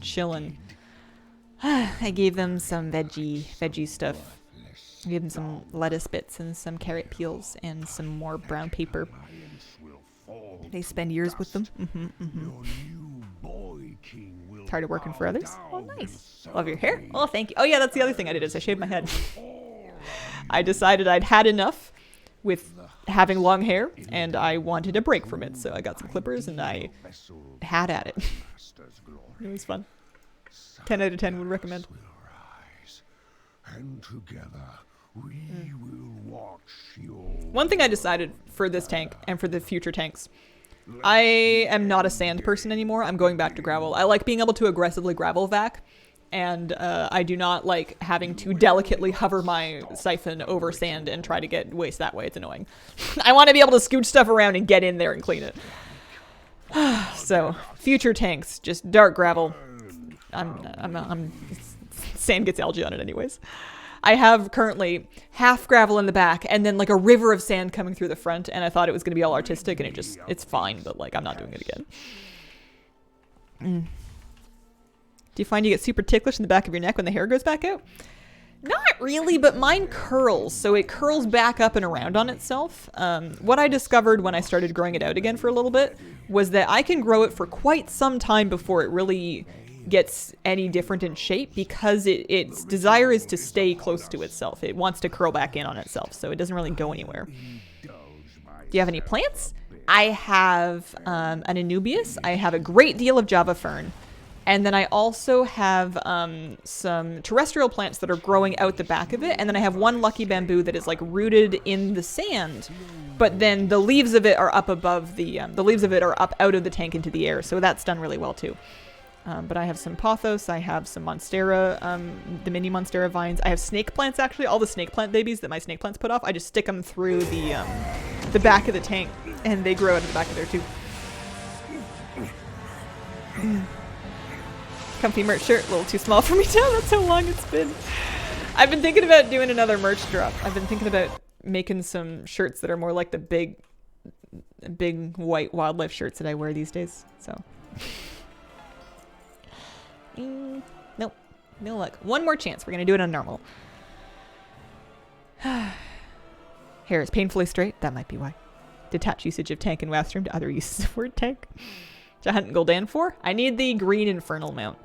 chillin'. I gave them some veggie stuff. I gave them some lettuce bits and some carrot peels and some more brown paper. They spend years with them. Tired of working for others? Oh, nice. Love your hair. Oh, thank you. Oh, yeah, that's the other thing I did is I shaved my head. I decided I'd had enough with having long hair, and I wanted a break from it, so I got some clippers, and I had at it. It was fun. 10 out of 10 would recommend. And together we will watch your One thing I decided for this tank and for the future tanks, I am not a sand person anymore. I'm going back to gravel. I like being able to aggressively gravel vac, and I do not like having to delicately hover my siphon over sand and try to get waste that way. It's annoying. I want to be able to scooch stuff around and get in there and clean it. So, future tanks, just dark gravel. Sand gets algae on it anyways. I have currently half gravel in the back and then like a river of sand coming through the front, and I thought it was going to be all artistic, and it's fine, but like I'm not doing it again. Do you find you get super ticklish in the back of your neck when the hair goes back out? Not really, but mine curls, so it curls back up and around on itself. What I discovered when I started growing it out again for a little bit was that I can grow it for quite some time before it really gets any different in shape, because its desire is to stay close to itself. It wants to curl back in on itself, so it doesn't really go anywhere. Do you have any plants? I have an Anubias. I have a great deal of Java fern. And then I also have some terrestrial plants that are growing out the back of it. And then I have one lucky bamboo that is like rooted in the sand. But then the leaves of it are up above the leaves of it are up out of the tank into the air. So that's done really well too. But I have some pothos. I have some monstera, the mini monstera vines. I have snake plants, actually. All the snake plant babies that my snake plants put off, I just stick them through the back of the tank. And they grow out of the back of there too. Comfy merch shirt, a little too small for me now. That's how long it's been. I've been thinking about doing another merch drop. I've been thinking about making some shirts that are more like the big white wildlife shirts that I wear these days. So, nope, no luck. One more chance. We're gonna do it on normal. Hair is painfully straight. That might be why. Detach usage of tank and Wastrum to other uses of word tank. To hunt Gul'dan for? I need the green infernal mount.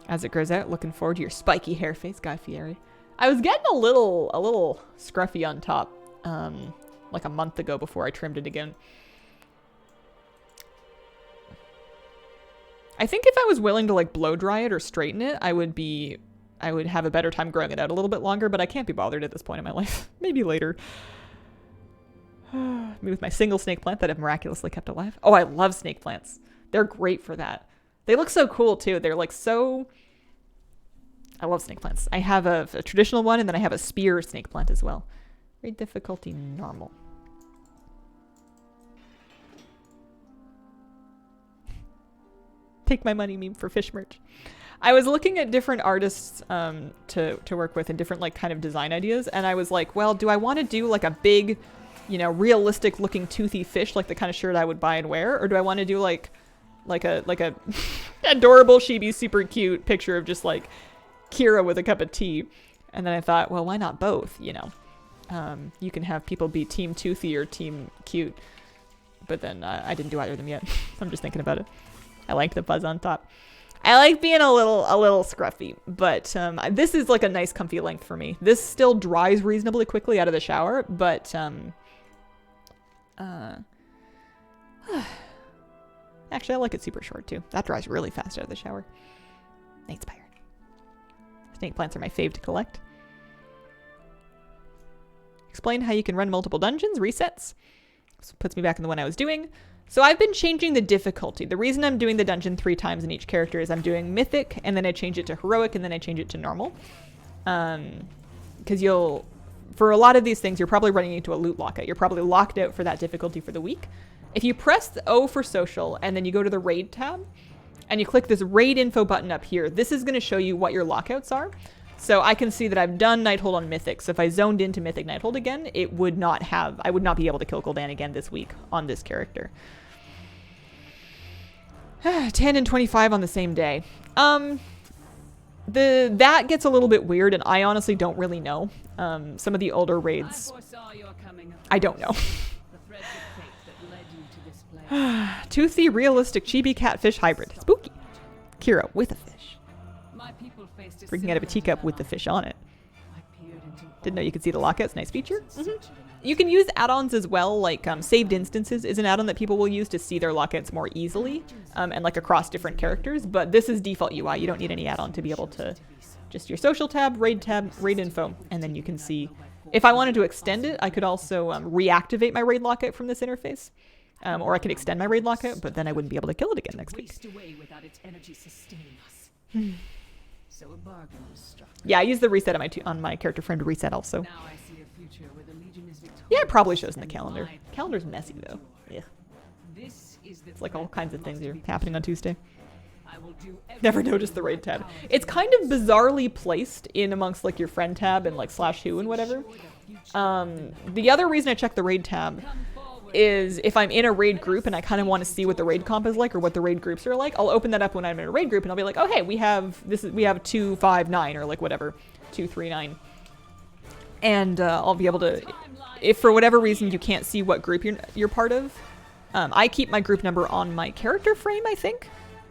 As it grows out, looking forward to your spiky hair face, Guy Fieri. I was getting a little scruffy on top, like a month ago before I trimmed it again. I think if I was willing to like blow dry it or straighten it, I would have a better time growing it out a little bit longer, but I can't be bothered at this point in my life. Maybe later. Me with my single snake plant that I've miraculously kept alive. Oh, I love snake plants. They're great for that. They look so cool too. They're like so... I love snake plants. I have a traditional one and then I have a spear snake plant as well. Raid difficulty normal. Take my money meme for fish merch. I was looking at different artists to work with and different like kind of design ideas, and I was like, well, do I want to do like a big, you know, realistic looking toothy fish like the kind of shirt I would buy and wear, or do I want to do like a adorable chibi super cute picture of just like Kira with a cup of tea? And then I thought, well, why not both, you know? You can have people be team toothy or team cute, but then I didn't do either of them yet. I'm just thinking about it. I like the fuzz on top. I like being a little scruffy, but this is like a nice comfy length for me. This still dries reasonably quickly out of the shower, but actually I like it super short too. That dries really fast out of the shower. Nice fire. Snake plants are my fave to collect. Explain how you can run multiple dungeons, resets. This puts me back in the one I was doing. So I've been changing the difficulty. The reason I'm doing the dungeon 3 times in each character is I'm doing mythic, and then I change it to heroic, and then I change it to normal. Because for a lot of these things, you're probably running into a loot lockout. You're probably locked out for that difficulty for the week. If you press the O for social, and then you go to the raid tab, and you click this raid info button up here, this is going to show you what your lockouts are. So I can see that I've done Nighthold on Mythic. So if I zoned into Mythic Nighthold again, I would not be able to kill Gul'dan again this week on this character. 10 and 25 on the same day. That gets a little bit weird, and I honestly don't really know. Some of the older raids, I don't know. Toothy, realistic chibi catfish hybrid. Spooky. Kira with a fish. Drinking out of a teacup with the fish on it. Didn't know you could see the lockouts. Nice feature. You can use add-ons as well, like saved instances is an add-on that people will use to see their lockouts more easily, and like across different characters, but this is default UI. You don't need any add-on to be able to, just your social tab, raid info, and then you can see. If I wanted to extend it, I could also reactivate my raid lockout from this interface, or I could extend my raid lockout, but then I wouldn't be able to kill it again next week. So a bargain was struck. Yeah, I use the reset on my character friend to reset also. Now I see a future where the Legion is victorious. Yeah, it probably shows in the calendar. Calendar's messy though. Yeah. It's like all kinds of things are happening on Tuesday. Never noticed the raid tab. It's kind of bizarrely placed in amongst like your friend tab and like /who and whatever. The other reason I check the raid tab is if I'm in a raid group and I kind of want to see what the raid comp is like or what the raid groups are like, I'll open that up when I'm in a raid group and I'll be like, oh hey, we have 259 or like whatever, 239, and I'll be able to, if for whatever reason you can't see what group you're part of, I keep my group number on my character frame, I think,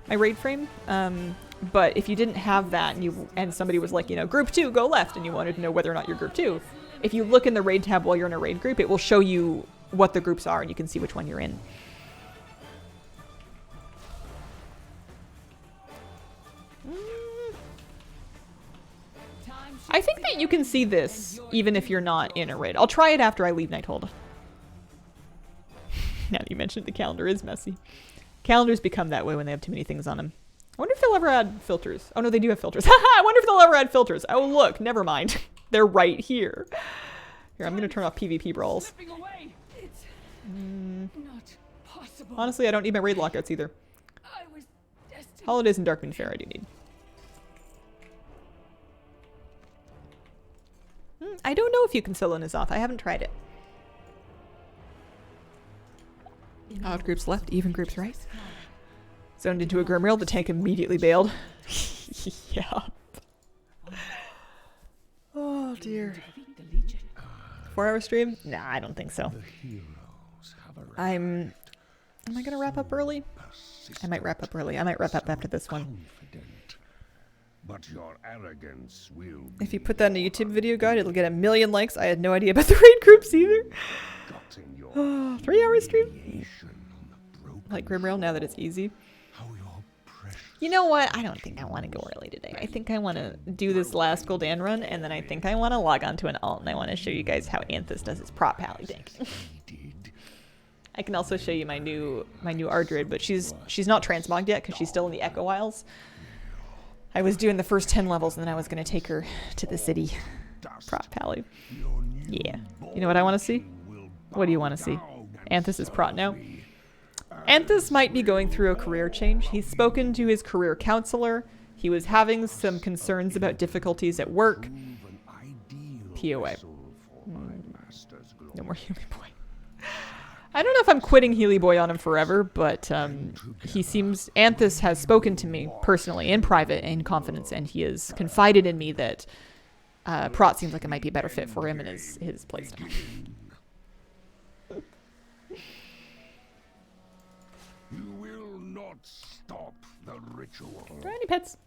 my raid frame. But if you didn't have that and somebody was like, you know, group 2 go left, and you wanted to know whether or not you're group 2, if you look in the raid tab while you're in a raid group, it will show you what the groups are and you can see which one you're in. I think that you can see this even if you're not in a raid. I'll try it after I leave Nighthold. Now that you mentioned, the calendar is messy. Calendars become that way when they have too many things on them. I wonder if they'll ever add filters. Oh no, they do have filters. I wonder if they'll ever add filters. Oh look, never mind. They're right here. Here, I'm gonna turn off PvP brawls. Honestly, I don't need my raid lockouts either. Holidays and Darkmoon Fair I do need. I don't know if you can solo N'Zoth. I haven't tried it. Odd groups left, even groups right. Zoned into a Grimrail, the tank immediately bailed. Yeah. Oh dear. 4-hour stream? Nah, I don't think so. The heroes have arrived. Am I gonna wrap up early? I might wrap up early. I might wrap up after this one. Confident. But your arrogance will If you be put that in a YouTube video guide, it'll get 1,000,000 likes. I had no idea about the raid groups either. got in your 3-hour stream? humiliation on the broken Like Grimrail, now that it's easy. how your precious You know what? I don't think I want to go early today. I think I want to do this last Gul'dan run, and then I think I want to log on to an alt, and I want to show you guys how Anthis does his prop pally tanking. did. I can also show you my new Ardrid, but she's not transmogged yet because she's still in the Echo Isles. I was doing the first 10 levels, and then I was going to take her to the city. Prop pally. Yeah. You know what I want to see? What do you want to see? Anthis is prot now. Anthis might be going through a career change. He's spoken to his career counselor. He was having some concerns about difficulties at work. POA. No more Healy Boy. I don't know if I'm quitting Healy Boy on him forever, but Anthis has spoken to me personally in private in confidence, and he has confided in me that prot seems like it might be a better fit for him and his playstyle. You will not stop the ritual. Are there any pets?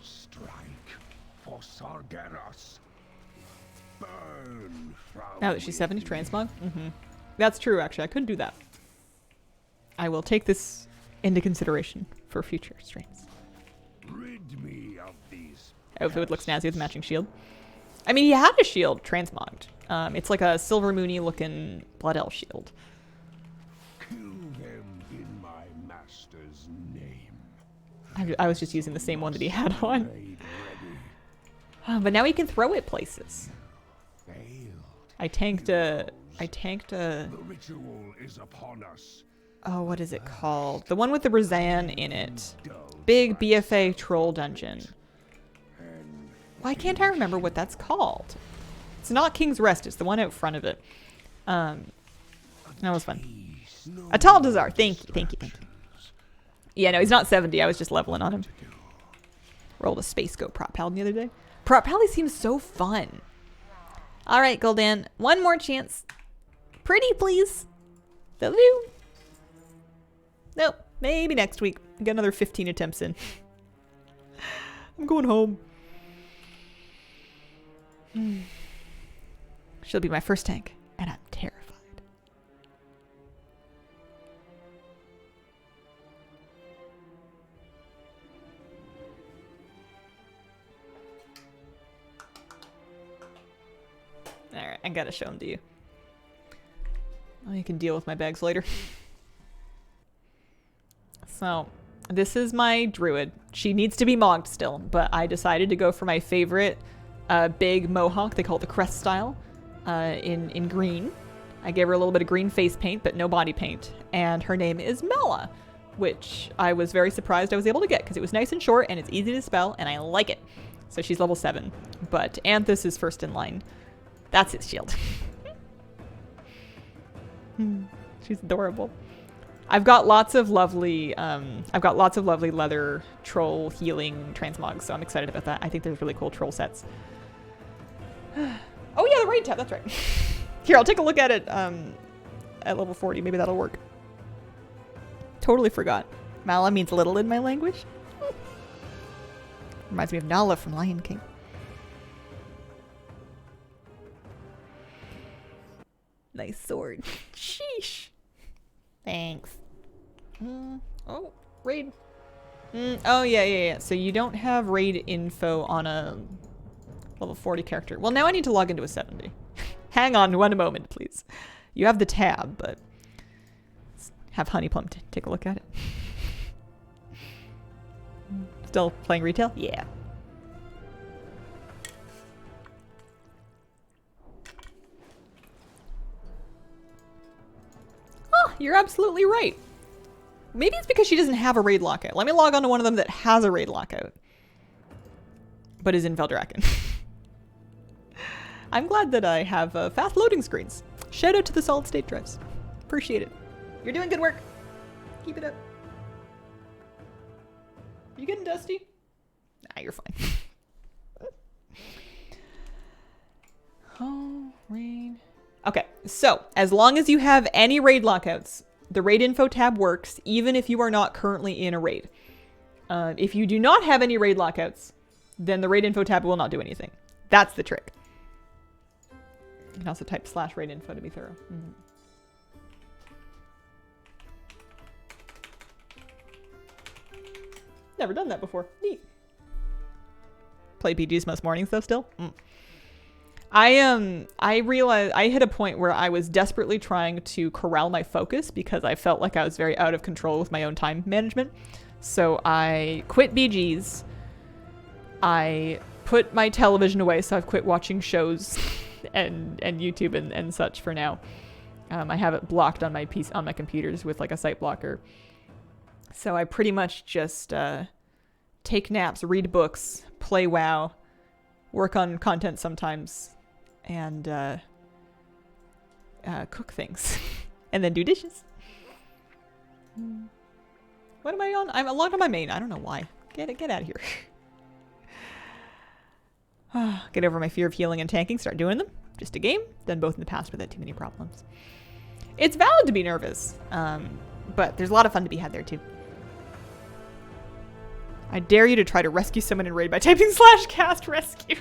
Strike for Sargeras. Burn from Now that she's 70, transmog? That's true, actually. I could do that. I will take this into consideration for future streams. rid me of these. Outfit looks snazzy with matching shield. I mean, he had a shield transmogged. It's like a Silver Moony looking Blood Elf shield. Kill them in my master's name. I was just using the same one that he had on. Raid ready. But now he can throw it places. Failed. I tanked a... The ritual is upon us. Oh, what is it called? The one with the Razan in it. Big BFA troll dungeon. Why can't I remember what that's called? It's not King's Rest. It's the one out front of it. That was fun. Atal Dazar. Thank you. Yeah, no, he's not 70. I was just leveling on him. Rolled a Space Goat Prop Pal the other day. Prop Pally seems so fun. All right, Gul'dan. One more chance. Pretty, please. That'll do. Nope. Maybe next week. Get another 15 attempts in. I'm going home. She'll be my first tank, and I'm terrified. Alright, I gotta show them to you. Oh, you can deal with my bags later. So, this is my druid. She needs to be mogged still, but I decided to go for my favorite big mohawk. They call it the crest style in green. I gave her a little bit of green face paint, but no body paint. And her name is Mela, which I was very surprised I was able to get because it was nice and short and it's easy to spell and I like it. So she's level 7, but Anthis is first in line. That's his shield. She's adorable. I've got lots of lovely leather troll healing transmogs, so I'm excited about that. I think there's really cool troll sets. Oh yeah, the raid tab, that's right. Here, I'll take a look at it at level 40. Maybe that'll work. Totally forgot. Mala means little in my language. Reminds me of Nala from Lion King. Nice sword. Sheesh. Thanks. Oh, raid. Oh, yeah. So you don't have raid info on a level 40 character. Well, now I need to log into a 70. Hang on one moment, please. You have the tab, but have Honeyplum take a look at it. Still playing retail? Yeah. Oh, you're absolutely right. Maybe it's because she doesn't have a raid lockout. Let me log on to one of them that has a raid lockout. But is in Veldraken. I'm glad that I have fast loading screens. Shout out to the solid state drives. Appreciate it. You're doing good work. Keep it up. You getting dusty? Nah, you're fine. So, as long as you have any raid lockouts, the raid info tab works even if you are not currently in a raid. If you do not have any raid lockouts, then the raid info tab will not do anything. That's the trick. You can also type /raid info to be thorough. Never done that before. Neat. Play PGs most mornings though still? I realized I hit a point where I was desperately trying to corral my focus because I felt like I was very out of control with my own time management. So I quit BGs. I put my television away, so I've quit watching shows and YouTube and such for now. I have it blocked on my on my computers with like a site blocker. So I pretty much just take naps, read books, play WoW, work on content sometimes, and cook things, and then do dishes. What am I on? I'm logged on my main. I don't know why. Get out of here. Get over my fear of healing and tanking. Start doing them. Just a game. Done both in the past without too many problems. It's valid to be nervous, but there's a lot of fun to be had there too. I dare you to try to rescue someone in raid by typing /cast rescue.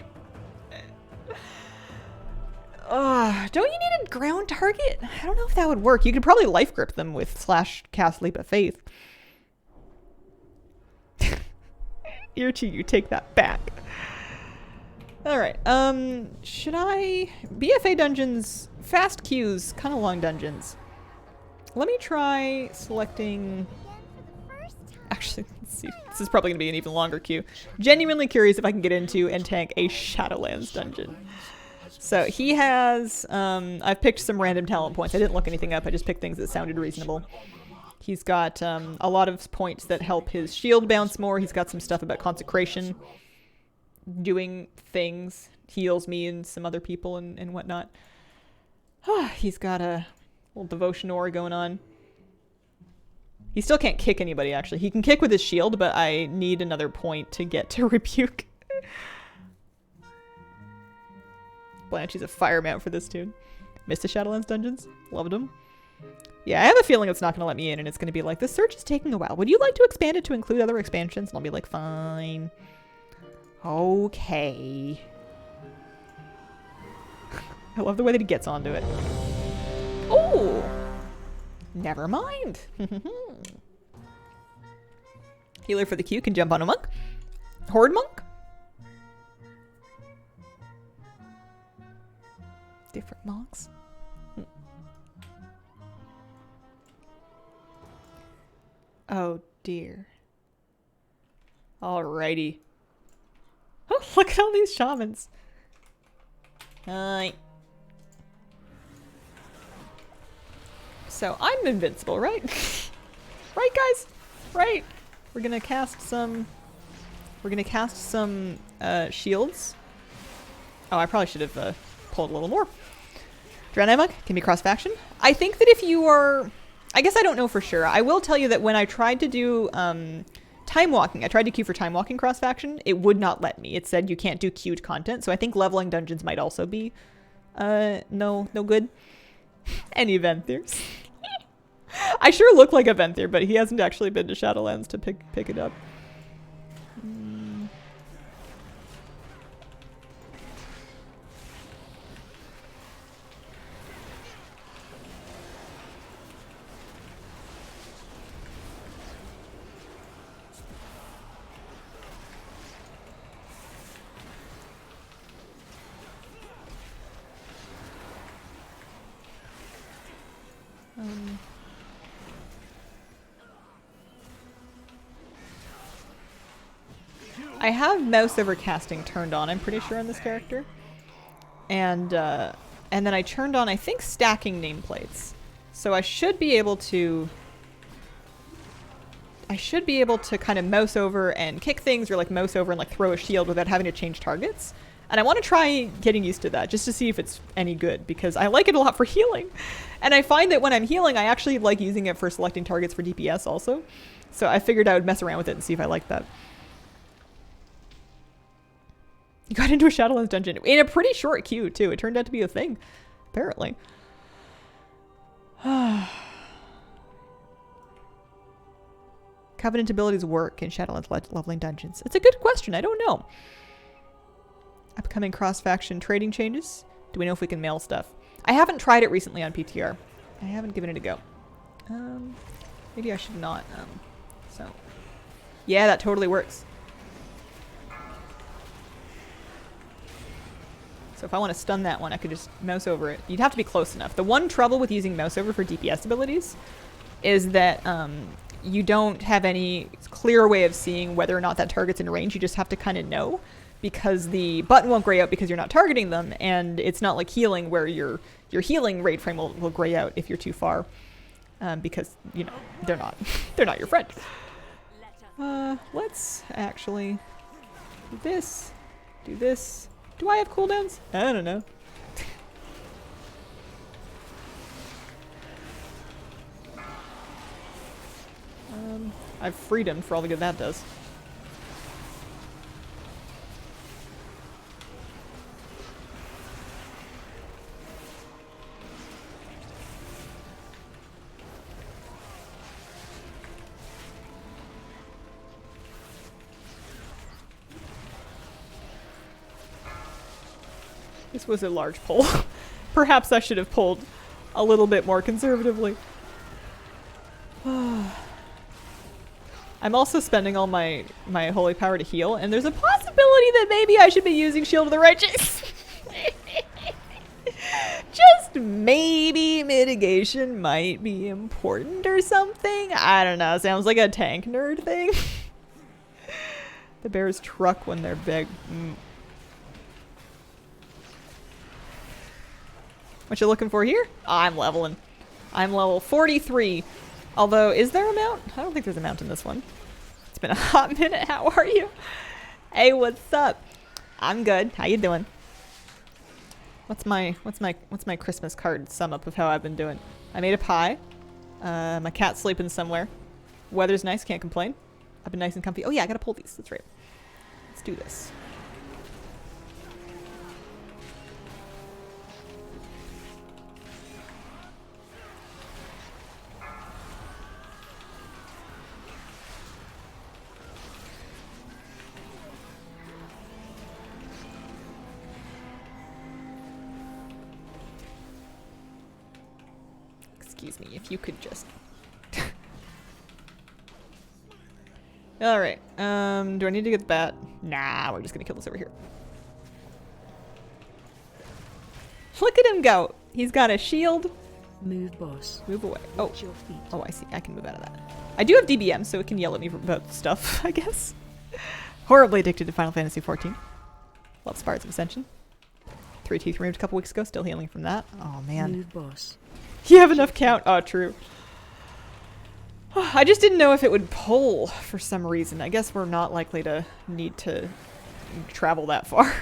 Don't you need a ground target? I don't know if that would work. You could probably life grip them with /cast leap of faith. Ear to you, take that back. Alright, should I... BFA dungeons, fast queues, kind of long dungeons. Let me try selecting... Actually, let's see. This is probably going to be an even longer queue. Genuinely curious if I can get into and tank a Shadowlands dungeon. So he has... I've picked some random talent points. I didn't look anything up. I just picked things that sounded reasonable. He's got a lot of points that help his shield bounce more. He's got some stuff about consecration. Doing things. Heals me and some other people and whatnot. He's got a little devotion aura going on. He still can't kick anybody, actually. He can kick with his shield, but I need another point to get to rebuke. Blanchy's a fire mount for this dude. Missed the Shadowlands dungeons. Loved them. Yeah, I have a feeling it's not going to let me in, and it's going to be like, this search is taking a while. Would you like to expand it to include other expansions? And I'll be like, fine. Okay. I love the way that he gets onto it. Oh! Never mind. Healer for the queue can jump on a monk. Horde monk. Different monks. Oh dear. Alrighty. Oh, look at all these shamans. Hi. So I'm invincible, right? Right, guys? Right. We're gonna cast some shields. Oh, I probably should have pulled a little more. Drown Monk can be cross-faction. I think that if you are... I guess I don't know for sure. I will tell you that when I tried to do time walking, I tried to queue for time walking cross-faction, it would not let me. It said you can't do queued content, so I think leveling dungeons might also be no good. Any Venthirs. I sure look like a Venthir, but he hasn't actually been to Shadowlands to pick it up. I have mouse over casting turned on, I'm pretty sure, on this character. And then I turned on, I think, stacking nameplates. So I should be able to kind of mouse over and kick things, or like mouse over and like throw a shield without having to change targets. And I want to try getting used to that just to see if it's any good, because I like it a lot for healing. And I find that when I'm healing, I actually like using it for selecting targets for DPS also. So I figured I would mess around with it and see if I like that. You got into a Shadowlands dungeon in a pretty short queue, too. It turned out to be a thing, apparently. Covenant abilities work in Shadowlands leveling dungeons. It's a good question. I don't know. Upcoming cross-faction trading changes. Do we know if we can mail stuff? I haven't tried it recently on PTR. I haven't given it a go. Maybe I should not. So, yeah, that totally works. So if I want to stun that one, I could just mouse over it. You'd have to be close enough. The one trouble with using mouse over for DPS abilities is that you don't have any clear way of seeing whether or not that target's in range. You just have to kind of know, because the button won't gray out because you're not targeting them, and it's not like healing where your healing rate frame will gray out if you're too far, because, you know, they're not your friend. Let's actually do this. Do this. Do I have cooldowns? I don't know. I've freedom for all the good that does. This was a large pull. Perhaps I should have pulled a little bit more conservatively. I'm also spending all my holy power to heal, and there's a possibility that maybe I should be using Shield of the Righteous. Just maybe mitigation might be important or something. I don't know. Sounds like a tank nerd thing. The bears truck when they're big. What you looking for here? Oh, I'm leveling. I'm level 43. Although, is there a mount? I don't think there's a mount in this one. It's been a hot minute. How are you? Hey, what's up? I'm good. How you doing? What's my Christmas card sum up of how I've been doing? I made a pie. My cat's sleeping somewhere. Weather's nice, can't complain. I've been nice and comfy. Oh yeah, I gotta pull these. That's right. Let's do this. Excuse me, if you could just... Alright, do I need to get the bat? Nah, we're just gonna kill this over here. Look at him go! He's got a shield. Move, boss. Move away. Oh, your feet. Oh, I see. I can move out of that. I do have DBM, so it can yell at me about stuff, I guess. Horribly addicted to Final Fantasy XIV. Love Spirits of Ascension. 3 teeth removed a couple weeks ago, still healing from that. Oh, man. Move, boss. You have enough count? Oh, true. I just didn't know if it would pull for some reason. I guess we're not likely to need to travel that far.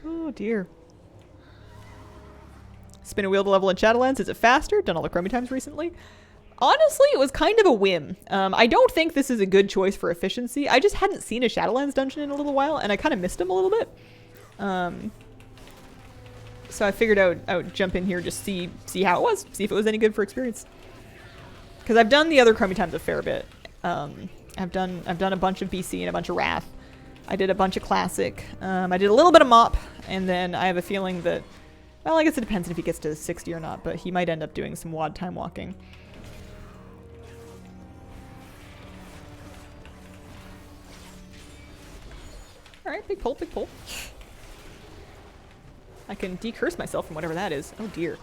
Oh, dear. Spin a wheel to level in Shadowlands. Is it faster? Done all the chromie times recently. Honestly, it was kind of a whim. I don't think this is a good choice for efficiency. I just hadn't seen a Shadowlands dungeon in a little while, and I kind of missed them a little bit. So I figured I would jump in here, just see how it was, see if it was any good for experience. Because I've done the other chromie times a fair bit. I've done a bunch of BC and a bunch of Wrath. I did a bunch of Classic. I did a little bit of Mop, and then I have a feeling that, well, I guess it depends if he gets to 60 or not, but he might end up doing some WOD time walking. Alright, big pull, big pull. I can decurse myself from whatever that is. Oh dear.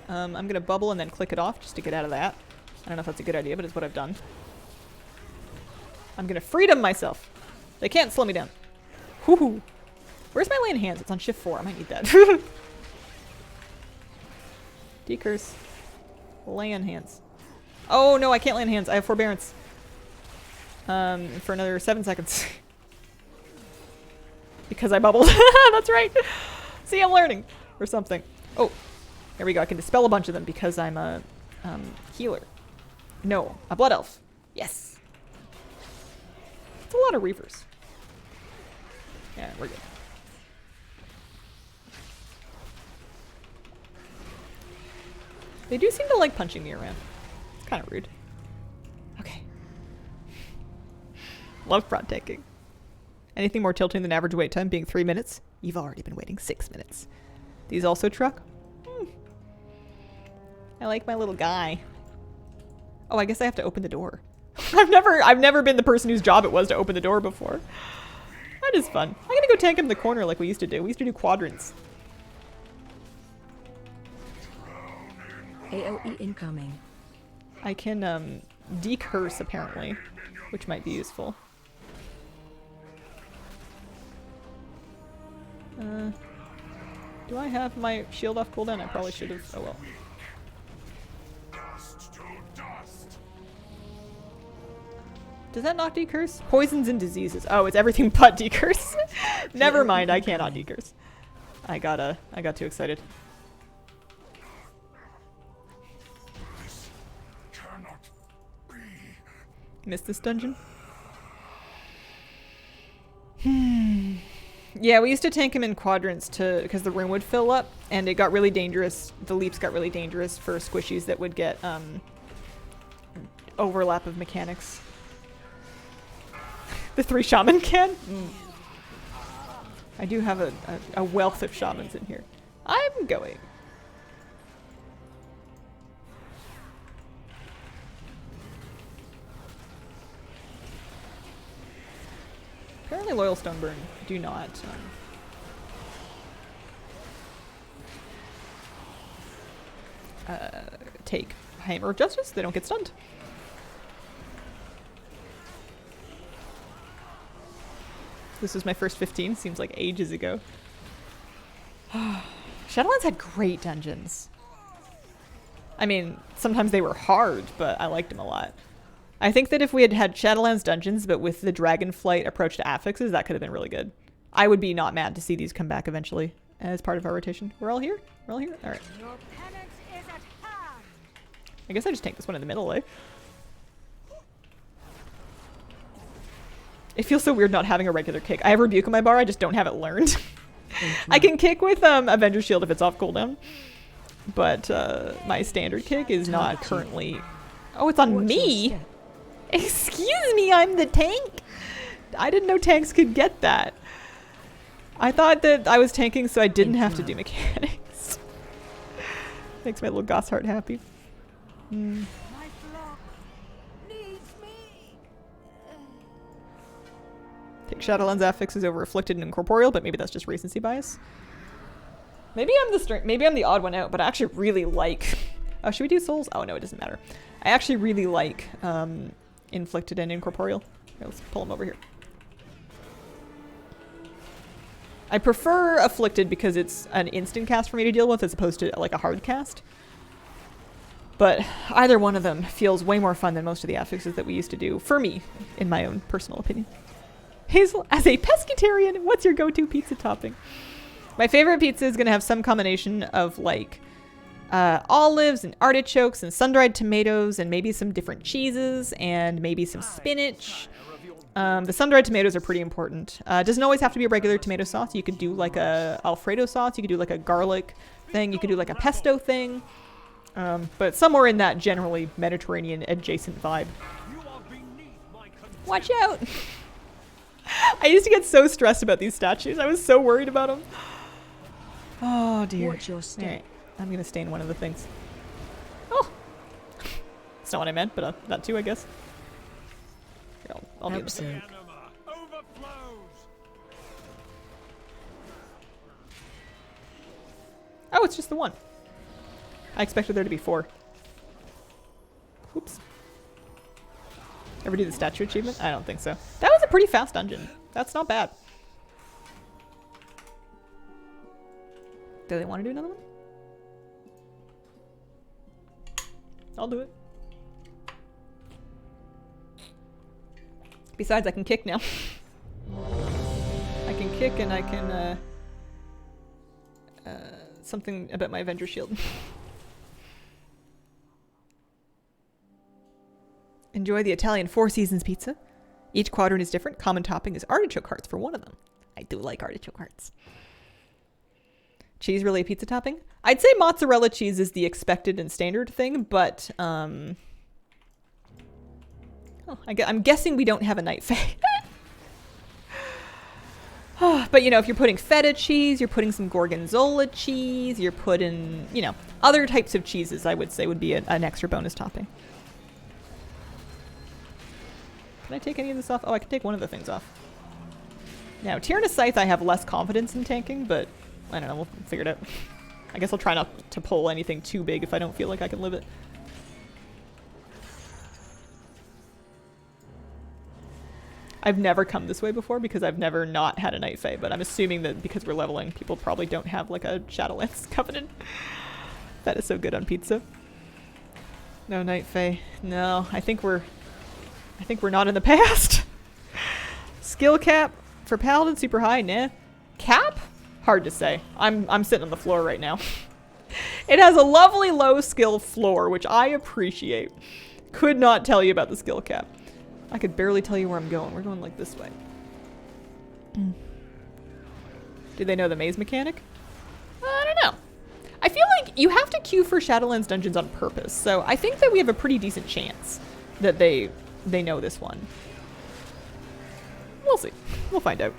I'm gonna bubble and then click it off just to get out of that. I don't know if that's a good idea, but it's what I've done. I'm gonna freedom myself. They can't slow me down. Woohoo! Where's my lay in hands? It's on shift 4. I might need that. Decurse. Lay in hands. Oh no, I can't lay in hands. I have forbearance. For another 7 seconds. Because I bubbled. That's right. See, I'm learning. Or something. Oh, there we go. I can dispel a bunch of them because I'm a healer. No, a blood elf. Yes. It's a lot of reavers. Yeah, we're good. They do seem to like punching me around. It's kind of rude. Okay. Love prod taking. Anything more tilting than average wait time being 3 minutes? You've already been waiting 6 minutes. These also truck? I like my little guy. Oh, I guess I have to open the door. I've never been the person whose job it was to open the door before. That is fun. I'm gonna go tank him in the corner like we used to do. We used to do quadrants. AOE incoming. I can decurse apparently, which might be useful. Do I have my shield off cooldown? I probably should have. Oh well. Does that not decurse? Poisons and diseases. Oh, it's everything but decurse. Never mind, I cannot decurse. I got too excited. Missed this dungeon? Yeah, we used to tank him in quadrants because the room would fill up, and it got really dangerous. The leaps got really dangerous for squishies that would get overlap of mechanics. The 3 shaman can? I do have a wealth of shamans in here. I'm going. Apparently Loyal Stoneburn do not take Hammer of Justice. They don't get stunned. This was my first 15. Seems like ages ago. Shadowlands had great dungeons. I mean, sometimes they were hard, but I liked them a lot. I think that if we had had Shadowlands dungeons, but with the Dragonflight approach to affixes, that could have been really good. I would be not mad to see these come back eventually as part of our rotation. We're all here? We're all here? Alright. I guess I just take this one in the middle, eh? It feels so weird not having a regular kick. I have Rebuke on my bar, I just don't have it learned. I can kick with Avenger Shield if it's off cooldown. But my standard kick is not currently... Oh, it's on me? Excuse me, I'm the tank? I didn't know tanks could get that. I thought that I was tanking so I didn't have to do mechanics. Makes my little goss heart happy. Take Shadowlands affixes over Afflicted and Incorporeal, but maybe that's just recency bias. Maybe I'm the odd one out, but I actually really like... Oh, should we do souls? Oh no, it doesn't matter. I actually really like Inflicted and Incorporeal. Here, let's pull them over here. I prefer Afflicted because it's an instant cast for me to deal with as opposed to like a hard cast. But either one of them feels way more fun than most of the affixes that we used to do, for me, in my own personal opinion. Hazel, as a pescatarian, what's your go-to pizza topping? My favorite pizza is going to have some combination of like olives and artichokes and sun-dried tomatoes and maybe some different cheeses and maybe some spinach. The sun-dried tomatoes are pretty important. It doesn't always have to be a regular tomato sauce. You could do like a Alfredo sauce. You could do like a garlic thing. You could do like a pesto thing. But somewhere in that generally Mediterranean adjacent vibe. Watch out! I used to get so stressed about these statues. I was so worried about them. Oh dear. Watch your step. Alright, I'm gonna stain one of the things. Oh! That's not what I meant, but that too, I guess. Here, I'll do this. Oh, it's just the one. I expected there to be 4. Oops. Ever do the statue achievement? I don't think so. That was a pretty fast dungeon. That's not bad. Do they want to do another one? I'll do it. Besides, I can kick now. I can kick and I can, something about my Avenger Shield. Enjoy the Italian Four Seasons pizza. Each quadrant is different. Common topping is artichoke hearts for one of them. I do like artichoke hearts. Cheese really a pizza topping? I'd say mozzarella cheese is the expected and standard thing, but oh, I'm guessing we don't have a night fae. But you know, if you're putting feta cheese, you're putting some gorgonzola cheese, you're putting, you know, other types of cheeses, I would say would be an extra bonus topping. Can I take any of this off? Oh, I can take one of the things off. Now, Tyrannus Scythe I have less confidence in tanking, but I don't know, we'll figure it out. I guess I'll try not to pull anything too big if I don't feel like I can live it. I've never come this way before because I've never not had a Night Fae, but I'm assuming that because we're leveling, people probably don't have like a Shadowlands Covenant. That is so good on pizza. No Night Fae. No, I think we're not in the past. Skill cap for Paladin super high, nah. Cap? Hard to say. I'm sitting on the floor right now. It has a lovely low skill floor, which I appreciate. Could not tell you about the skill cap. I could barely tell you where I'm going. We're going like this way. Do they know the maze mechanic? I don't know. I feel like you have to queue for Shadowlands dungeons on purpose, so I think that we have a pretty decent chance that they know this one. We'll see. We'll find out.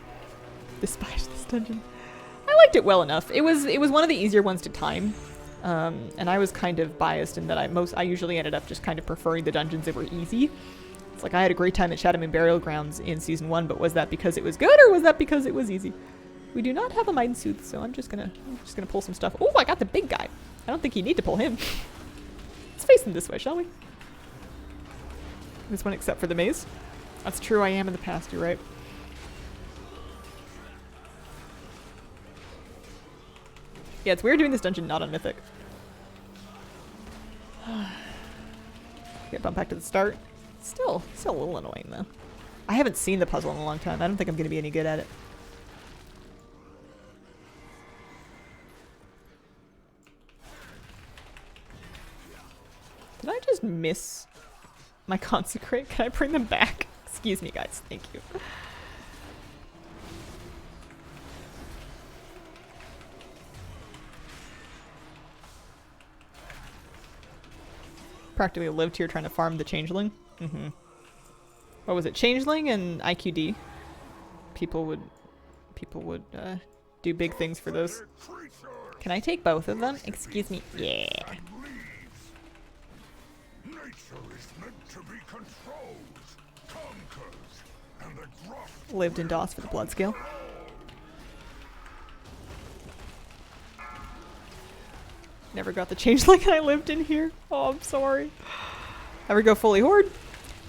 Despite this dungeon. I liked it well enough. It was one of the easier ones to time. And I was kind of biased in that I usually ended up just kind of preferring the dungeons that were easy. It's like I had a great time at Shadowmoon Burial Grounds in Season 1, but was that because it was good or was that because it was easy? We do not have a Mind Sooth, so I'm just gonna pull some stuff. Oh, I got the big guy. I don't think you need to pull him. Let's face him this way, shall we? This one except for the maze. That's true, I am in the past, you're right. Yeah, it's weird doing this dungeon not on Mythic. Get bumped back to the start. Still a little annoying though. I haven't seen the puzzle in a long time. I don't think I'm going to be any good at it. Did I just miss my consecrate? Can I bring them back? Excuse me, guys. Thank you. Practically lived here trying to farm the changeling. What was it? Changeling and IQD. People would do big things for those. Can I take both of them? Excuse me. Yeah. Lived in DOS for the blood scale. Never got the changeling and I lived in here. Oh, I'm sorry. Ever go fully horde?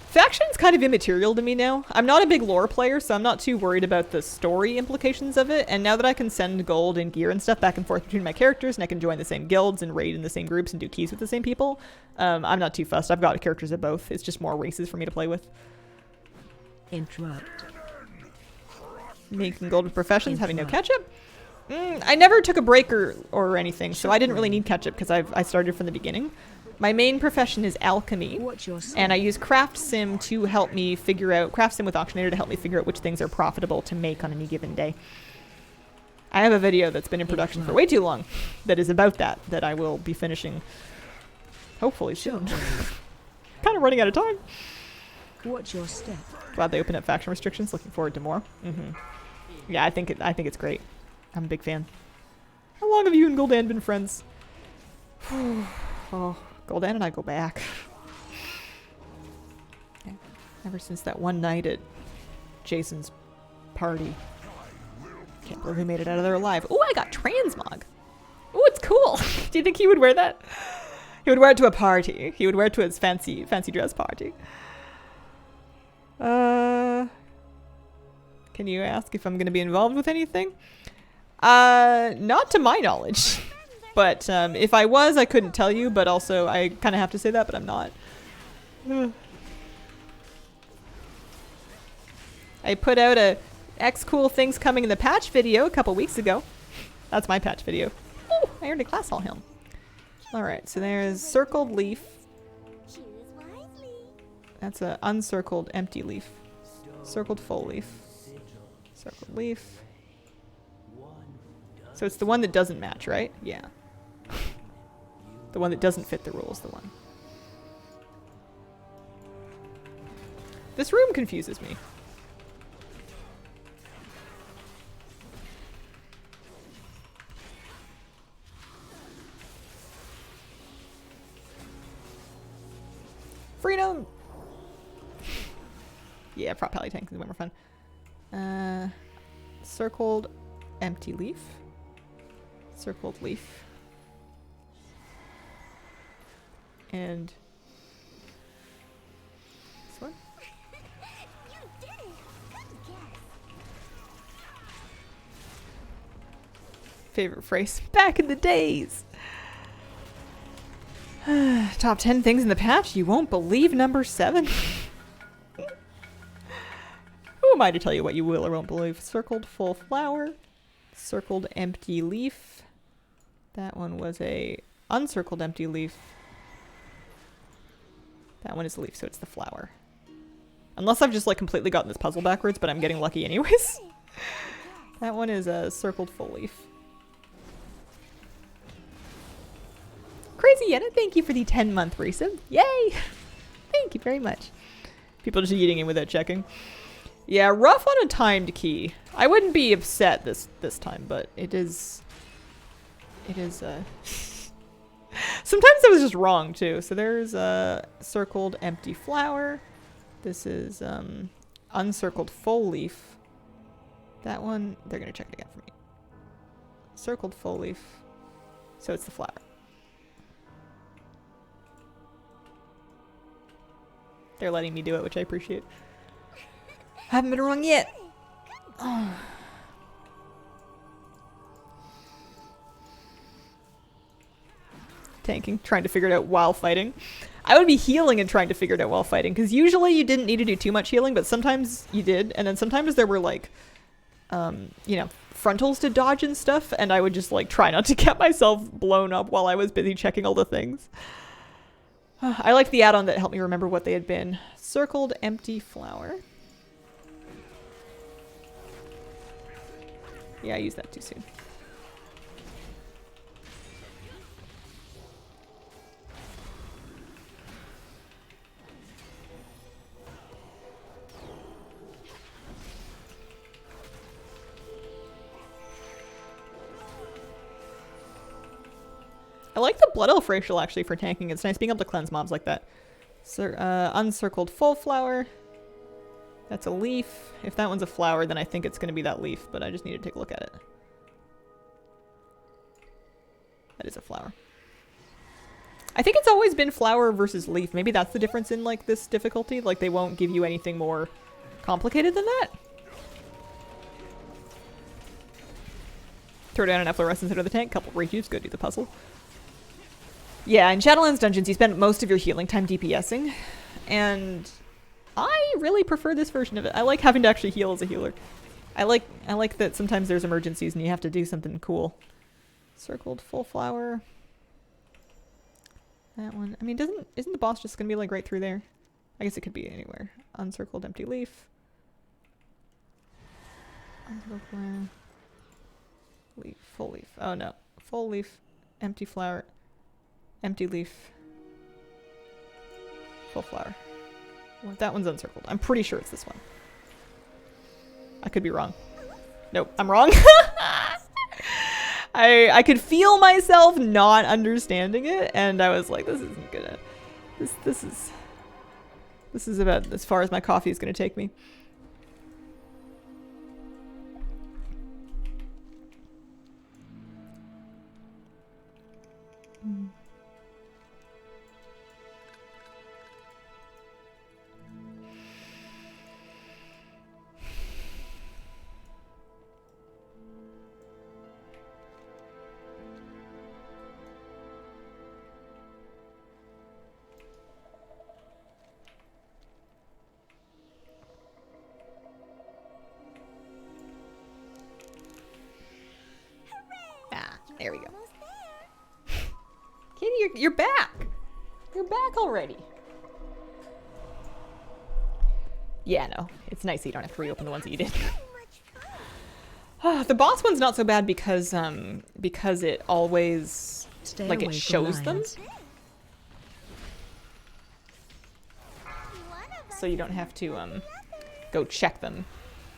Faction's kind of immaterial to me now. I'm not a big lore player, so I'm not too worried about the story implications of it. And now that I can send gold and gear and stuff back and forth between my characters, and I can join the same guilds and raid in the same groups and do keys with the same people, I'm not too fussed. I've got characters of both. It's just more races for me to play with. Interrupt. Making gold with professions, having no catch-up. I never took a break or anything, so I didn't really need catch-up because I started from the beginning. My main profession is alchemy, and I use Craft Sim to help me figure out, Craft Sim with Auctionator to help me figure out which things are profitable to make on any given day. I have a video that's been in production for way too long that is about that I will be finishing hopefully soon. Kind of running out of time. Watch your step. Glad they opened up faction restrictions, looking forward to more. Yeah, I think it's great. I'm a big fan. How long have you and Gul'dan been friends? Oh, Gul'dan and I go back. Yeah, ever since that one night at Jason's party. Can't believe we made it out of there alive. Oh, I got transmog. Oh, it's cool. Do you think he would wear that? He would wear it to a party. He would wear it to his fancy dress party. Can you ask if I'm going to be involved with anything? Not to my knowledge. But if I was, I couldn't tell you, but also I kind of have to say that, but I'm not. I put out a X cool things coming in the patch video a couple weeks ago. That's my patch video. Oh, I earned a class hall helm. Alright, so there's circled leaf. That's an uncircled empty leaf. Circled full leaf. Circled leaf. So it's the one that doesn't match, right? Yeah. The one that doesn't fit the rules, the one. This room confuses me. Freedom! Yeah, prop pally tank is way more fun. Circled empty leaf. Circled leaf. And this one. You did it. Good guess. Favorite phrase. Back in the days. Top 10 things in the patch you won't believe. Number 7. Who am I to tell you what you will or won't believe? Circled full flower. Circled empty leaf. That one was a uncircled empty leaf. That one is a leaf, so it's the flower. Unless I've just like completely gotten this puzzle backwards, but I'm getting lucky anyways. That one is a circled full leaf. Crazy Yenna, thank you for the 10-month resub. Yay! Thank you very much. People just eating in without checking. Yeah, rough on a timed key. I wouldn't be upset this time, but it is sometimes it was just wrong too. So there's a circled empty flower. This is uncircled full leaf. That one, they're gonna check it again for me. Circled full leaf. So it's the flower. They're letting me do it, which I appreciate. Haven't been wrong yet. Oh. Tanking, trying to figure it out while fighting. I would be healing and trying to figure it out while fighting, because usually you didn't need to do too much healing, but sometimes you did, and then sometimes there were like, you know, frontals to dodge and stuff, and I would just like try not to get myself blown up while I was busy checking all the things. I liked the add-on that helped me remember what they had been. Circled empty flower. Yeah, I used that too soon. I like the Blood Elf racial actually for tanking. It's nice being able to cleanse mobs like that. Uncircled full flower. That's a leaf. If that one's a flower, then I think it's going to be that leaf, but I just need to take a look at it. That is a flower. I think it's always been flower versus leaf. Maybe that's the difference in like this difficulty. Like they won't give you anything more complicated than that. Throw down an efflorescence into the tank. Couple rejuves. Go do the puzzle. Yeah, in Shadowlands dungeons, you spend most of your healing time DPSing, and I really prefer this version of it. I like having to actually heal as a healer. I like that sometimes there's emergencies and you have to do something cool. Circled full flower. That one. I mean, isn't the boss just gonna be like right through there? I guess it could be anywhere. Uncircled empty leaf. Uncircled flower. Leaf. Full leaf. Oh no. Full leaf. Empty flower. Empty leaf. Full flower. Well, that one's uncircled. I'm pretty sure it's this one. I could be wrong. Nope, I'm wrong. I could feel myself not understanding it, and I was like, this isn't gonna. This is about as far as my coffee is gonna take me. There we go. Kitty, you're back. You're back already. Yeah, no. It's nice that you don't have to reopen the ones that you did. The boss one's not so bad because it always Stay like away it from shows them, lions. so you don't have to go check them.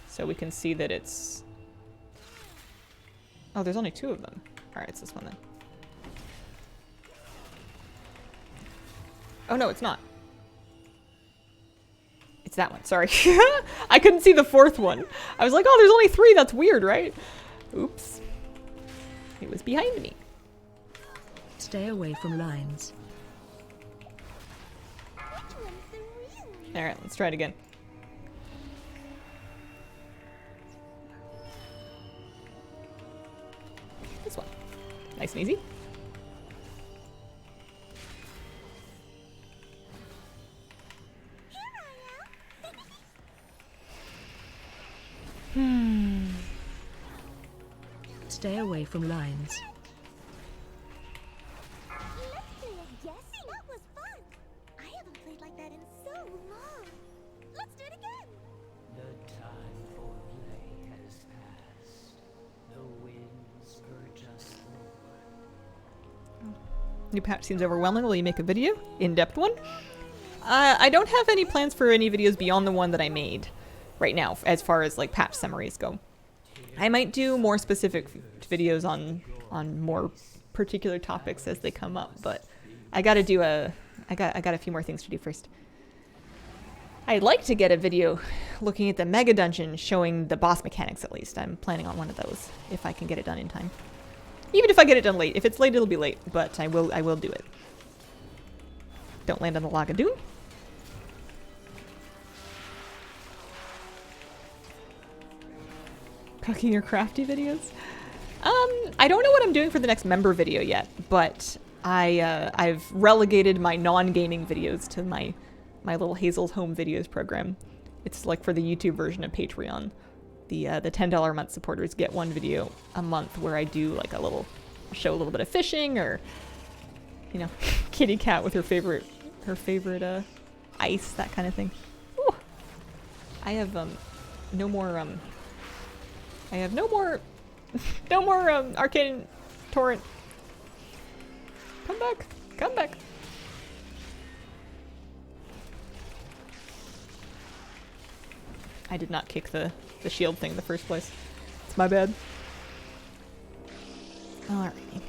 So we can see that it's. Oh, there's only 2 of them. All right, it's this one then. Oh no, it's not. It's that one. Sorry, I couldn't see the 4th one. I was like, oh, there's only 3. That's weird, right? Oops. It was behind me. Stay away from lines. All right, let's try it again. This one. Nice and easy. Stay away from lines. Let's play a guessing. That was fun. I haven't played like that in so long. Let's do it again. The time for play has passed. The winds urge us forward. New patch seems overwhelming. Will you make a video? In-depth one? I don't have any plans for any videos beyond the one that I made right now, as far as like patch summaries go. I might do more specific videos on more particular topics as they come up, but I gotta do I got a few more things to do first. I'd like to get a video looking at the mega dungeon showing the boss mechanics at least. I'm planning on one of those if I can get it done in time. Even if I get it done late. If it's late, it'll be late, but I will do it. Don't land on the Lagadoon. Cooking or crafty videos? I don't know what I'm doing for the next member video yet, but I've relegated my non-gaming videos to my little Hazel's Home Videos program. It's like for the YouTube version of Patreon. The $10 a month supporters get 1 video a month where I do like show a little bit of fishing, or you know, kitty cat with her favorite ice, that kind of thing. Ooh. I have no more arcade torrent. Come back. I did not kick the shield thing in the first place. It's my bad. Alrighty.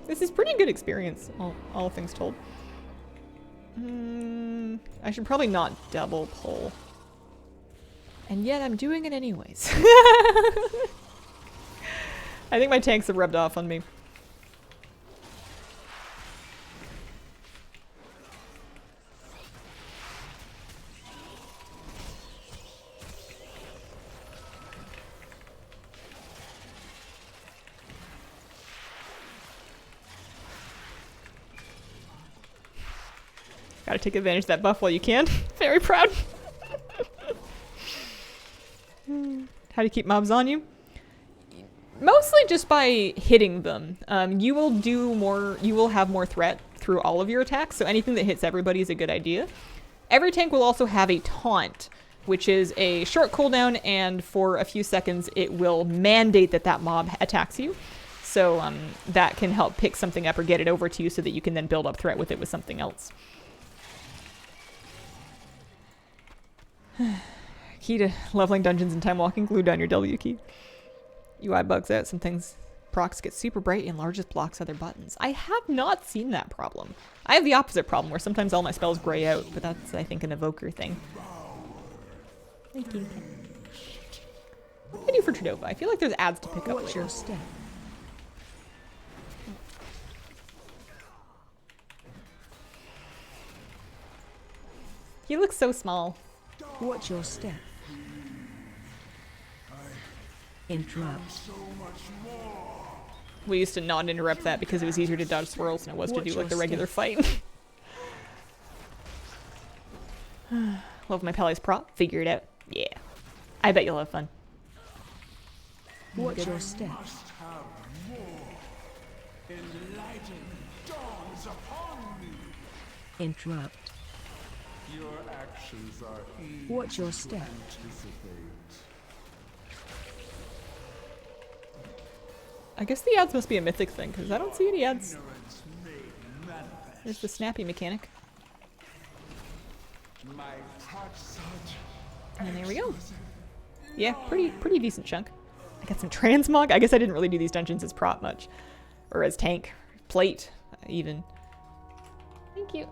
This is pretty good experience, all things told. I should probably not double pull. And yet I'm doing it anyways. I think my tanks have rubbed off on me. Gotta take advantage of that buff while you can. Very proud. How do you keep mobs on you? Mostly just by hitting them. You will have more threat through all of your attacks, so anything that hits everybody is a good idea. Every tank will also have a taunt, which is a short cooldown, and for a few seconds it will mandate that mob attacks you. So that can help pick something up or get it over to you so that you can then build up threat with it with something else. Key to leveling dungeons and time walking, glue down your W key. UI bugs out. Some things procs get super bright and largest blocks other buttons. I have not seen that problem. I have the opposite problem where sometimes all my spells gray out, but that's, I think, an evoker thing. Thank you. What can I do for Tradova? I feel like there's ads to pick up Watch later. your step. He looks so small. Watch your step. Interrupt. We used to not interrupt that because it was easier to dodge swirls than it was to Watch do like your the regular step. fight. Love my Pele's prop. Figure it out. Yeah. I bet you'll have fun. Watch your step. Interrupt. Your actions are Watch your step. anticipate. I guess the ads must be a mythic thing, because I don't see any ads. There's the snappy mechanic. And there we go. Yeah, pretty decent chunk. I got some transmog. I guess I didn't really do these dungeons as prop much. Or as tank. Plate, even. Thank you.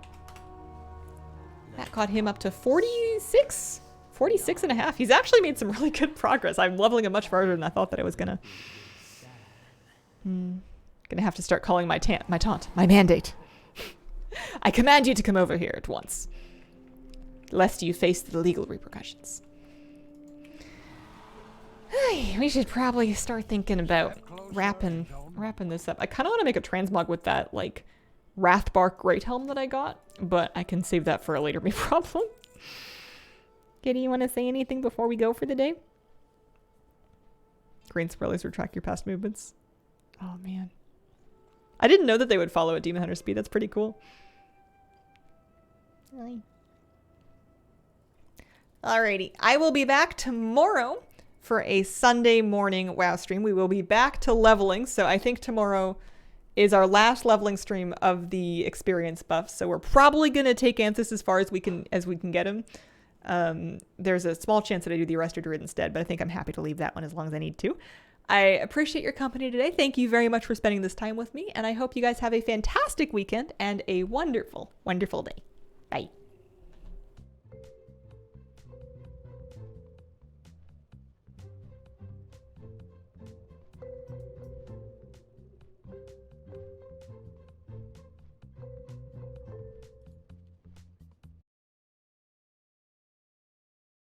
That got him up to 46? 46 and a half. He's actually made some really good progress. I'm leveling him much farther than I thought that I was gonna. Gonna have to start calling my taunt, my mandate. I command you to come over here at once, lest you face the legal repercussions. We should probably start thinking about wrapping this up. I kind of want to make a transmog with that, like, Wrathbark Great Helm that I got, but I can save that for a later me problem. Kitty, you want to say anything before we go for the day? Green spoilers retract your past movements. Oh, man. I didn't know that they would follow at Demon Hunter speed. That's pretty cool. Alrighty. I will be back tomorrow for a Sunday morning WoW stream. We will be back to leveling, so I think tomorrow is our last leveling stream of the experience buffs. So we're probably going to take Anthus as far as we can get him. There's a small chance that I do the Arrested Druid instead, but I think I'm happy to leave that one as long as I need to. I appreciate your company today. Thank you very much for spending this time with me, and I hope you guys have a fantastic weekend and a wonderful, wonderful day. Bye.